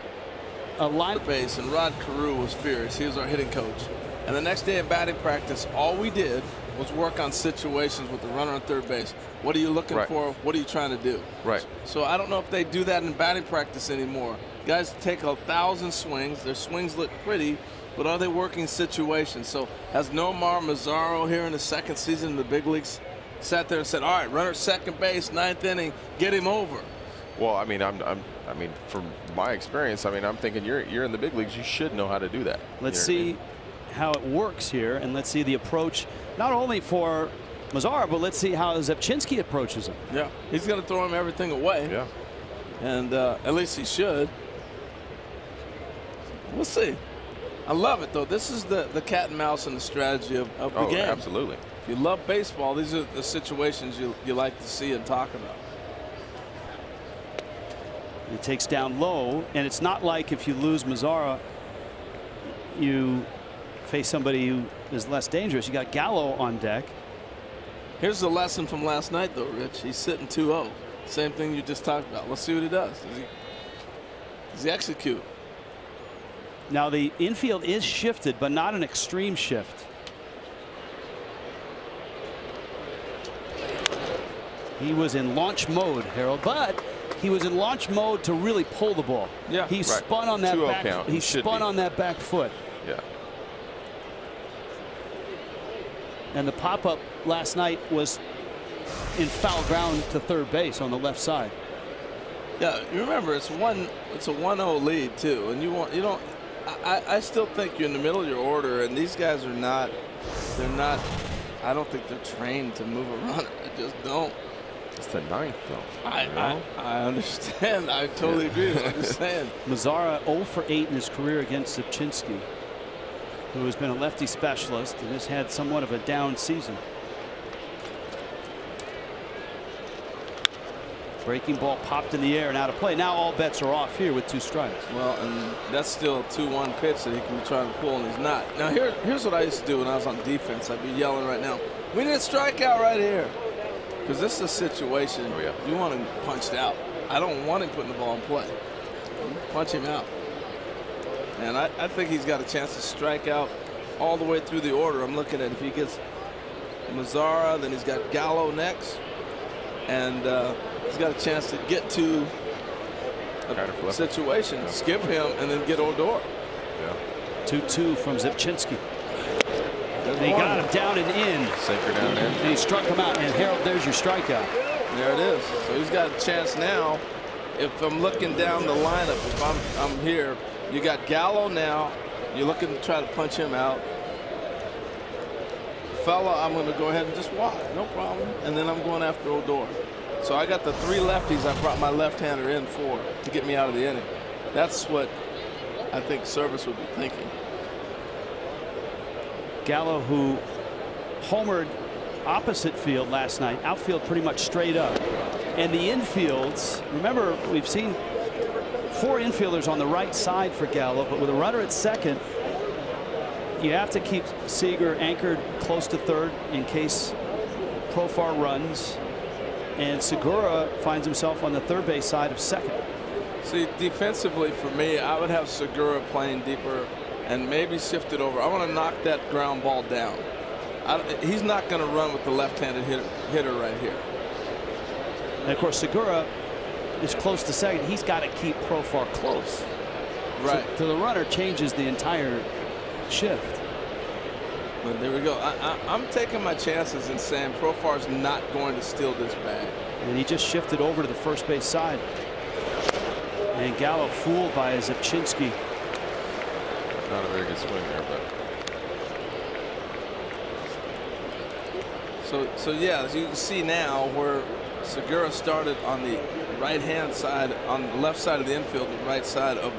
a line
base, and Rod Carew was fierce. He was our hitting coach. And the next day in batting practice, all we did was work on situations with the runner on third base. What are you looking for? What are you trying to do?
Right.
So I don't know if they do that in batting practice anymore. Guys take 1,000 swings. Their swings look pretty, but are they working situations? So has Nomar Mazzaro here in his 2nd season in the big leagues sat there and said, all right, runner second base, 9th inning, get him over?
Well, I mean, I mean, from my experience, I mean, I'm thinking you're in the big leagues. You should know how to do that.
Let's see how it works here, and let's see the approach not only for Mazzara, but let's see how Zepchinski approaches him.
Yeah, he's going to throw him everything away.
Yeah,
and at least he should. We'll see. I love it though. This is the cat and mouse and the strategy of the game.
Absolutely.
If you love baseball, these are the situations you like to see and talk about.
He takes down low, and it's not like if you lose Mazzara, you face somebody who is less dangerous. You got Gallo on deck.
Here's the lesson from last night, though, Rich. He's sitting 2-0. Same thing you just talked about. Let's see what he does. Does he execute?
Now the infield is shifted, but not an extreme shift. He was in launch mode, Harold, but he was in launch mode to really pull the ball.
Yeah,
he spun on that back.
Count.
He spun on that back foot.
Yeah.
And the pop-up last night was in foul ground to third base on the left side.
Yeah, you remember it's a 1-0 lead too, and I still think you're in the middle of your order, and these guys are not. They're not. I don't think they're trained to move a runner. I just don't.
It's the 9th, though.
I understand. I totally agree with what you're saying.
Mazzara 0 for 8 in his career against Zepchinski, who has been a lefty specialist and has had somewhat of a down season. Breaking ball popped in the air and out of play. Now all bets are off here with 2 strikes.
Well, and that's still a 2-1 pitch that he can be trying to pull, and he's not. Now here's what I used to do when I was on defense. I'd be yelling right now, we need a strikeout right here. Because this is a situation you want him punched out. I don't want him putting the ball in play. Punch him out. And I think he's got a chance to strike out all the way through the order. I'm looking at if he gets Mazzara, then he's got Gallo next. And he's got a chance to get to a situation, skip him, and then get Odor.
2-2 from Zipchinski. And he got him down and in.
Sinker down in.
And he struck him out. And Harold, there's your strikeout.
There it is. So he's got a chance now. If I'm looking down the lineup, if I'm here, you got Gallo now. You're looking to try to punch him out. Fella, I'm going to go ahead and just walk. No problem. And then I'm going after Odor. So I got the 3 lefties I brought my left-hander in for to get me out of the inning. That's what I think Service would be thinking.
Gallo, who homered opposite field last night, outfield pretty much straight up. And the infields, remember, we've seen 4 infielders on the right side for Gallo, but with a runner at second, you have to keep Seager anchored close to third in case Profar runs. And Segura finds himself on the third base side of second.
See, defensively for me, I would have Segura playing deeper and maybe shift it over. I want to knock that ground ball down. He's not going to run with the left-handed hitter right here.
And of course, Segura is close to second. He's got to keep Profar close.
Right.
So the runner changes the entire shift.
But there we go. I'm taking my chances and saying Profar's not going to steal this bag.
And he just shifted over to the first base side. And Gallo fooled by Zipchinski.
Not a very good swing there, but.
So yeah, as you can see now, where Segura started on the right-hand side, on the left side of the infield, the right side of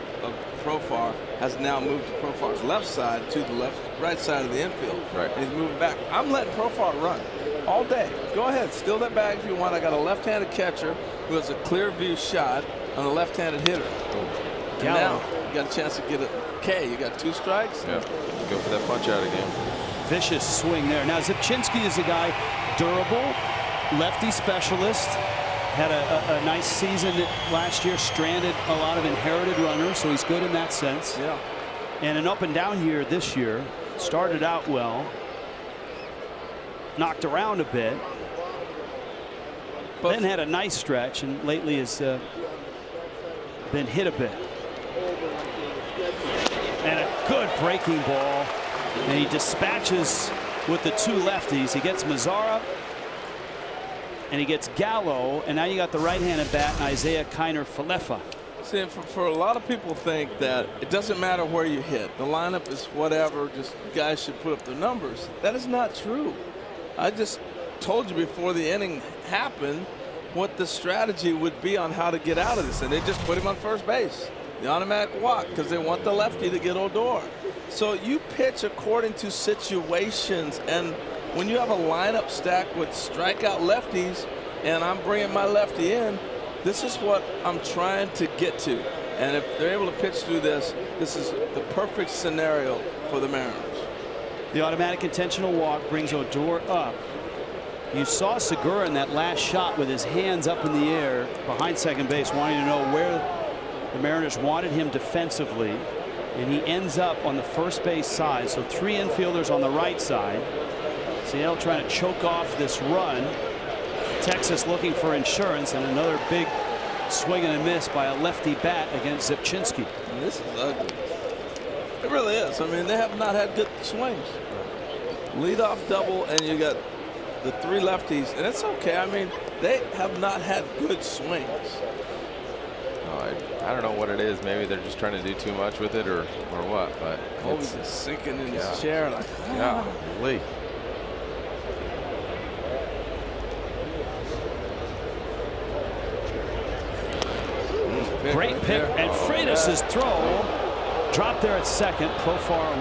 Profar, has now moved to Profar's left side to the right side of the infield.
Right.
And he's moving back. I'm letting Profar run all day. Go ahead, steal that bag if you want. I got a left-handed catcher who has a clear view shot on a left-handed hitter. And now you got a chance to get a K. You got 2 strikes.
Yeah, go for that punch out again.
Vicious swing there. Now Zipchinski is a guy, durable, lefty specialist. Had a nice season last year, stranded a lot of inherited runners, so he's good in that sense.
Yeah.
And an up and down year this year. Started out well, knocked around a bit, but then had a nice stretch, and lately has been hit a bit. And a good breaking ball, and he dispatches with the 2 lefties. He gets Mazzara, and he gets Gallo, and now you got the right-handed bat and Isaiah Kiner-Falefa.
See, for a lot of people think that it doesn't matter where you hit. The lineup is whatever, just guys should put up their numbers. That is not true. I just told you before the inning happened what the strategy would be on how to get out of this, and they just put him on first base. The automatic walk, because they want the lefty to get Odor. So you pitch according to situations, and when you have a lineup stacked with strikeout lefties and I'm bringing my lefty in, this is what I'm trying to get to. And if they're able to pitch through this, this is the perfect scenario for the Mariners.
The automatic intentional walk brings Odor up. You saw Segura in that last shot with his hands up in the air behind second base, wanting to know where the Mariners wanted him defensively. And he ends up on the first base side. So 3 infielders on the right side. Seattle trying to choke off this run. Texas looking for insurance, and another big swing and a miss by a lefty bat against Zipchinski.
And this is ugly. It really is. I mean, they have not had good swings. Leadoff double, and you got the 3 lefties, and it's okay. I mean, they have not had good swings.
I don't know what it is. Maybe they're just trying to do too much with it, or what. But
Colby's just sinking in his chair like,
golly.
Great pick, and Freitas' throw dropped there at second. Profar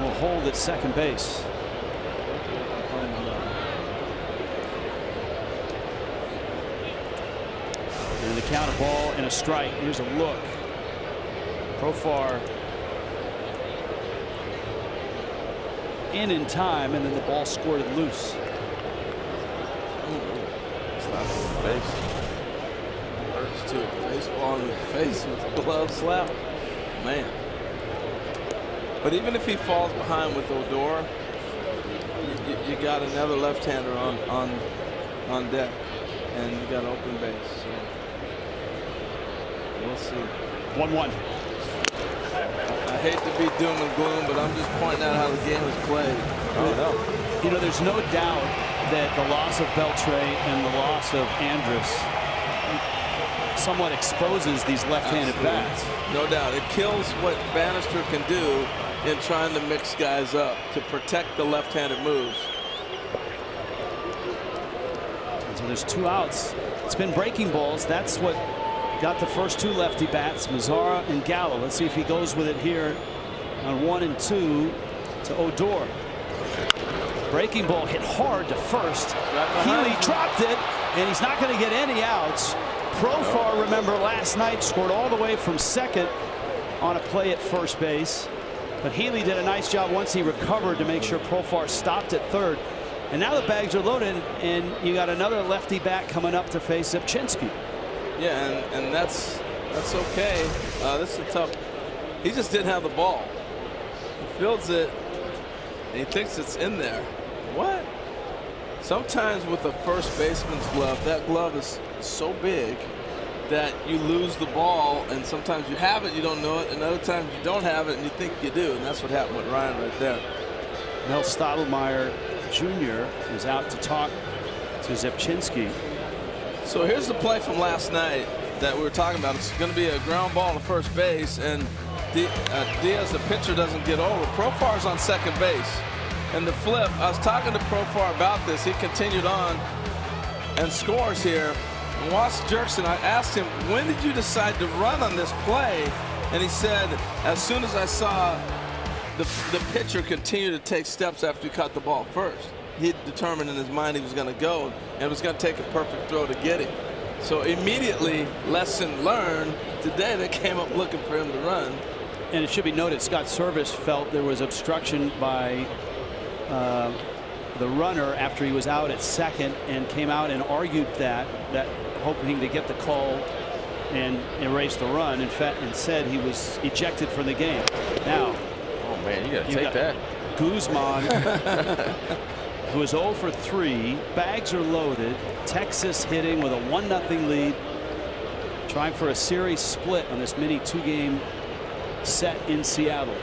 will hold at second base. count, a ball and a strike. Here's a look. Profar in time, and then the ball squirted loose.
Slap in the face. Hurts too. Baseball in the face with a glove slap. Man. But even if he falls behind with Odor, you got another left-hander on deck, and you got open base. So we'll see.
1-1.
I hate to be doom and gloom, but I'm just pointing out how the game is played.
Oh, no. You know, there's no doubt that the loss of Beltre and the loss of Andrus somewhat exposes these left-handed bats.
No doubt. It kills what Bannister can do in trying to mix guys up to protect the left-handed moves.
And so there's 2 outs. It's been breaking balls. That's what got the first 2 lefty bats, Mazzara and Gallo. Let's see if he goes with it here on 1 and 2 to Odor. Breaking ball hit hard to first. Healy dropped it, and he's not going to get any outs. Profar, remember, last night scored all the way from second on a play at first base. But Healy did a nice job once he recovered to make sure Profar stopped at third. And now the bags are loaded, and you got another lefty bat coming up to face Zepchinski.
Yeah, and that's okay. This is a tough. He just didn't have the ball. He fields it, and he thinks it's in there. What? Sometimes with a first baseman's glove, that glove is so big that you lose the ball, and sometimes you have it, you don't know it, and other times you don't have it and you think you do, and that's what happened with Ryan right there.
Mel Stottlemyre Jr. is out to talk to Zepchinski.
So here's the play from last night that we were talking about. It's going to be a ground ball to first base, and Diaz, the pitcher, doesn't get over. Profar's on second base, and the flip, I was talking to Profar about this. He continued on and scores here. And Ross Jerkson, I asked him, when did you decide to run on this play? And he said, as soon as I saw the pitcher continue to take steps after he caught the ball first, he determined in his mind he was going to go, and it was going to take a perfect throw to get him. So immediately, lesson learned, today they came up looking for him to run.
And it should be noted, Scott Service felt there was obstruction by the runner after he was out at second, and came out and argued that hoping to get the call and erase the run. In fact, and said he was ejected from the game. Now,
oh man, you got to take that.
Guzman, who is 0 for 3. Bags are loaded. Texas hitting with a 1-0 lead, trying for a series split on this mini 2-game set in Seattle.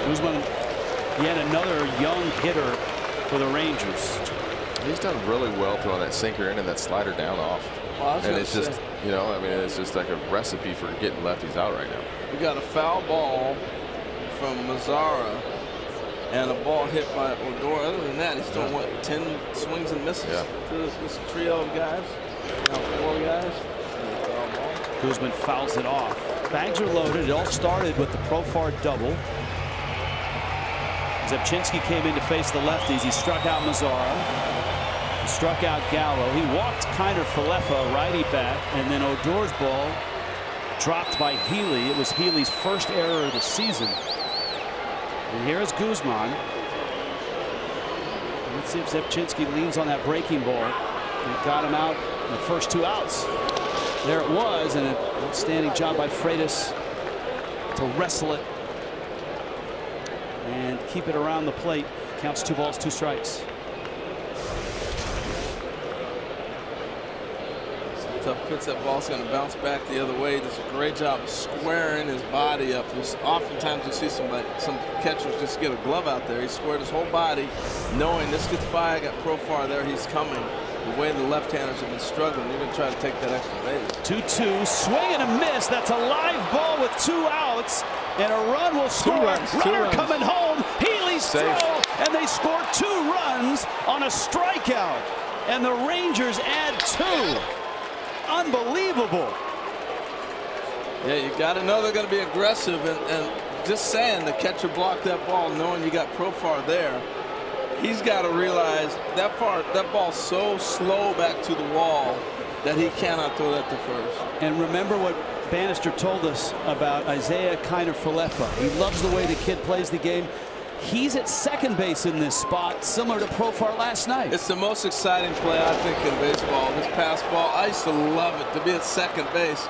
Guzman, yet another young hitter for the Rangers.
He's done really well throwing that sinker in and that slider down off.
Well,
and it's just, you know, I mean, it's just like a recipe for getting lefties out right now.
We got a foul ball from Mazzara and a ball hit by Odor. Other than that, he's thrown, what, 10 swings and misses to this trio of guys? Now 4 guys.
Guzman fouls it off. Bags are loaded. It all started with the Profar double. Zepchinski came in to face the lefties. He struck out Mazzara. He struck out Gallo. He walked Kiner Falefa, righty bat, and then Odor's ball dropped by Healy. It was Healy's first error of the season. And here's Guzman. Let's see if Zepchinski leans on that breaking ball. He got him out in the first 2 outs. There it was, and an outstanding job by Freitas to wrestle it and keep it around the plate. Counts 2 balls, 2 strikes.
Tough pitch. That ball's going to bounce back the other way. Does a great job of squaring his body up. Oftentimes you see some catchers just get a glove out there. He squared his whole body, knowing this gets by. I got Profar there. He's coming. The way the left-handers have been struggling, they're going to try to take that extra base.
2-2, swing and a miss. That's a live ball with 2 outs, and a run will score. Runner coming home. Healy's throw, and they score 2 runs on a strikeout, and the Rangers add 2. Unbelievable.
Yeah, you got to know they're going to be aggressive, and just saying the catcher blocked that ball knowing you got Profar there. He's got to realize that ball's so slow back to the wall that he cannot throw that to first.
And remember what Bannister told us about Isaiah Kiner-Falefa. He loves the way the kid plays the game. He's at second base in this spot, similar to Profar last night.
It's the most exciting play, I think, in baseball. This pass ball, I used to love it, to be at second base.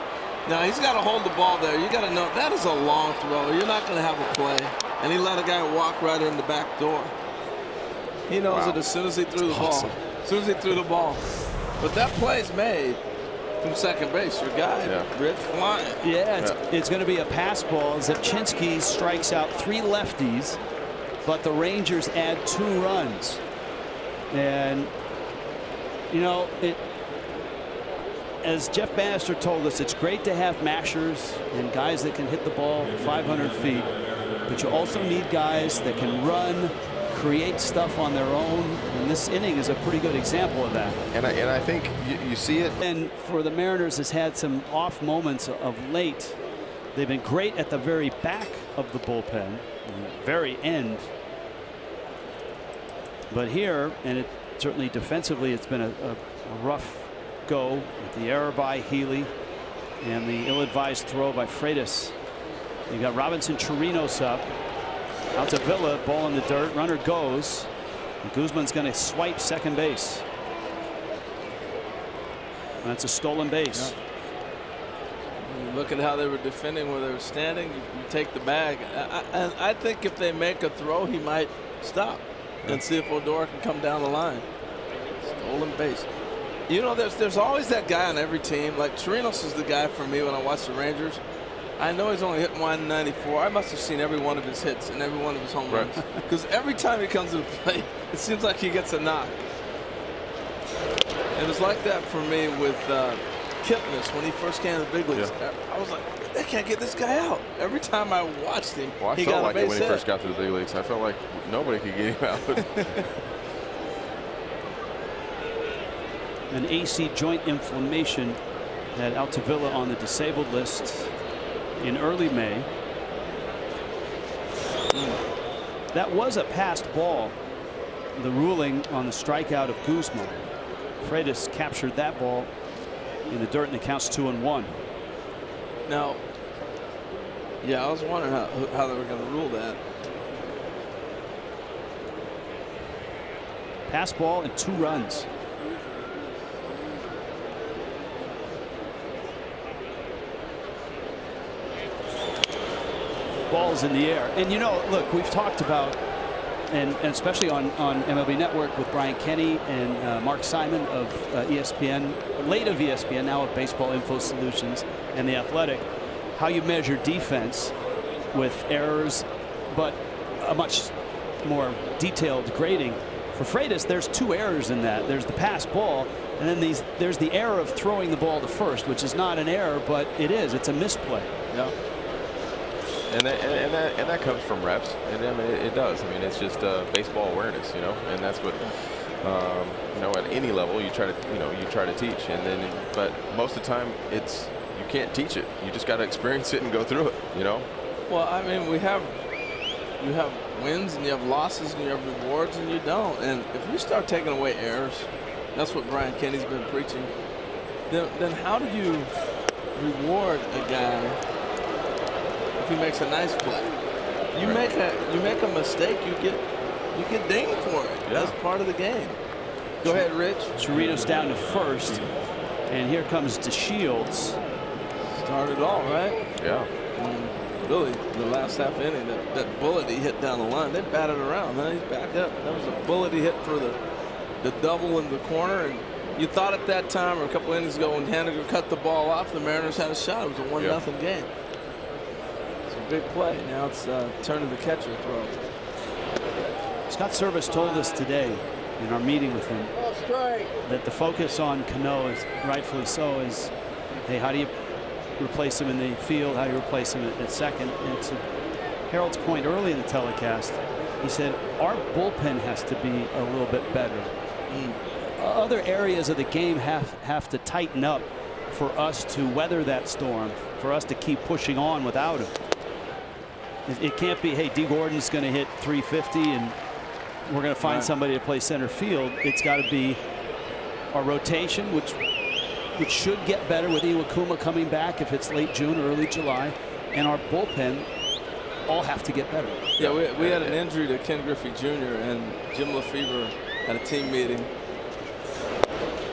Now, he's got to hold the ball there. You got to know that is a long throw. You're not going to have a play. And he let a guy walk right in the back door. He knows it as soon as he threw the ball. As soon as he threw the ball. But that play's made from second base. Your guy, Rich, flying.
Yeah, it's going to be a pass ball. Zepchinski strikes out 3 lefties, but the Rangers add 2 runs. And, you know, as Jeff Bannister told us, it's great to have mashers and guys that can hit the ball 500 feet, but you also need guys that can run, create stuff on their own, and this inning is a pretty good example of that.
And I think you see it.
And for the Mariners has had some off moments of late. They've been great at the very back of the bullpen, very end. But here, and it certainly defensively, it's been a rough go with the error by Healy and the ill-advised throw by Freitas. You got Robinson Chirinos up. Out to Villa, ball in the dirt. Runner goes. And Guzman's going to swipe second base. And that's a stolen base.
You look at how they were defending where they were standing. You take the bag. I think if they make a throw, he might stop and see if Odor can come down the line. Stolen base. You know, there's always that guy on every team. Like Chirinos is the guy for me when I watch the Rangers. I know he's only hit 194. I must have seen every one of his hits and every one of his home runs. Because every time he comes to the plate, it seems like he gets a knock. It was like that for me with Kipnis when he first came to the big leagues. I was like, they can't get this guy out. Every time I watched him, he got a base hit. I felt like it when he first got to the big leagues. I felt like nobody could get him out.
An AC joint inflammation had Altavilla on the disabled list in early May. That was a passed ball. The ruling on the strikeout of Guzman. Freitas captured that ball in the dirt, and it counts 2-1.
Now, yeah, I was wondering how they were going to rule that.
Pass ball and 2 runs. Balls in the air. And you know, look, we've talked about, and especially on MLB Network with Brian Kenny and Mark Simon of ESPN, late of ESPN, now of Baseball Info Solutions and The Athletic, how you measure defense with errors, but a much more detailed grading. For Freitas, there's 2 errors in that. There's the pass ball, and then there's the error of throwing the ball to first, which is not an error, but it is. It's a misplay.
Yeah.
And that comes from reps, and I mean it does. I mean, it's just baseball awareness, you know, and that's what you know, at any level you try to teach, and then but most of the time you can't teach it. You just got to experience it and go through it, you know.
Well, I mean, you have wins and you have losses and you have rewards and you don't. And if you start taking away errors, that's what Brian Kenny's been preaching. Then how do you reward a guy? He makes a nice play. You make a mistake, you get dinged for it. Yeah. That's part of the game. Go ahead, Rich.
Chirinos down to first, and here comes DeShields.
Started all right.
Yeah.
Really, the last half inning, that bullet he hit down the line, they batted around. Now he's back up. That was a bullet he hit for the double in the corner, and you thought at that time or a couple innings ago when Haniger cut the ball off, the Mariners had a shot. It was a 1-0 game. Big play. Now it's turn to the catcher throw.
Scott Service told us today in our meeting with him that the focus on Cano, is rightfully so, is, hey, how do you replace him in the field? How do you replace him at second? And to Harold's point early in the telecast, he said our bullpen has to be a little bit better. Other areas of the game have to tighten up for us to weather that storm, for us to keep pushing on without him. It can't be, hey, D. Gordon's going to hit 350 and we're going to find somebody to play center field. It's got to be our rotation, which should get better with Iwakuma coming back if it's late June or early July, and our bullpen all have to get better.
Yeah, we had an injury to Ken Griffey Jr. and Jim Lefebvre had a team meeting,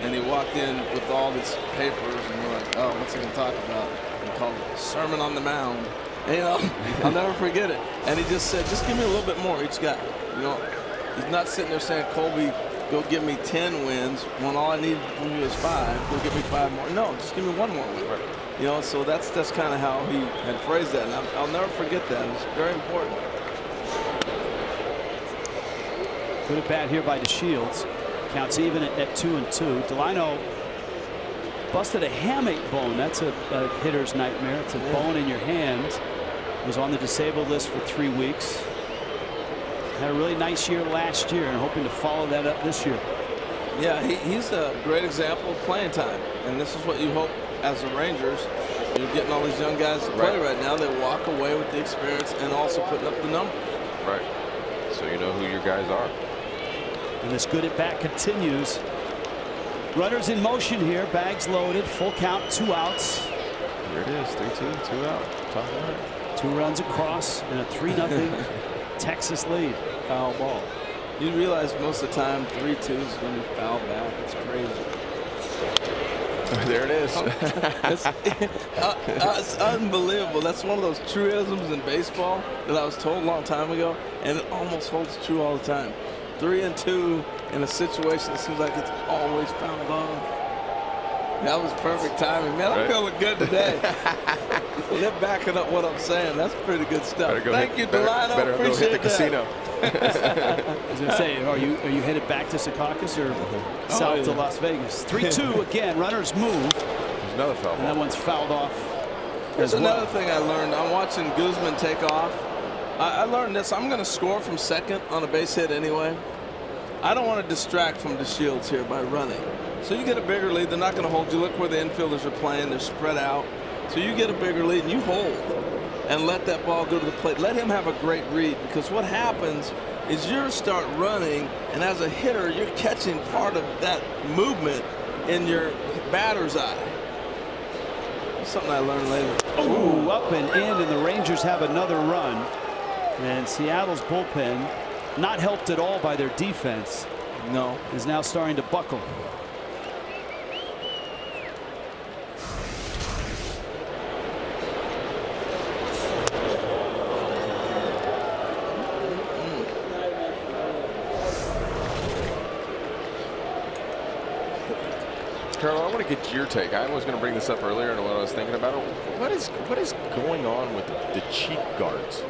and he walked in with all these papers, and we're like, oh, what's he going to talk about? He called it Sermon on the Mound. And, you know, I'll never forget it. And he just said, just give me a little bit more each guy. You know, he's not sitting there saying, Colby, go give me 10 wins when all I need from you is 5. Go give me 5 more. No, just give me 1 more win. Right. You know, so that's kind of how he had phrased that, and I'll never forget that. It's very important.
Good at bat here by DeShields. Counts even at 2-2. Delino busted a hamate bone. That's a hitter's nightmare. It's a bone in your hand. Was on the disabled list for 3 weeks. Had a really nice year last year and hoping to follow that up this year.
Yeah, he's a great example of playing time, and this is what you hope as the Rangers. You're getting all these young guys to play right now. They walk away with the experience and also putting up the numbers.
Right. So you know who your guys are.
And this good at bat continues. Runners in motion here. Bags loaded. Full count. 2 outs.
Here it is. 3-2. 2 out. Top line.
2 runs across and a 3-0 Texas lead. Foul ball.
You realize most of the time 3-2 is when you foul back. It's crazy.
There it is.
It's unbelievable. That's one of those truisms in baseball that I was told a long time ago, and it almost holds true all the time. 3-2 in a situation that seems like it's always fouled off. That was perfect timing. Man, I'm feeling good today. They're backing up what I'm saying. That's pretty good stuff. Thank you, Delino.
Better go hit the casino.
I was going to say, are you headed back to Secaucus or south to Las Vegas? 3-2 again. Runners move.
There's another foul ball.
And that one's fouled off.
There's another thing I learned. I'm watching Guzman take off. I learned this. I'm going to score from second on a base hit anyway. I don't want to distract from DeShields here by running. So you get a bigger lead. They're not going to hold you. Look where the infielders are playing. They're spread out. So you get a bigger lead and you hold and let that ball go to the plate. Let him have a great read, because what happens is you start running, and as a hitter, you're catching part of that movement in your batter's eye. That's something I learned later.
Ooh, up and in, and the Rangers have another run. And Seattle's bullpen, not helped at all by their defense, is now starting to buckle.
Carlo, I want to get your take. I was going to bring this up earlier and what I was thinking about it. What is going on with the cheek guards?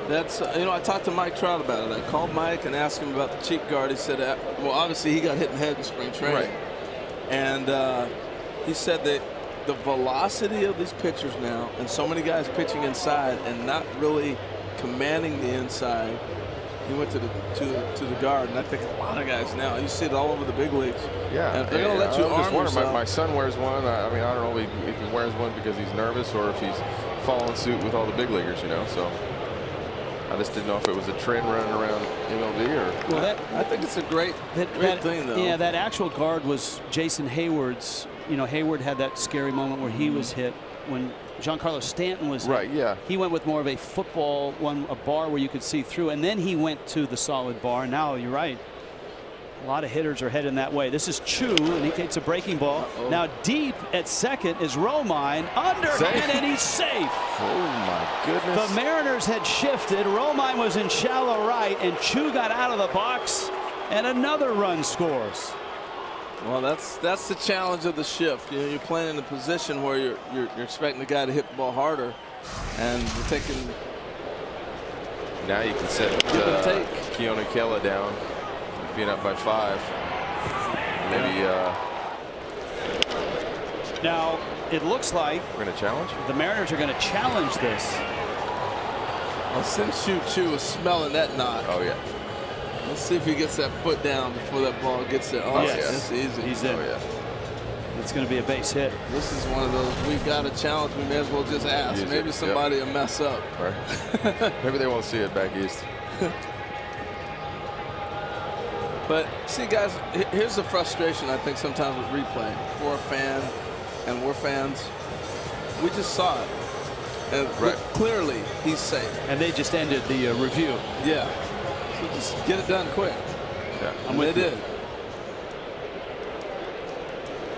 That's, you know, I talked to Mike Trout about it. I called Mike and asked him about the cheek guard. He said, well, obviously he got hit in the head in spring training.
Right.
And he said that the velocity of these pitchers now, and so many guys pitching inside and not really commanding the inside, he went to the guard, and I think a lot of guys now, you see it all over the big leagues.
Yeah,
and they're going to let you arm yourself.
My son wears one. I mean, I don't know if he wears one because he's nervous or if he's following suit with all the big leaguers, you know. So I just didn't know if it was a trend running around MLB or.
Well, I think it's a great thing, though.
Yeah, that actual guard was Jason Hayward's. You know, Hayward had that scary moment where he was hit when Giancarlo Stanton was
right.
hit.
Yeah,
he went with more of a football one, a bar where you could see through, and then he went to the solid bar. Now you're right. A lot of hitters are heading that way. This is Chu, and he takes a breaking ball. Now deep at second is Romine. Underhand, and he's safe.
Oh, my goodness.
The Mariners had shifted. Romine was in shallow right, and Chu got out of the box, and another run scores.
Well, that's the challenge of the shift. You know, you're playing in a position where you're expecting the guy to hit the ball harder, and you're taking.
Now you can set Keone Kela down, being up by 5. Maybe.
Now it looks like
we're going to challenge.
The Mariners are going to challenge this.
Well, since Chu was smelling that knock.
Oh yeah.
Let's see if he gets that foot down before that ball gets there. Oh,
yes.
That's easy.
He's in.
Oh, yeah.
it's going to be a base hit.
This is one of those, we got a challenge, we may as well just ask. Maybe somebody will mess up.
Right. Maybe they won't see it back east.
But see, guys, here's the frustration I think sometimes with replay. For a fan, and we're fans, we just saw it. And clearly, he's safe.
And they just ended the review.
Yeah. So just get it done quick.
Yeah.
And they did.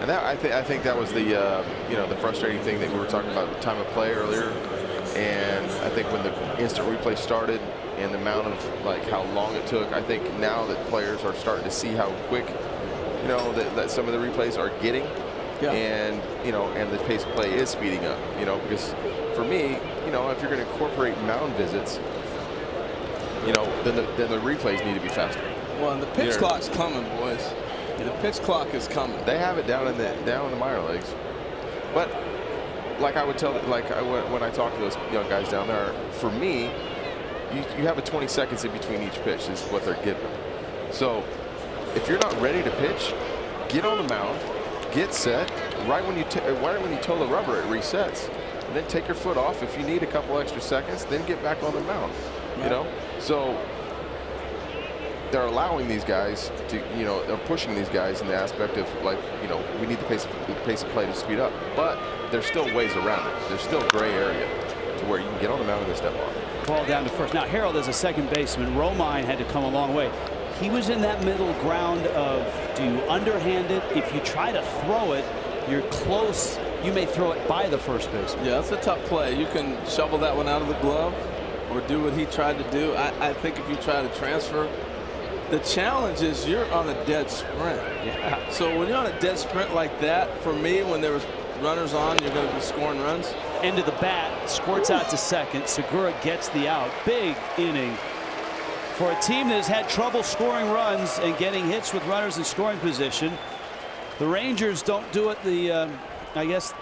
And that I think that was the the frustrating thing that we were talking about, time of play earlier. And I think when the instant replay started and the amount of how long it took, I think now that players are starting to see how quick that some of the replays are getting.
Yeah.
And and the pace of play is speeding up, because for me, if you're going to incorporate mound visits, then the replays need to be faster.
Well, and the pitch clock's coming, boys. The pitch clock is coming.
They have it down in the minor leagues. But like I would tell, when I talk to those young guys down there, for me, you have a 20 seconds in between each pitch is what they're given. So if you're not ready to pitch, get on the mound, get set. Right when you toe the rubber, it resets. And then take your foot off. If you need a couple extra seconds, then get back on the mound.
Right.
So they're allowing these guys to, they're pushing these guys in the aspect of we need the pace of play to speed up. But there's still ways around it. There's still gray area to where you can get on the mound and then step off.
Ball down to first. Now Harold is a second baseman. Romine had to come a long way. He was in that middle ground of, do you underhand it? If you try to throw it, you're close. You may throw it by the first baseman.
Yeah, that's a tough play. You can shovel that one out of the glove or do what he tried to do. I think if you try to transfer, the challenge is you're on a dead sprint.
Yeah.
So when you're on a dead sprint like that, for me, when there was runners on, you're going to be scoring runs.
End of the bat, squirts out to second. Segura gets the out. Big inning for a team that has had trouble scoring runs and getting hits with runners in scoring position. The Rangers don't do it I guess,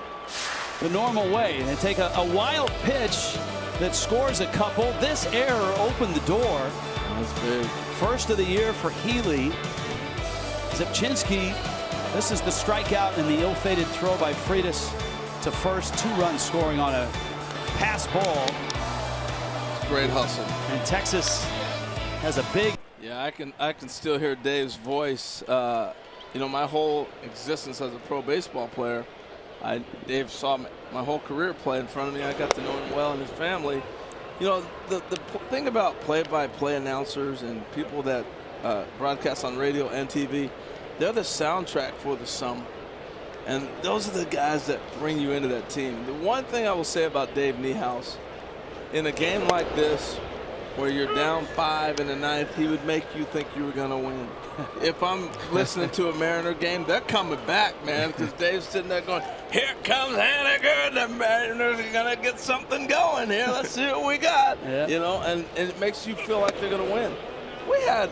the normal way. They take a wild pitch that scores a couple. This error opened the door.
That's big.
First of the year for Healy. Zipchinski, this is the strikeout and the ill-fated throw by Freitas to first. 2 runs scoring on a pass ball.
Great hustle.
And Texas has a big.
Yeah, I can still hear Dave's voice. My whole existence as a pro baseball player, Dave saw my whole career play in front of me. I got to know him well and his family. The thing about play-by-play announcers and people that broadcast on radio and TV, they're the soundtrack for the summer. And those are the guys that bring you into that team. The one thing I will say about Dave Niehaus, in a game like this, where you're down 5 in the 9th, he would make you think you were going to win. If I'm listening to a Mariner game, they're coming back, man, because Dave's sitting there going, here comes Haniger, the Mariners are going to get something going here. Let's see what we got. Yeah. And it makes you feel like they're going to win. We had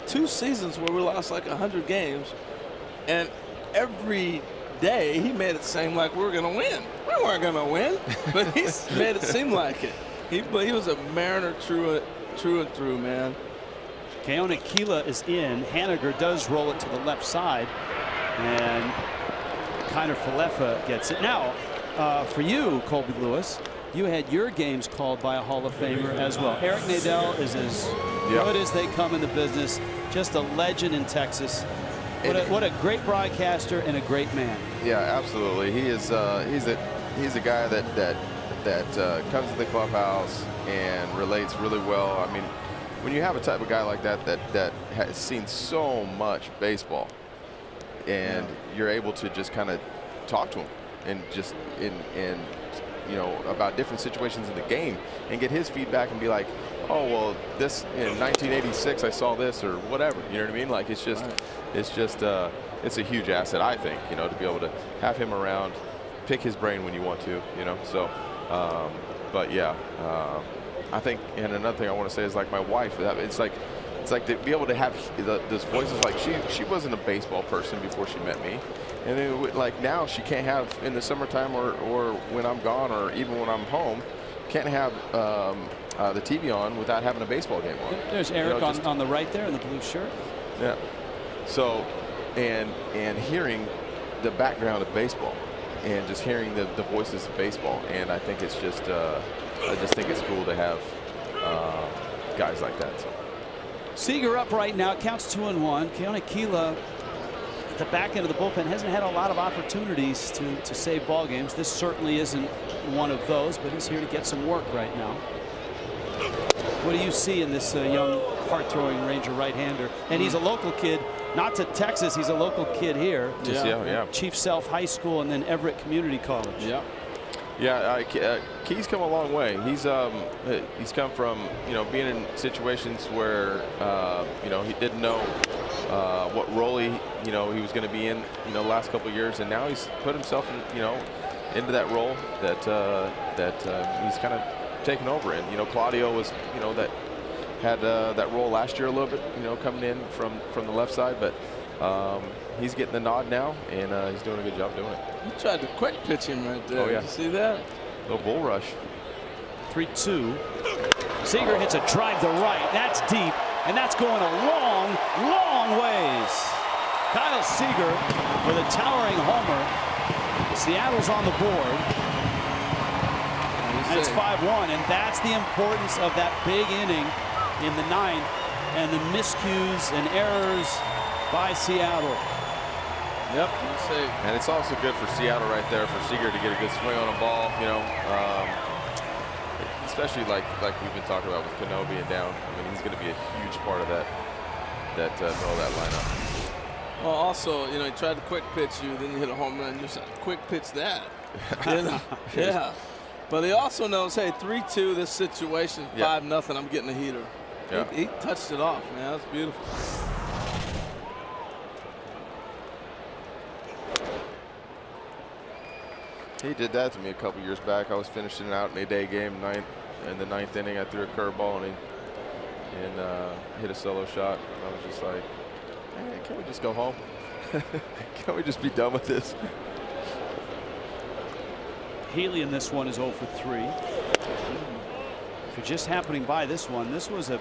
2 seasons where we lost like 100 games, and every day he made it seem like we were going to win. We weren't going to win, but he made it seem like it. He was a Mariner true and through, man.
Keone Kela is in. Haniger does roll it to the left side, and Kiner Falefa gets it. Now, for you, Colby Lewis, you had your games called by a Hall of Famer as well. Eric Nadel is as good as they come in the business. Just a legend in Texas. What a great broadcaster and a great man.
Yeah, absolutely. He is. He's a guy that comes to the clubhouse and relates really well. I mean, when you have a type of guy like that has seen so much baseball, and you're able to just kind of talk to him and just about different situations in the game and get his feedback and be like, oh well, this in 1986 I saw this or whatever. You know what I mean? Like it's just it's a huge asset, I think, to be able to have him around, pick his brain when you want to, So, but yeah, I think, and another thing I want to say is like my wife. It's like to be able to have those voices. Like she wasn't a baseball person before she met me, and then like now she can't have in the summertime or when I'm gone or even when I'm home, can't have the TV on without having a baseball game on.
There's Eric on the right there in the blue shirt.
Yeah. So, and hearing the background of baseball and just hearing the voices of baseball. And I think it's just I just think it's cool to have guys like that. So.
Seager up right now. It counts 2-1. Keone Kela at the back end of the bullpen hasn't had a lot of opportunities to save ball games. This certainly isn't one of those, but he's here to get some work right now. What do you see in this young hard-throwing Ranger right-hander? And he's a local kid, not to Texas. He's a local kid here.
Yeah.
Chief Sealth High School and then Everett Community College.
Yeah.
Yeah, Key's come a long way. He's come from being in situations where he didn't know what role he was going to be in the last couple of years, and now he's put himself into that role that he's kind of taken over in. Claudio was that had that role last year a little bit, coming in from the left side, but he's getting the nod now, and he's doing a good job doing it.
He tried to quick pitch him right there.
Oh, yeah.
Did you see that?
Little bull rush.
3-2. Seager hits a drive to right. That's deep, and that's going a long, long ways. Kyle Seager with a towering homer. Seattle's on the board. And it's 5-1, and that's the importance of that big inning in the ninth, and the miscues and errors by Seattle.
Yep.
And it's also good for Seattle right there for Seager to get a good swing on a ball, especially like we've been talking about with Cano being down. I mean, he's going to be a huge part of that middle of that lineup.
Well, also, he tried to quick pitch you, then you hit a home run, just quick pitch that. Yeah. But he also knows, hey, 3-2, this situation, 5-0, I'm getting a heater. Yeah. He touched it off, man. That's beautiful.
He did that to me a couple years back. I was finishing out in a day game, in the ninth inning. I threw a curveball and hit a solo shot. I was just like, hey, can't we just go home? Can't we just be done with this?
Healy in this one is 0 for 3. If you're just happening by this one, this was a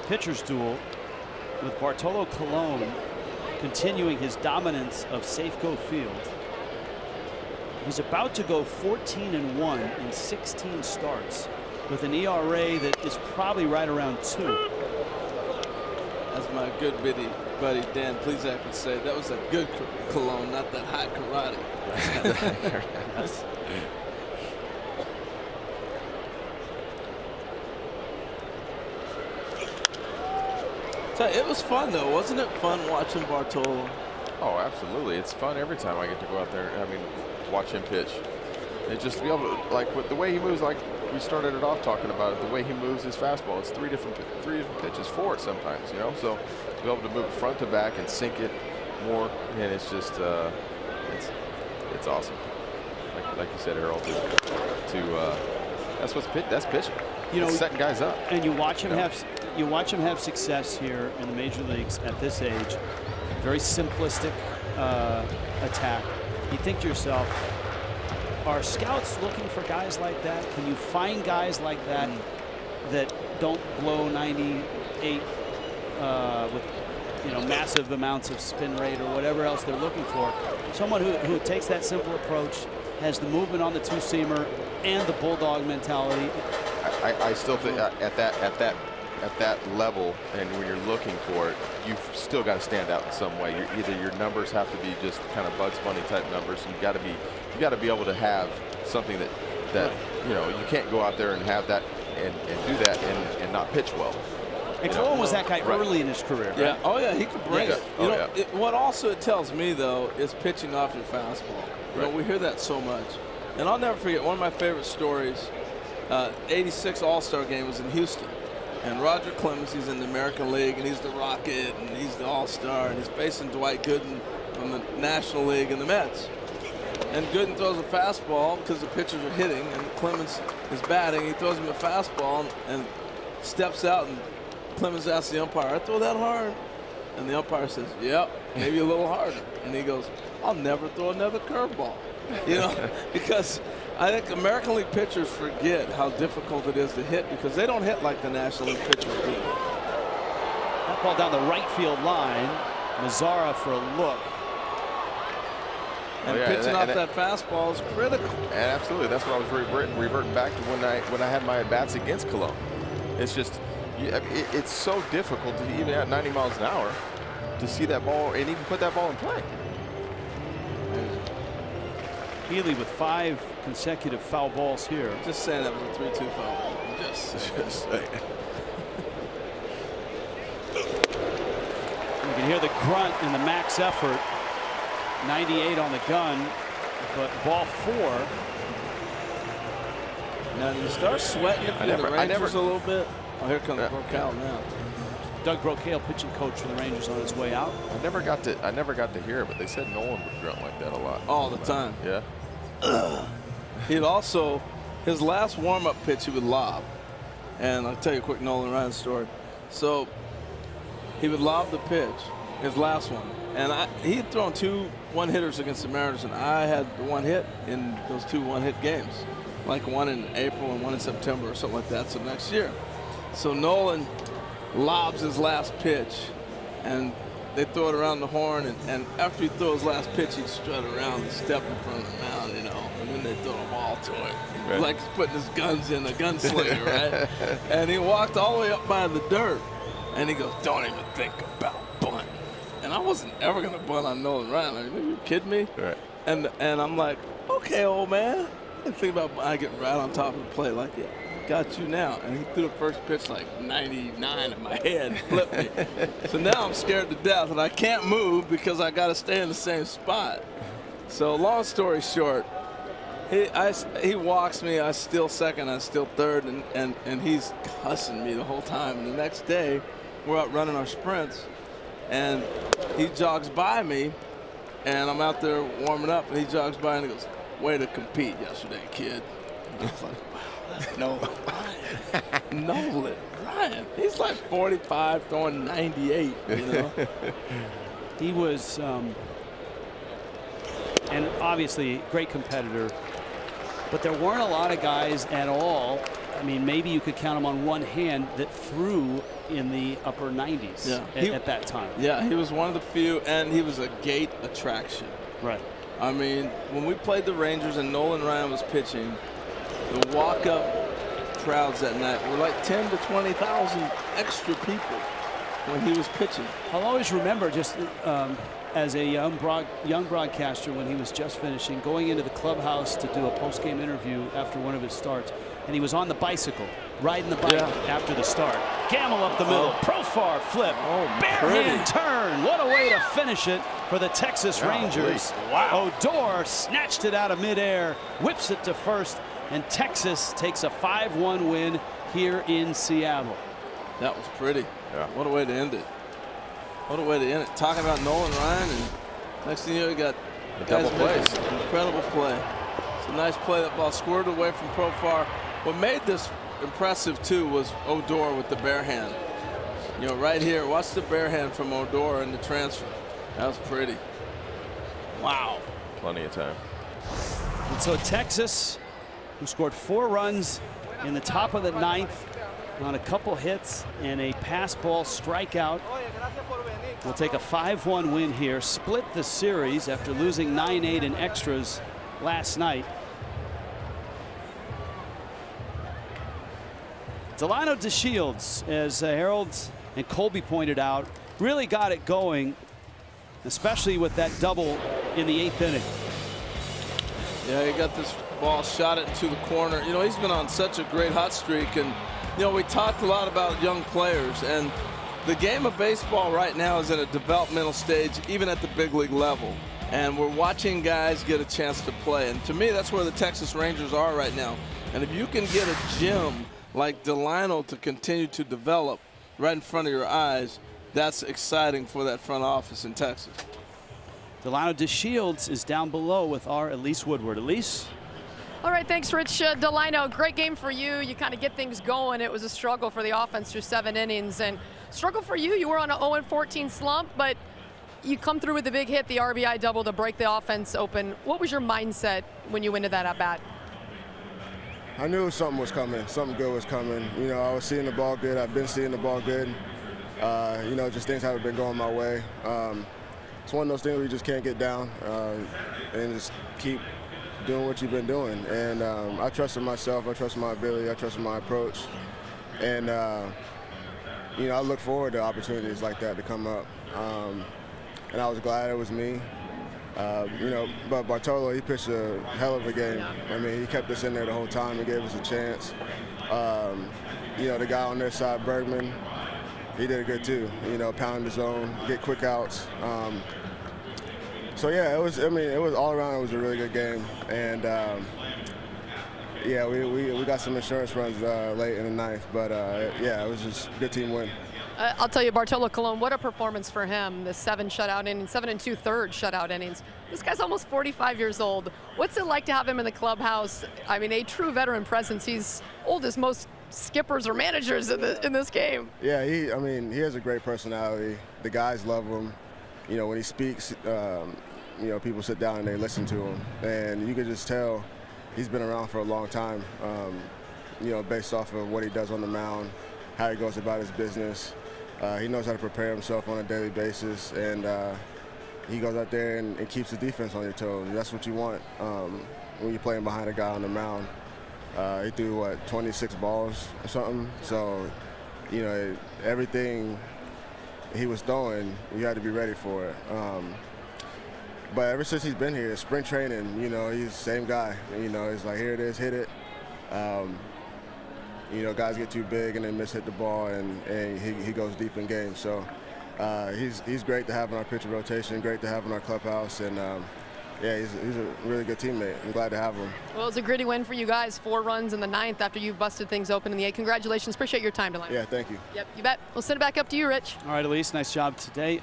pitcher's duel with Bartolo Colon continuing his dominance of Safeco Field. He's about to go 14-1 in 16 starts with an ERA that is probably right around 2.
As my good buddy Dan Plesac would say, that was a good Cologne, not that hot karate.
Yes.
It was fun, though. Wasn't it fun watching Bartolo?
Oh, absolutely. It's fun every time I get to go out there. Watch him pitch. And just to be able to, like, with the way he moves, like we started it off talking about it, the way he moves his fastball, it's three different pitches for it sometimes, So to be able to move it front to back and sink it more, and it's just, it's awesome. Like you said, Harold, that's pitching. It's setting guys up.
And you watch him have success here in the major leagues at this age. Very simplistic attack. You think to yourself, are scouts looking for guys like that? Can you find guys like that that don't blow 98 with massive amounts of spin rate or whatever else they're looking for? Someone who takes that simple approach, has the movement on the two-seamer and the bulldog mentality.
I still think at that level, and when you're looking for it, you've still got to stand out in some way. Either your numbers have to be just kind of Bugs Bunny type numbers, and you got to be able to have something that you can't go out there and have that and do that and not pitch well.
And Colon was that guy early in his career.
Yeah.
Right?
Oh yeah, he could bring it.
Oh,
What also it tells me though is pitching off your fastball. We hear that so much, and I'll never forget one of my favorite stories. '86 All-Star game was in Houston. And Roger Clemens, he's in the American League, and he's the Rocket, and he's the All-Star, and he's facing Dwight Gooden from the National League and the Mets. And Gooden throws a fastball because the pitchers are hitting, and Clemens is batting. He throws him a fastball and steps out, and Clemens asks the umpire, "I throw that hard?" And the umpire says, "Yep, maybe a little harder." And he goes, "I'll never throw another curveball." Because I think American League pitchers forget how difficult it is to hit because they don't hit like the National League pitchers do.
That ball down the right field line. Mazzara for a look.
And pitching off that fastball is critical.
And absolutely, that's what I was reverting back to when I had my at-bats against Cologne. It's just, it's so difficult to even at 90 miles an hour to see that ball and even put that ball in play.
Healy with 5 consecutive foul balls here.
Just saying that was a 3-2 foul. Just saying.
You can hear the grunt and the max effort. 98 on the gun, but ball 4.
Now, do you start sweating it for the Rangers a little bit? Oh, here comes Brocal now.
Doug Brocal, pitching coach for the Rangers, on his way out.
I never got to hear it, but they said Nolan would grunt like that a lot.
All the time.
Yeah.
He'd also, his last warm-up pitch, he would lob. And I'll tell you a quick Nolan Ryan story. So he would lob the pitch, his last one. And he had thrown 2 one-hitters against the Mariners, and I had 1 hit in those 2 one-hit games. Like one in April and one in September or something like that, so next year. So Nolan lobs his last pitch, and they throw it around the horn, and after he throws his last pitch, he'd strut around and step in front of the mound, you know, and then they throw a ball to it. Right. Like he's putting his guns in, a gunslinger, right? And he walked all the way up by the dirt, and he goes, "Don't even think about bunt." And I wasn't ever going to bunt on Nolan Ryan. Like, are you kidding me?
Right.
And I'm like, okay, old man. I think about I get right on top of the plate, like, yeah, got you now. And he threw the first pitch like 99 in my head and flipped me. So now I'm scared to death, and I can't move because I got to stay in the same spot. So long story short, he walks me. I steal second. I steal third, and he's cussing me the whole time. And the next day, we're out running our sprints, and he jogs by me, and I'm out there warming up, and he jogs by and he goes, "Way to compete yesterday, kid." And I was like, wow, that's Nolan Ryan. Nolan Ryan. He's like 45, throwing 98, you know.
He was, and obviously great competitor, but there weren't a lot of guys at all. I mean, maybe you could count them on one hand that threw in the upper 90s at that time.
Yeah, he was one of the few, and he was a gate attraction.
Right.
I mean, when we played the Rangers and Nolan Ryan was pitching, the walk-up crowds that night were like 10 to 20,000 extra people when he was pitching.
I'll always remember just as a young broadcaster when he was just finishing, going into the clubhouse to do a post-game interview after one of his starts, and he was on the bicycle, riding the bike after the start. Gamble up the middle, profar flip, barehand turn. What a way to finish it for the Texas Rangers. Wow. Odor snatched it out of midair, whips it to first, and Texas takes a 5-1 win here in Seattle.
That was pretty. Yeah. What a way to end it. What a way to end it. Talking about Nolan Ryan, and next thing you know, you got
double plays.
Incredible play. It's a nice play. That ball squirted away from Profar. What made this impressive too was Odor with the bare hand. You know, right here, watch the bare hand from Odor in the transfer. That was pretty. Wow.
Plenty of time.
And so Texas, who scored 4 runs in the top of the 9th on a couple hits and a pass ball strikeout, will take a 5-1 win here, split the series after losing 9-8 in extras last night. Delino DeShields, as Harold and Colby pointed out, really got it going, especially with that double in the 8th inning.
Yeah, he got this ball, shot it into the corner. You know, he's been on such a great hot streak, and you know, we talked a lot about young players, and the game of baseball right now is at a developmental stage, even at the big league level. And we're watching guys get a chance to play. And to me, that's where the Texas Rangers are right now. And if you can get a gem like Delino to continue to develop right in front of your eyes, that's exciting for that front office in Texas.
Delino DeShields is down below with our Elise Woodward. Elise?
All right, thanks, Rich. Delino, great game for you. You kind of get things going. It was a struggle for the offense through 7 innings. And struggle for you. You were on an 0-14 slump, but you come through with a big hit, the RBI double to break the offense open. What was your mindset when you went into that at-bat?
I knew something was coming. Something good was coming. You know, I was seeing the ball good. I've been seeing the ball good. You know, just things haven't been going my way. it's one of those things where you just can't get down and just keep doing what you've been doing. And I trusted myself, I trusted my ability, I trusted my approach. And, I look forward to opportunities like that to come up. And I was glad it was me. But Bartolo, he pitched a hell of a game. I mean, he kept us in there the whole time. He gave us a chance. The guy on their side, Bergman, he did good too. Pound the zone, get quick outs. So yeah, it was all around. It was a really good game, and we got some insurance runs late in the ninth, but it was just a good team win.
I'll tell you, Bartolo Colon, what a performance for him. The 7 shutout innings, 7 2/3 shutout innings. This guy's almost 45 years old. What's it like to have him in the clubhouse? I mean, a true veteran presence. He's old as most skippers or managers in this game.
Yeah, he has a great personality. The guys love him. When he speaks, people sit down and they listen to him, and you can just tell he's been around for a long time. Based off of what he does on the mound, how he goes about his business. He knows how to prepare himself on a daily basis, and he goes out there and keeps the defense on your toes. That's what you want when you're playing behind a guy on the mound. He threw, 26 balls or something? So, everything he was throwing, you had to be ready for it. But ever since he's been here, spring training, he's the same guy. It's like, here it is, hit it. Guys get too big and then hit the ball, and he goes deep in games. So he's great to have in our pitcher rotation, great to have in our clubhouse, and he's a really good teammate. I'm glad to have him.
Well, it was a gritty win for you guys, 4 runs in the 9th after you busted things open in the 8th. Congratulations. Appreciate your time tonight.
Yeah, thank you.
Yep, you bet. We'll send it back up to you, Rich.
All right, Elise, nice job today.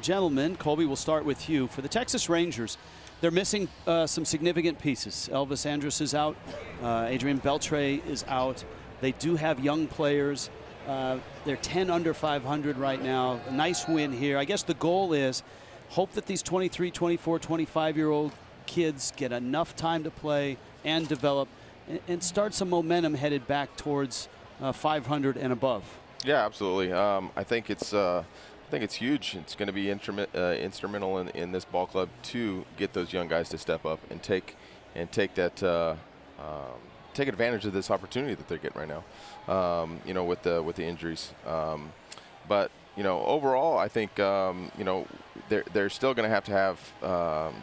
Gentlemen, Colby, we'll start with you. For the Texas Rangers, they're missing some significant pieces. Elvis Andrus is out. Adrian Beltre is out. They do have young players. They're 10 under 500 right now. A nice win here. I guess the goal is hope that these 23, 24, 25-year-old kids get enough time to play and develop and start some momentum headed back towards 500 and above.
Yeah, absolutely. I think it's huge. It's going to be instrumental in this ball club to get those young guys to step up and take advantage of this opportunity that they're getting right now. With the injuries. But overall, I think they're still going to have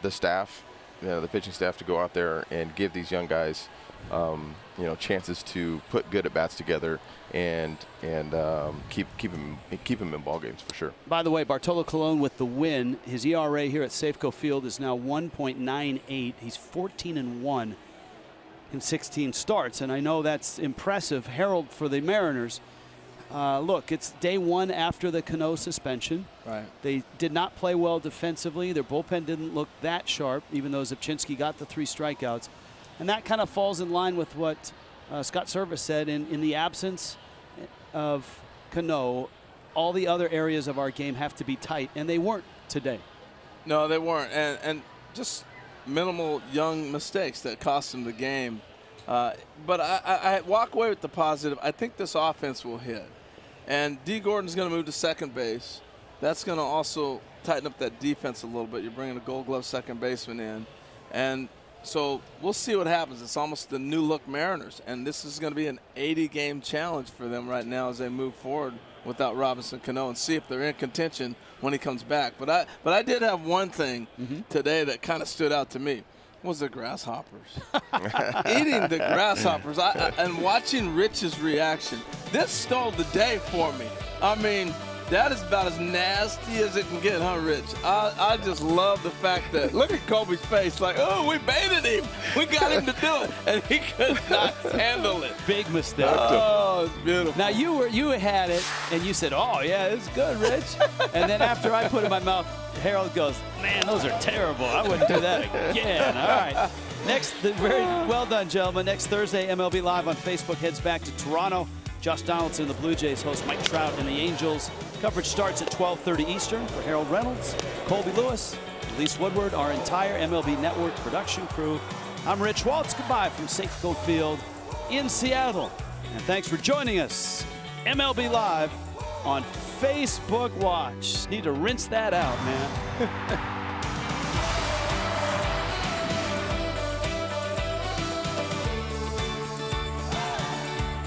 the staff, the pitching staff, to go out there and give these young guys, chances to put good at bats together and keep them in ball games for sure.
By the way, Bartolo Colon with the win. His ERA here at Safeco Field is now 1.98. He's 14-1 in 16 starts, and I know that's impressive. Harold, for the Mariners, look, it's day 1 after the Cano suspension.
Right.
They did not play well defensively. Their bullpen didn't look that sharp, even though Zipchinski got the 3 strikeouts. And that kind of falls in line with what Scott Service said. In the absence of Cano, all the other areas of our game have to be tight, and they weren't today.
No, they weren't, and just minimal young mistakes that cost them the game. But I walk away with the positive. I think this offense will hit. And D. Gordon's going to move to second base. That's going to also tighten up that defense a little bit. You're bringing a Gold Glove second baseman in. And so we'll see what happens. It's almost the new look Mariners. And this is going to be an 80-game challenge for them right now as they move forward without Robinson Cano, and see if they're in contention when he comes back. But I did have one thing today that kind of stood out to me. Was the grasshoppers. Eating the grasshoppers. And watching Rich's reaction. This stole the day for me. I mean, that is about as nasty as it can get, huh, Rich? I just love the fact that, look at Kobe's face, like, oh, we baited him. We got him to do it. And he could not handle it.
Big mistake.
Oh, it's beautiful.
Now, you had it, and you said, oh, yeah, it's good, Rich. And then after I put it in my mouth, Harold goes, man, those are terrible. I wouldn't do that again. All right. Next, very well done, gentlemen. Next Thursday, MLB Live on Facebook heads back to Toronto. Josh Donaldson, the Blue Jays, host Mike Trout and the Angels. Coverage starts at 12:30 Eastern. For Harold Reynolds, Colby Lewis, Elise Woodward, our entire MLB Network production crew, I'm Rich Waltz. Goodbye from Safeco Field in Seattle. And thanks for joining us. MLB Live on Facebook Watch. Need to rinse that out, man.